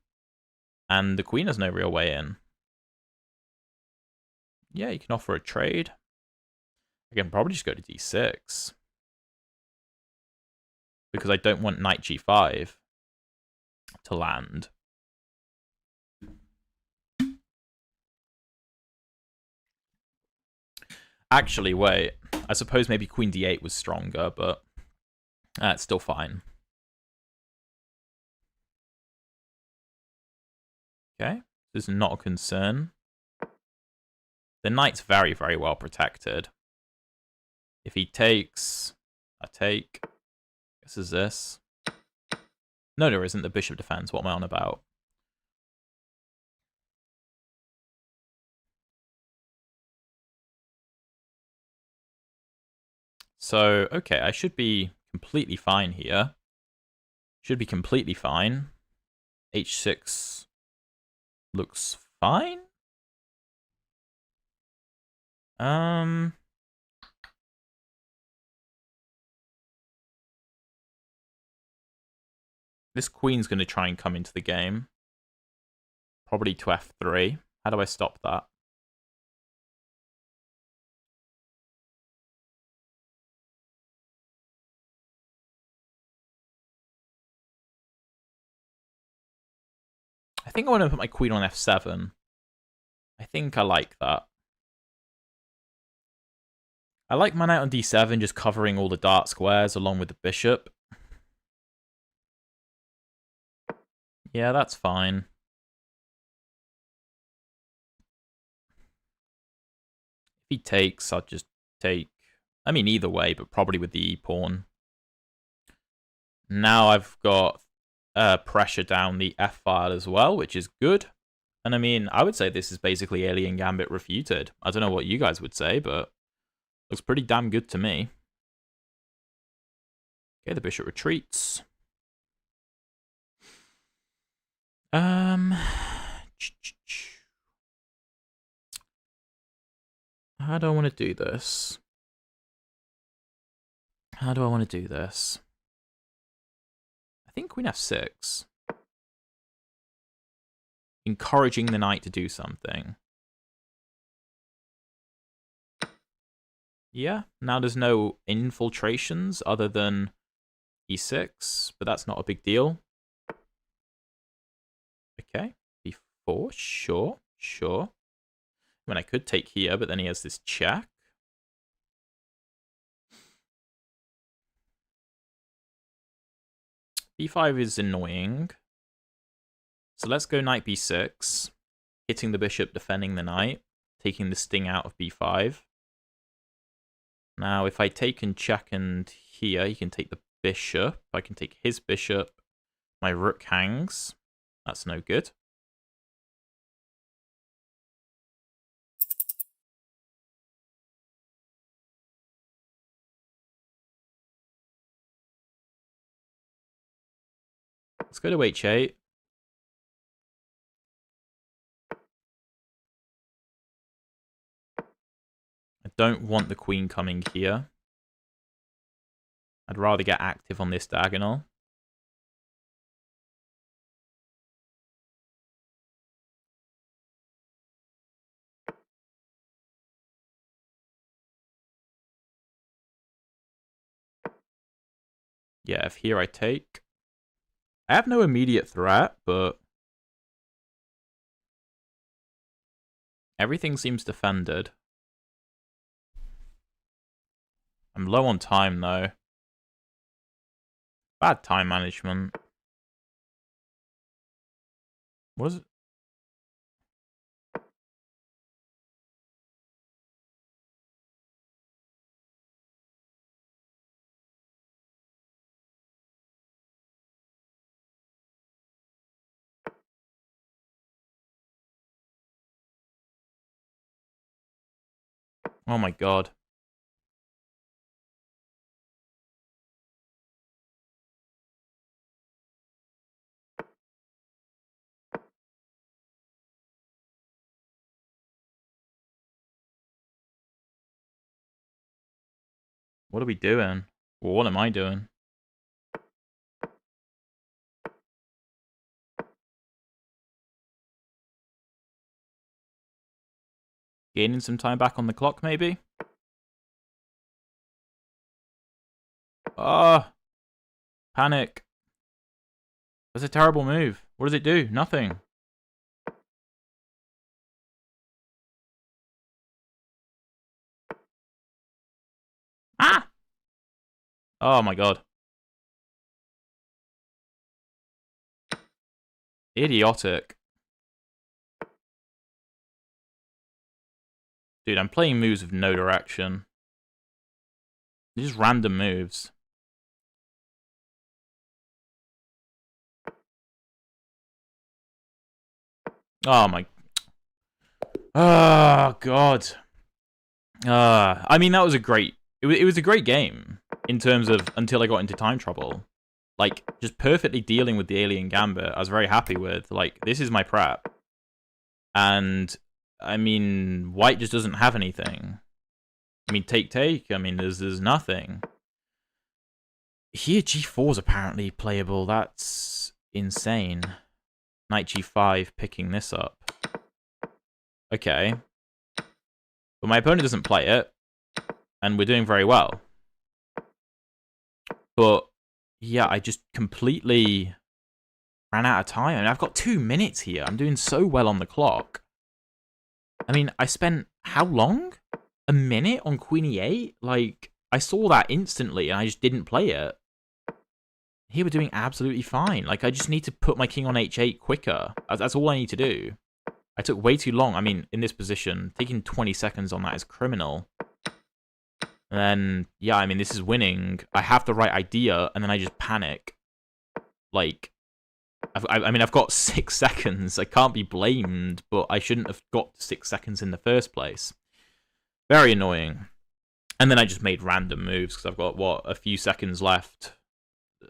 And the queen has no real way in. Yeah, you can offer a trade. I can probably just go to d6. Because I don't want knight g5 to land. Actually, wait. I suppose maybe queen d8 was stronger, but it's still fine. Okay, this is not a concern. The knight's very, very well protected. If he takes, I take. This is this. No, there isn't. The bishop defends. What am I on about? So, okay, I should be completely fine here. Should be completely fine. h6 looks fine. This queen's going to try and come into the game. Probably to f3. How do I stop that? I think I want to put my queen on f7. I think I like that. I like my knight on d7 just covering all the dark squares along with the bishop. Yeah, that's fine. If he takes, I'll just take. I mean, either way, but probably with the e-pawn. Now I've got pressure down the f-file as well, which is good. And I mean, I would say this is basically Alien Gambit refuted. I don't know what you guys would say, but looks pretty damn good to me. Okay, the bishop retreats. How do I want to do this? How do I want to do this? I think queen f6. encouraging the knight to do something. Yeah, now there's no infiltrations other than e6, but that's not a big deal. Okay, b4, sure. I mean, I could take here, but then he has this check. b5 is annoying. So let's go knight b6, hitting the bishop, defending the knight, taking the sting out of b5. Now, if I take and check and here, he can take the bishop. I can take his bishop. My rook hangs. That's no good. Let's go to h8. I don't want the queen coming here. I'd rather get active on this diagonal. Yeah, if here I take. I have no immediate threat, but everything seems defended. I'm low on time, though. Bad time management. What is it? Oh my god. What are we doing? Well, what am I doing? Gaining some time back on the clock, maybe? Ah! Panic. That's a terrible move. What does it do? Nothing. Ah! Oh my god. Idiotic. Dude, I'm playing moves with no direction. They're just random moves. Oh my... Oh god. I mean, that was a great... It was a great game in terms of until I got into time trouble. Like, just perfectly dealing with the alien gambit, I was very happy with. Like, this is my prep. And, I mean, white just doesn't have anything. I mean, take. I mean, there's nothing. Here, g4 is apparently playable. That's insane. Knight g5, picking this up. Okay. But my opponent doesn't play it. And we're doing very well. But, yeah, I just completely ran out of time. I mean, I've got 2 minutes here. I'm doing so well on the clock. I mean, I spent how long? A minute on queen e8? Like, I saw that instantly and I just didn't play it. Here we're doing absolutely fine. Like, I just need to put my king on h8 quicker. That's all I need to do. I took way too long. I mean, in this position, taking 20 seconds on that is criminal. And then, yeah, I mean, this is winning. I have the right idea, and then I just panic. Like, I mean, I've got 6 seconds. I can't be blamed, but I shouldn't have got 6 seconds in the first place. Very annoying. And then I just made random moves, because I've got, what, a few seconds left.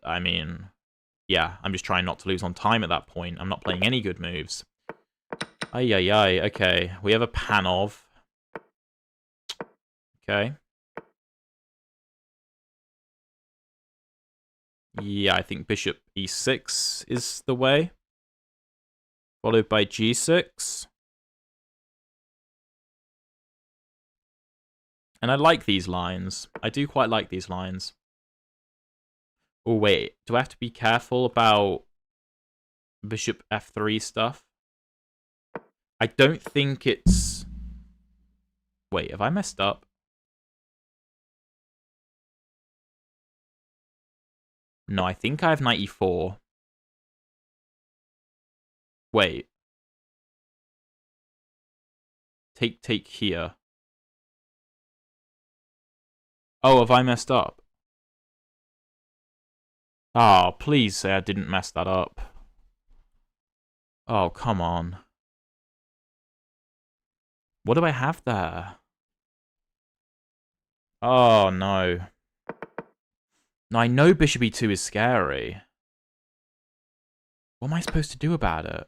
I mean, yeah, I'm just trying not to lose on time at that point. I'm not playing any good moves. Ay. Okay, we have a Panov. Okay. Yeah, I think bishop e6 is the way. Followed by g6. And I like these lines. I do quite like these lines. Oh, wait. Do I have to be careful about bishop f3 stuff? I don't think it's... Wait, have I messed up? No, I think I have knight e4. Wait. Take here. Oh, have I messed up? Oh, please say I didn't mess that up. Oh, come on. What do I have there? Oh, no. No, I know bishop e2 is scary. What am I supposed to do about it?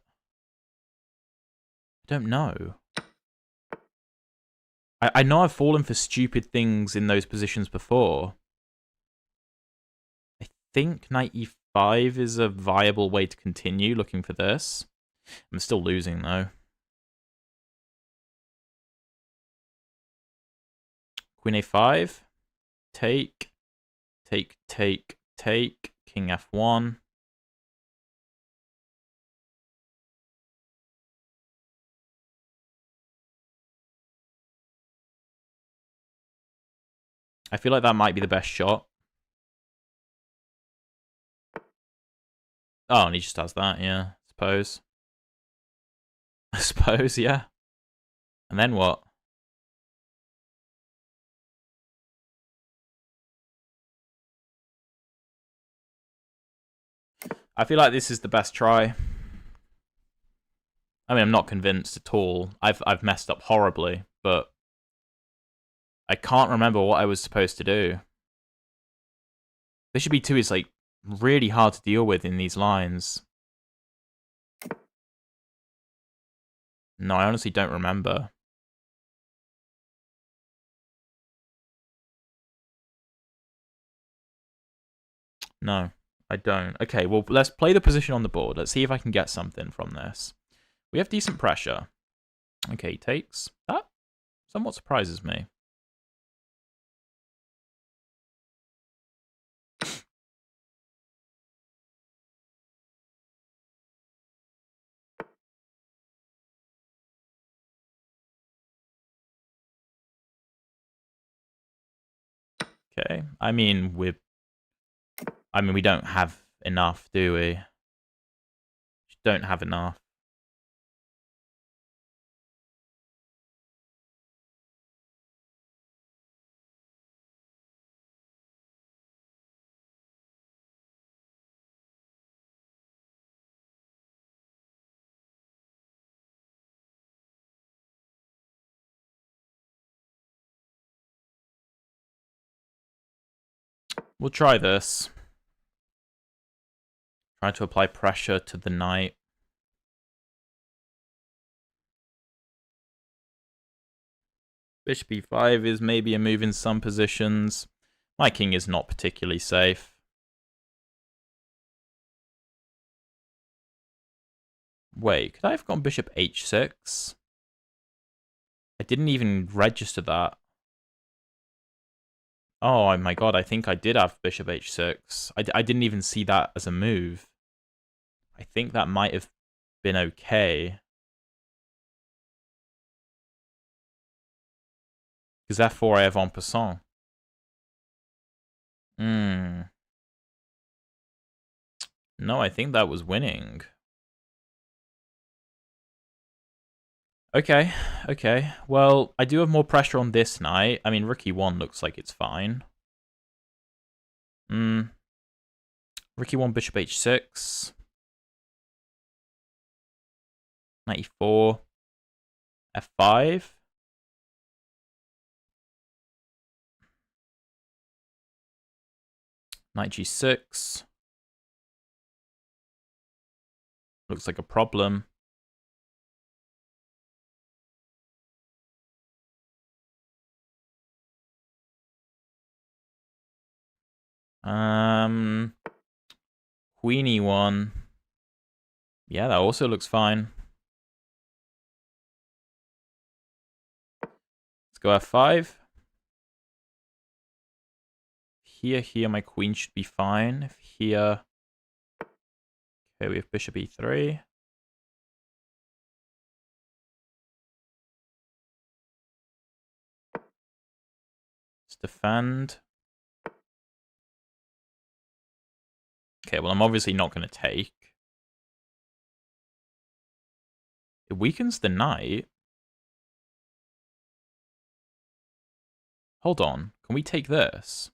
I don't know. I know I've fallen for stupid things in those positions before. I think knight e5 is a viable way to continue looking for this. I'm still losing, though. Queen a5. Take. Take, take, take. King f1. I feel like that might be the best shot. Oh, and he just does that, yeah. I suppose. I suppose, yeah. And then what? I feel like this is the best try. I mean, I'm not convinced at all. I've messed up horribly, but I can't remember what I was supposed to do. Bishop e2 is like really hard to deal with in these lines. No, I honestly don't remember. No, I don't. Okay, well, let's play the position on the board. Let's see if I can get something from this. We have decent pressure. Okay, he takes. That somewhat surprises me. Okay, I mean, we don't have enough, do we? Just don't have enough. We'll try this. Try to apply pressure to the knight. Bishop e5 is maybe a move in some positions. My king is not particularly safe. Wait, could I have gone bishop h6? I didn't even register that. Oh my god, I think I did have bishop h6. I didn't even see that as a move. I think that might have been okay. Because f4 I have en passant. No, I think that was winning. Okay, okay. Well, I do have more pressure on this knight. I mean, rook e1 looks like it's fine. Rook e1, bishop h6. Knight e4. f5. Knight g6. Looks like a problem. Queen e1. Yeah, that also looks fine. go f5. Here, my queen should be fine. If here... Okay, we have bishop e3. Let's defend. Okay, well, I'm obviously not going to take. It weakens the knight. Hold on. Can we take this?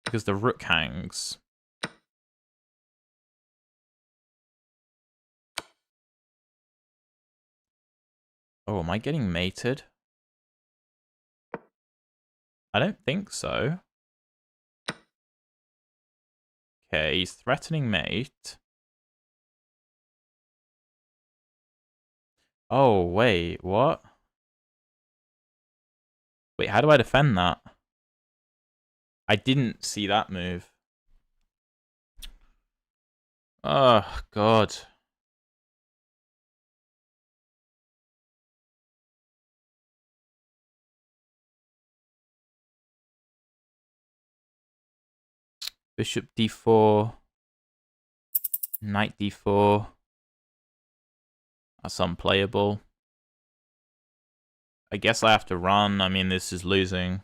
Because the rook hangs. Oh, am I getting mated? I don't think so. Okay, he's threatening mate. Oh, wait, what? Wait, how do I defend that? I didn't see that move. Oh, God. Bishop d4. Knight d4. That's unplayable. I guess I have to run. I mean, this is losing.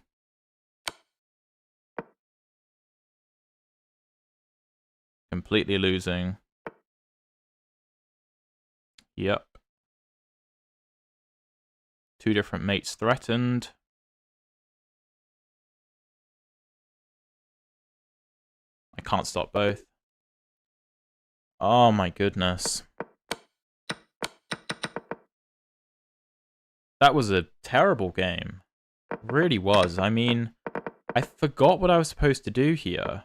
Completely losing. Yep. Two different mates threatened. I can't stop both. Oh my goodness. That was a terrible game. It really was. I mean, I forgot what I was supposed to do here.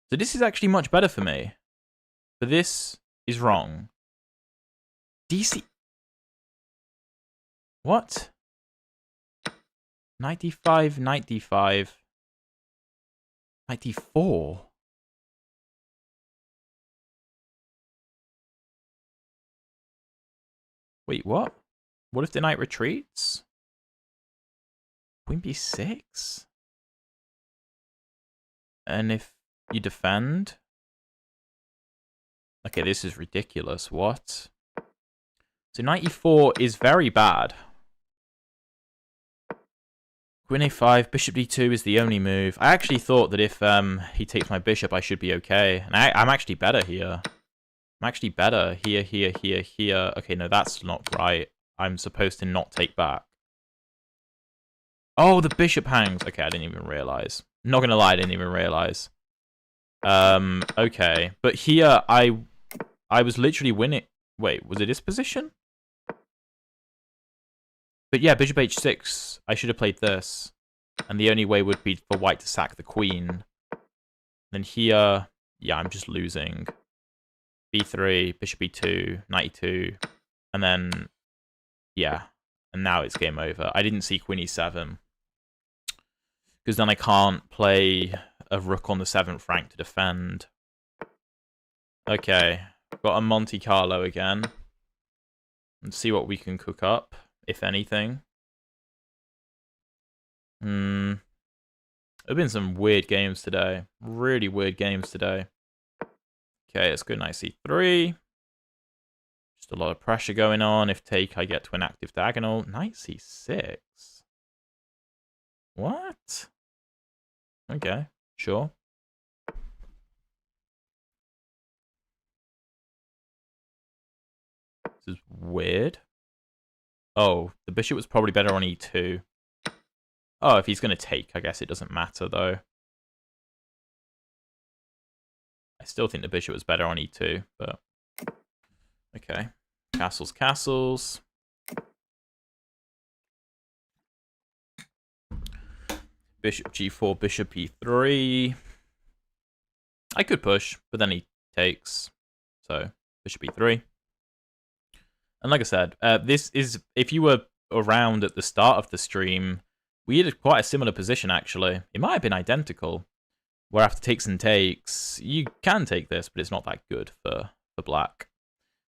So this is actually much better for me. But this is wrong. DC... What? Knight d5, knight d5. Knight d4. Wait, what? What if the knight retreats? Queen b6? And if you defend? Okay, this is ridiculous. What? So knight e4 is very bad. Queen a5, bishop d2 is the only move. I actually thought that if he takes my bishop, I should be okay. And I'm actually better here. I'm actually better here, here, here, here. Okay, no, that's not right. I'm supposed to not take back. Oh, the bishop hangs. Okay, I didn't even realize. Not gonna lie, I didn't even realize. Okay. But here, I was literally winning. Wait, was it this position? But yeah, bishop h6. I should have played this. And the only way would be for white to sack the queen. Then here, yeah, I'm just losing. b3, bishop e2, knight e2. And then, yeah. And now it's game over. I didn't see queen e7. Because then I can't play a rook on the 7th rank to defend. Okay. Got a Monte Carlo again. Let's see what we can cook up, if anything. There have been some weird games today. Really weird games today. Okay, let's go knight c3. Just a lot of pressure going on. If take, I get to an active diagonal. Knight c6. What? Okay, sure. This is weird. Oh, the bishop was probably better on e2. Oh, if he's going to take, I guess it doesn't matter, though. I still think the bishop was better on e2, but... Okay. Castles, castles. Bishop g4, bishop e3. I could push, but then he takes. So, bishop e3. And like I said, this is... If you were around at the start of the stream, we had quite a similar position, actually. It might have been identical. Where after takes and takes, you can take this, but it's not that good for black.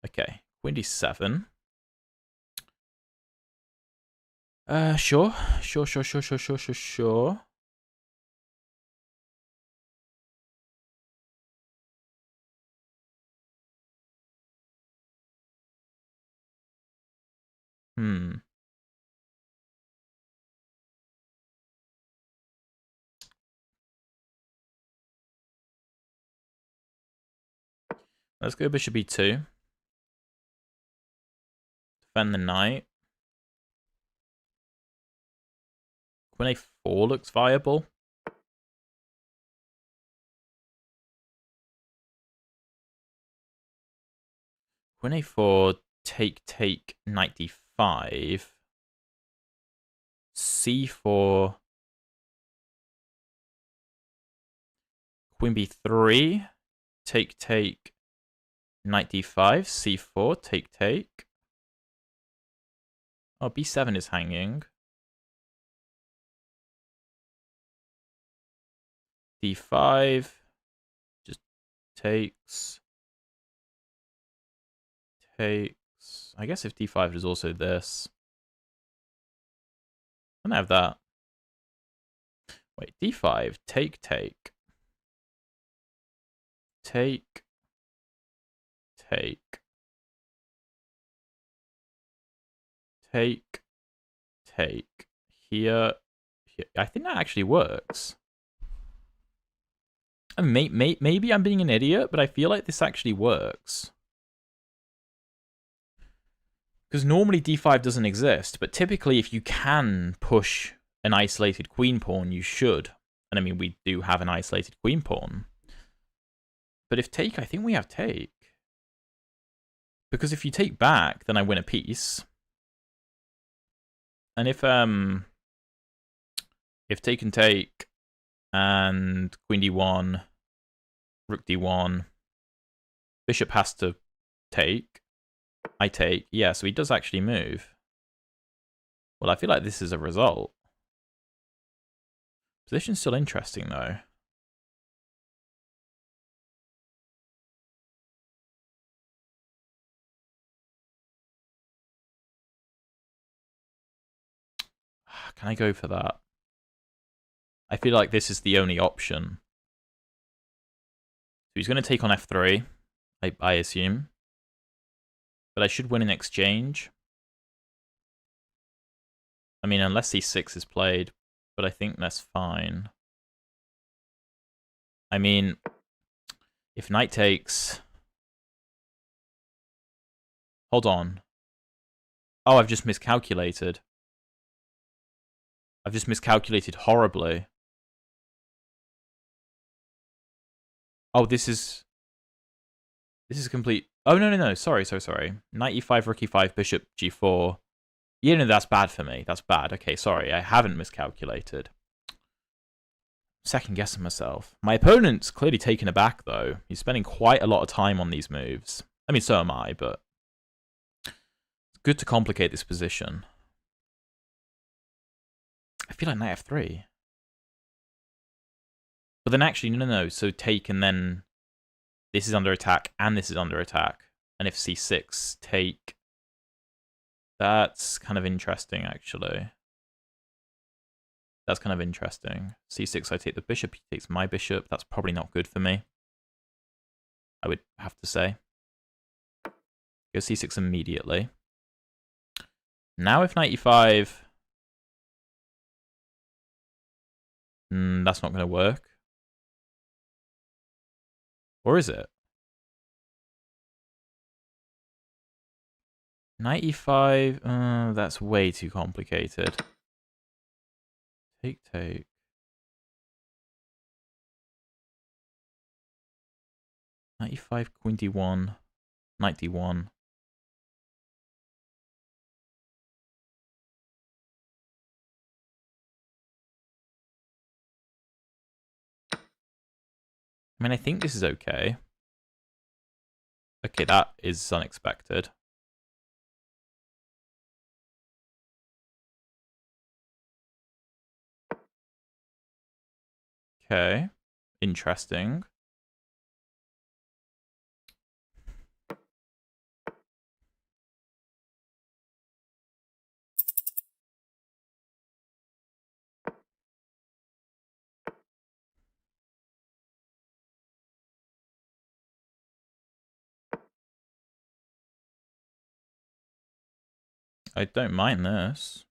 Okay, Queen d7. Sure. Sure. Let's go bishop e2. Defend the knight. Queen a4 looks viable. Queen a4, take, knight d5. c4. Queen b3. Take, knight d5. c4, take. Oh, b7 is hanging. d5. Just takes. I guess if d5 is also this. I don't have that. Wait, d5, take. Take. Here. I think that actually works. And maybe I'm being an idiot, but I feel like this actually works. Because normally d5 doesn't exist, but typically if you can push an isolated queen pawn, you should. And I mean, we do have an isolated queen pawn. But if take, I think we have take. Because if you take back, then I win a piece. And if take and take, and queen d1, rook d1, bishop has to take. I take. Yeah, so he does actually move. Well, I feel like this is a result. Position's still interesting, though. Can I go for that? I feel like this is the only option. So he's going to take on f3, I assume. But I should win in exchange. I mean, unless c6 is played, but I think that's fine. I mean, if knight takes... Hold on. Oh, I've just miscalculated. I've just miscalculated horribly. Oh, this is complete... Oh, no. Sorry. Knight e5, rook e5, bishop g4. Yeah, no, that's bad for me. That's bad. Okay, sorry. I haven't miscalculated. Second guessing myself. My opponent's clearly taken aback, though. He's spending quite a lot of time on these moves. I mean, so am I, but... It's good to complicate this position. I feel like knight f3. But then actually, no. So take and then... This is under attack and this is under attack. And if c6, take... That's kind of interesting, actually. That's kind of interesting. c6, I take the bishop, he takes my bishop. That's probably not good for me, I would have to say. Go c6 immediately. Now if knight e5... that's not going to work. Or is it? Knight e5... that's way too complicated. Take. Knight e5, queen d1, knight d1. I mean, I think this is okay. Okay, that is unexpected. Okay, interesting. I don't mind this.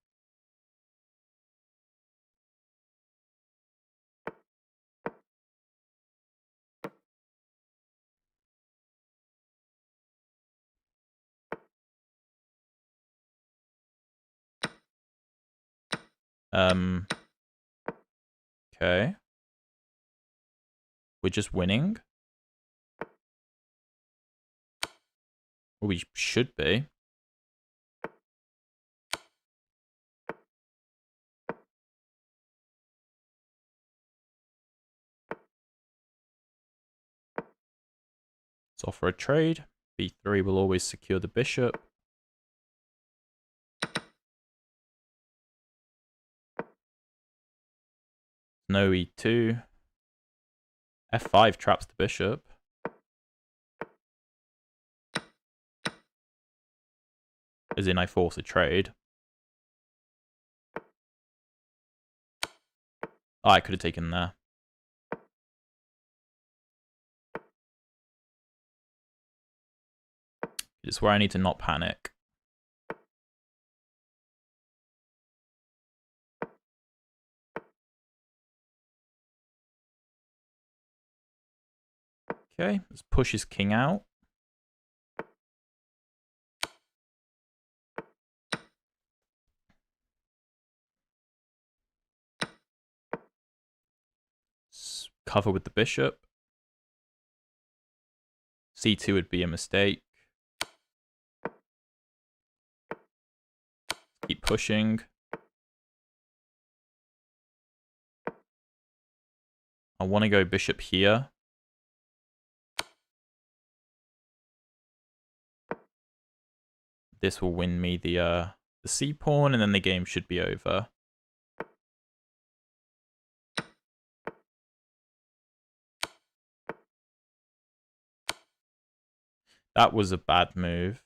Okay. We're just winning. Well, we should be. Let's offer a trade. B3 will always secure the bishop. No E2. F5 traps the bishop. As in, I force a trade. Oh, I could have taken there. It's where I need to not panic. Okay, let's push his king out. Cover with the bishop. C2 would be a mistake. Keep pushing. I want to go bishop here. This will win me the C pawn, and then the game should be over. That was a bad move.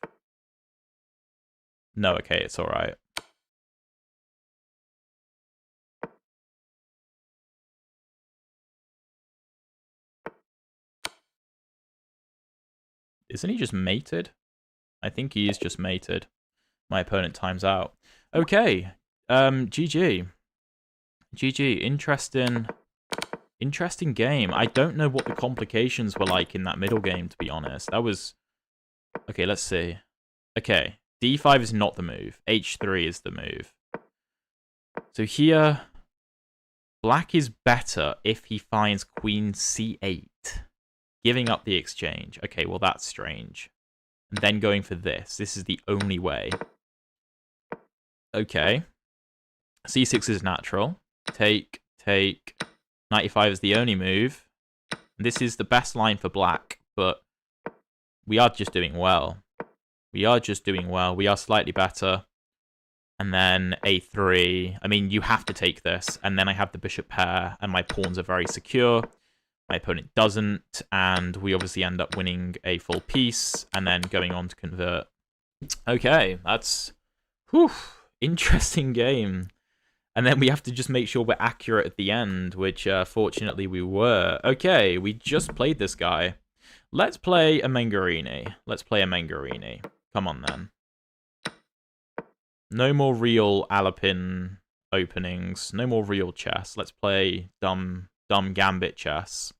No, okay, it's all right. Isn't he just mated? I think he is just mated. My opponent times out. Okay, GG. GG, interesting game. I don't know what the complications were like in that middle game, to be honest. That was... Okay, let's see. Okay, D5 is not the move. H3 is the move. So here, black is better if he finds queen C8. Giving up the exchange. Okay, well, that's strange. And then going for this. This is the only way. Okay. C6 is natural. Take. Knight e5 is the only move. This is the best line for black, but we are just doing well. We are slightly better. And then a3. I mean, you have to take this. And then I have the bishop pair, and my pawns are very secure. My opponent doesn't, and we obviously end up winning a full piece, and then going on to convert. Okay, that's... Whew, interesting game. And then we have to just make sure we're accurate at the end, which fortunately we were. Okay, we just played this guy. Let's play a Mengarini. Come on, then. No more real Alapin openings. No more real chess. Let's play dumb gambit chess.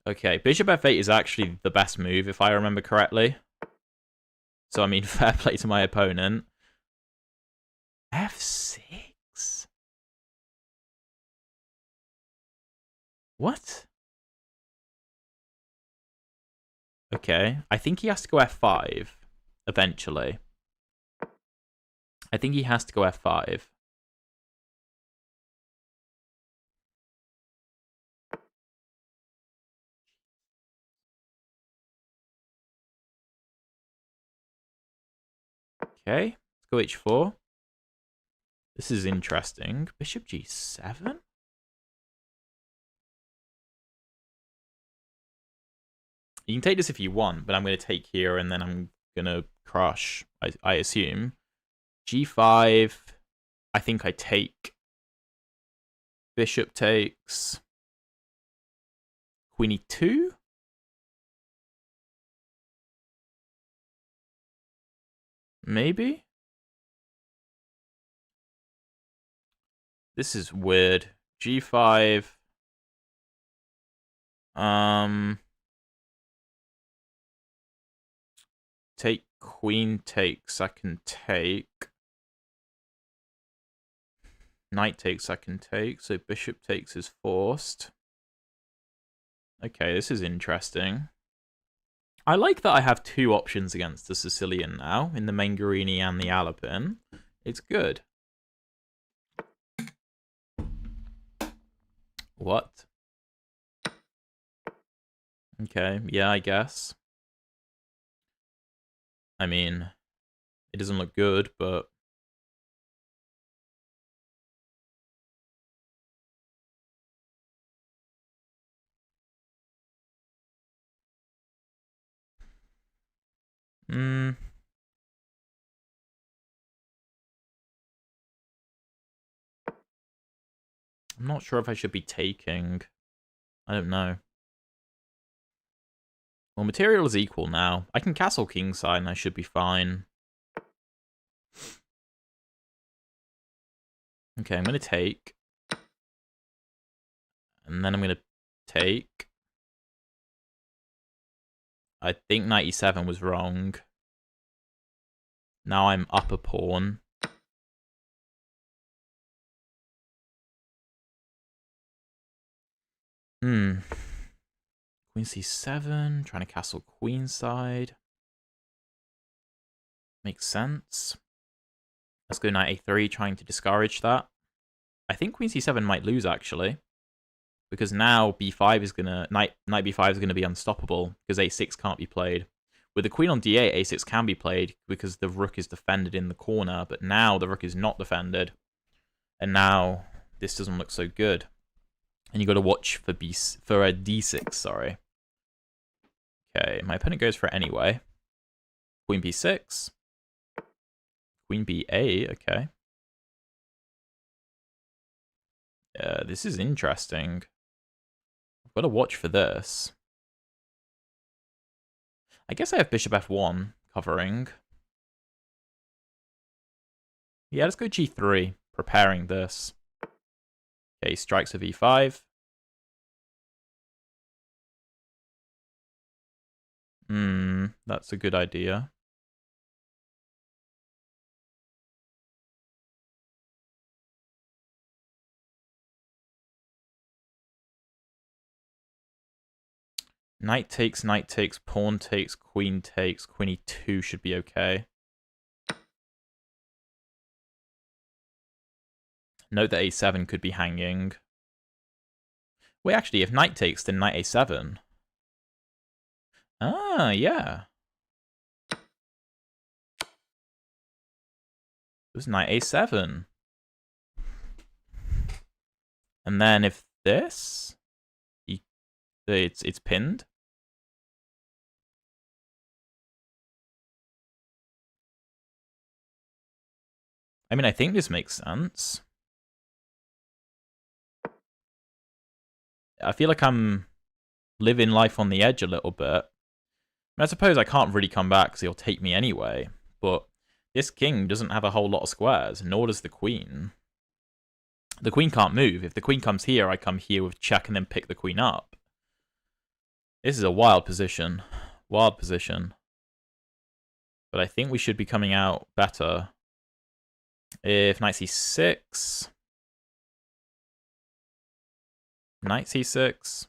Okay, bishop f8 is actually the best move, if I remember correctly. So, I mean, fair play to my opponent. F6? What? Okay, I think he has to go f5, eventually. I think he has to go f5. Okay, let's go h4. This is interesting. Bishop g7? You can take this if you want, but I'm going to take here and then I'm going to crush, I assume. g5. I think I take. Bishop takes. Queen e2? Maybe? This is weird. G5. Take queen takes, I can take. Knight takes, I can take. So bishop takes is forced. Okay, this is interesting. I like that I have two options against the Sicilian now, in the Mengarini and the Alapin. It's good. What? Okay, yeah, I guess. I mean, it doesn't look good, but... I'm not sure if I should be taking. I don't know. Well, material is equal now. I can castle kingside and I should be fine. Okay, I'm going to take. And then I'm going to take. I think knight e7 was wrong. Now I'm up a pawn. Queen c7, trying to castle queenside. Makes sense. Let's go knight a3, trying to discourage that. I think queen c7 might lose, actually. Because now b5 is gonna... Knight b5 is gonna be unstoppable, because a6 can't be played. With the queen on d8, a6 can be played, because the rook is defended in the corner, but now the rook is not defended. And now this doesn't look so good. And you got to watch for a d6, sorry. Okay, my opponent goes for it anyway. Queen b6. Queen b8, okay. This is interesting. I've got to watch for this. I guess I have bishop f1 covering. Yeah, let's go g3, preparing this. Okay, strikes with e5. That's a good idea. Knight takes, pawn takes, queen e2 should be okay. Note that a7 could be hanging. Wait, actually, if knight takes, then knight a7. Ah, yeah. It was knight a7. And then if this, it's pinned. I mean, I think this makes sense. I feel like I'm living life on the edge a little bit. I suppose I can't really come back because he'll take me anyway, but this king doesn't have a whole lot of squares, nor does the queen. The queen can't move. If the queen comes here, I come here with check and then pick the queen up. This is a wild position. Wild position. But I think we should be coming out better. If knight c6... Knight c6.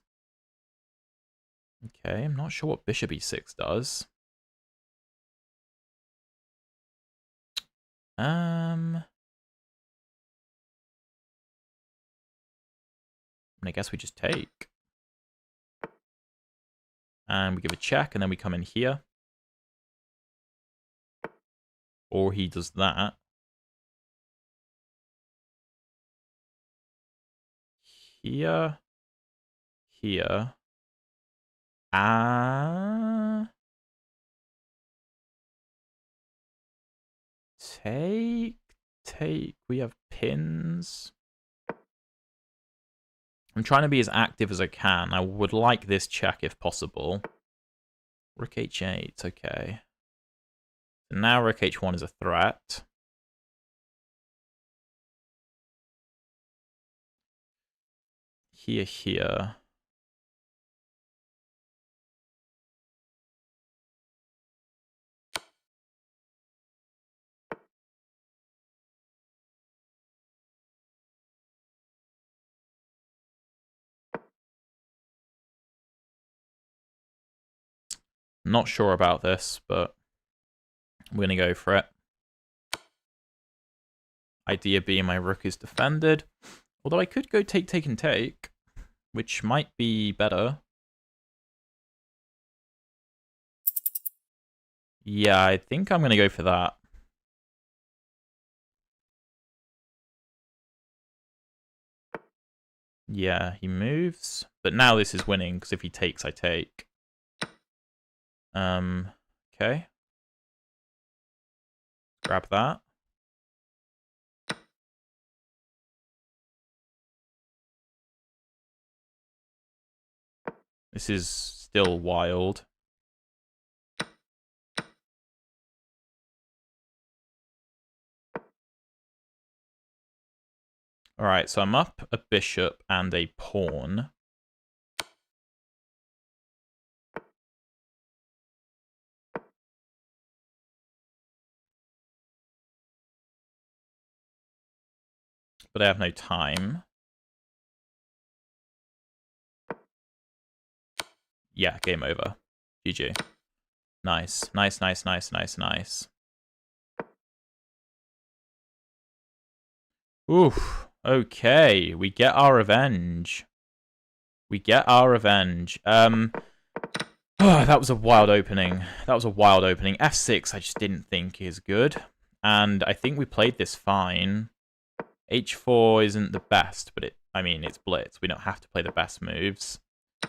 Okay, I'm not sure what bishop e6 does. I guess we just take. And we give a check, and then we come in here. Or he does that. Here. Here. Take. We have pins. I'm trying to be as active as I can. I would like this check if possible. Rook h8, okay. So now rook h1 is a threat. Here. Not sure about this, but we're going to go for it. Idea being my rook is defended. Although I could go take, and take, which might be better. Yeah, I think I'm going to go for that. Yeah, he moves. But now this is winning, because if he takes, I take. Okay. Grab that. This is still wild. Alright, so I'm up a bishop and a pawn. But I have no time. Yeah, game over. GG. Nice. Nice. Oof. Okay, we get our revenge. Oh, that was a wild opening. F6 I just didn't think is good. And I think we played this fine. H4 isn't the best, but it's Blitz. We don't have to play the best moves.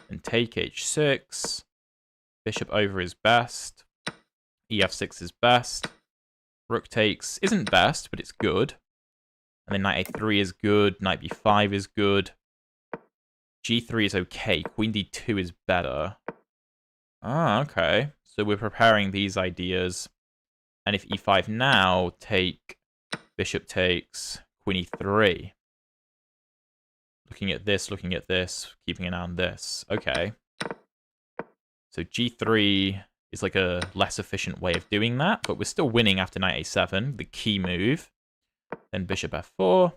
And take H6. Bishop over is best. EF6 is best. Rook takes isn't best, but it's good. And then knight a3 is good. Knight b5 is good. g3 is okay. Queen d2 is better. Ah, okay. So we're preparing these ideas. And if e5 now, take, bishop takes, queen e3. Looking at this, keeping an eye on this. Okay. So g3 is like a less efficient way of doing that, but we're still winning after knight a7, the key move. Then bishop f4,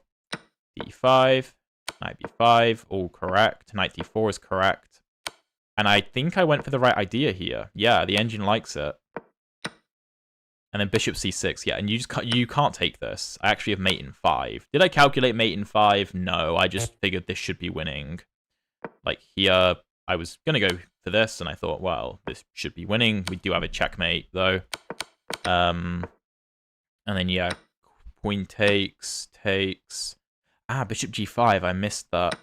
d5, knight b5, all correct. Knight d4 is correct. And I think I went for the right idea here. Yeah, the engine likes it. And then bishop c6, yeah, and you can't take this. I actually have mate in 5. Did I calculate mate in 5? No, I just figured this should be winning. Like here, I was going to go for this, and I thought, well, this should be winning. We do have a checkmate, though. And then, yeah, queen takes. Ah, bishop g5, I missed that.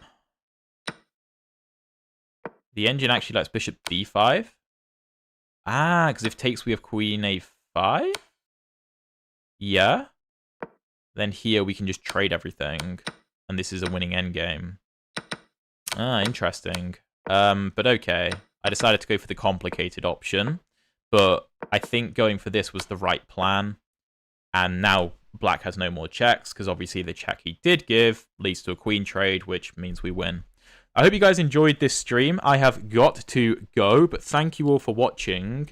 The engine actually likes bishop d5. Ah, because if takes, we have queen a5? Yeah. Then here we can just trade everything. And this is a winning endgame. Ah, interesting. But okay. I decided to go for the complicated option. But I think going for this was the right plan. And now black has no more checks, because obviously the check he did give leads to a queen trade, which means we win. I hope you guys enjoyed this stream. I have got to go, but thank you all for watching.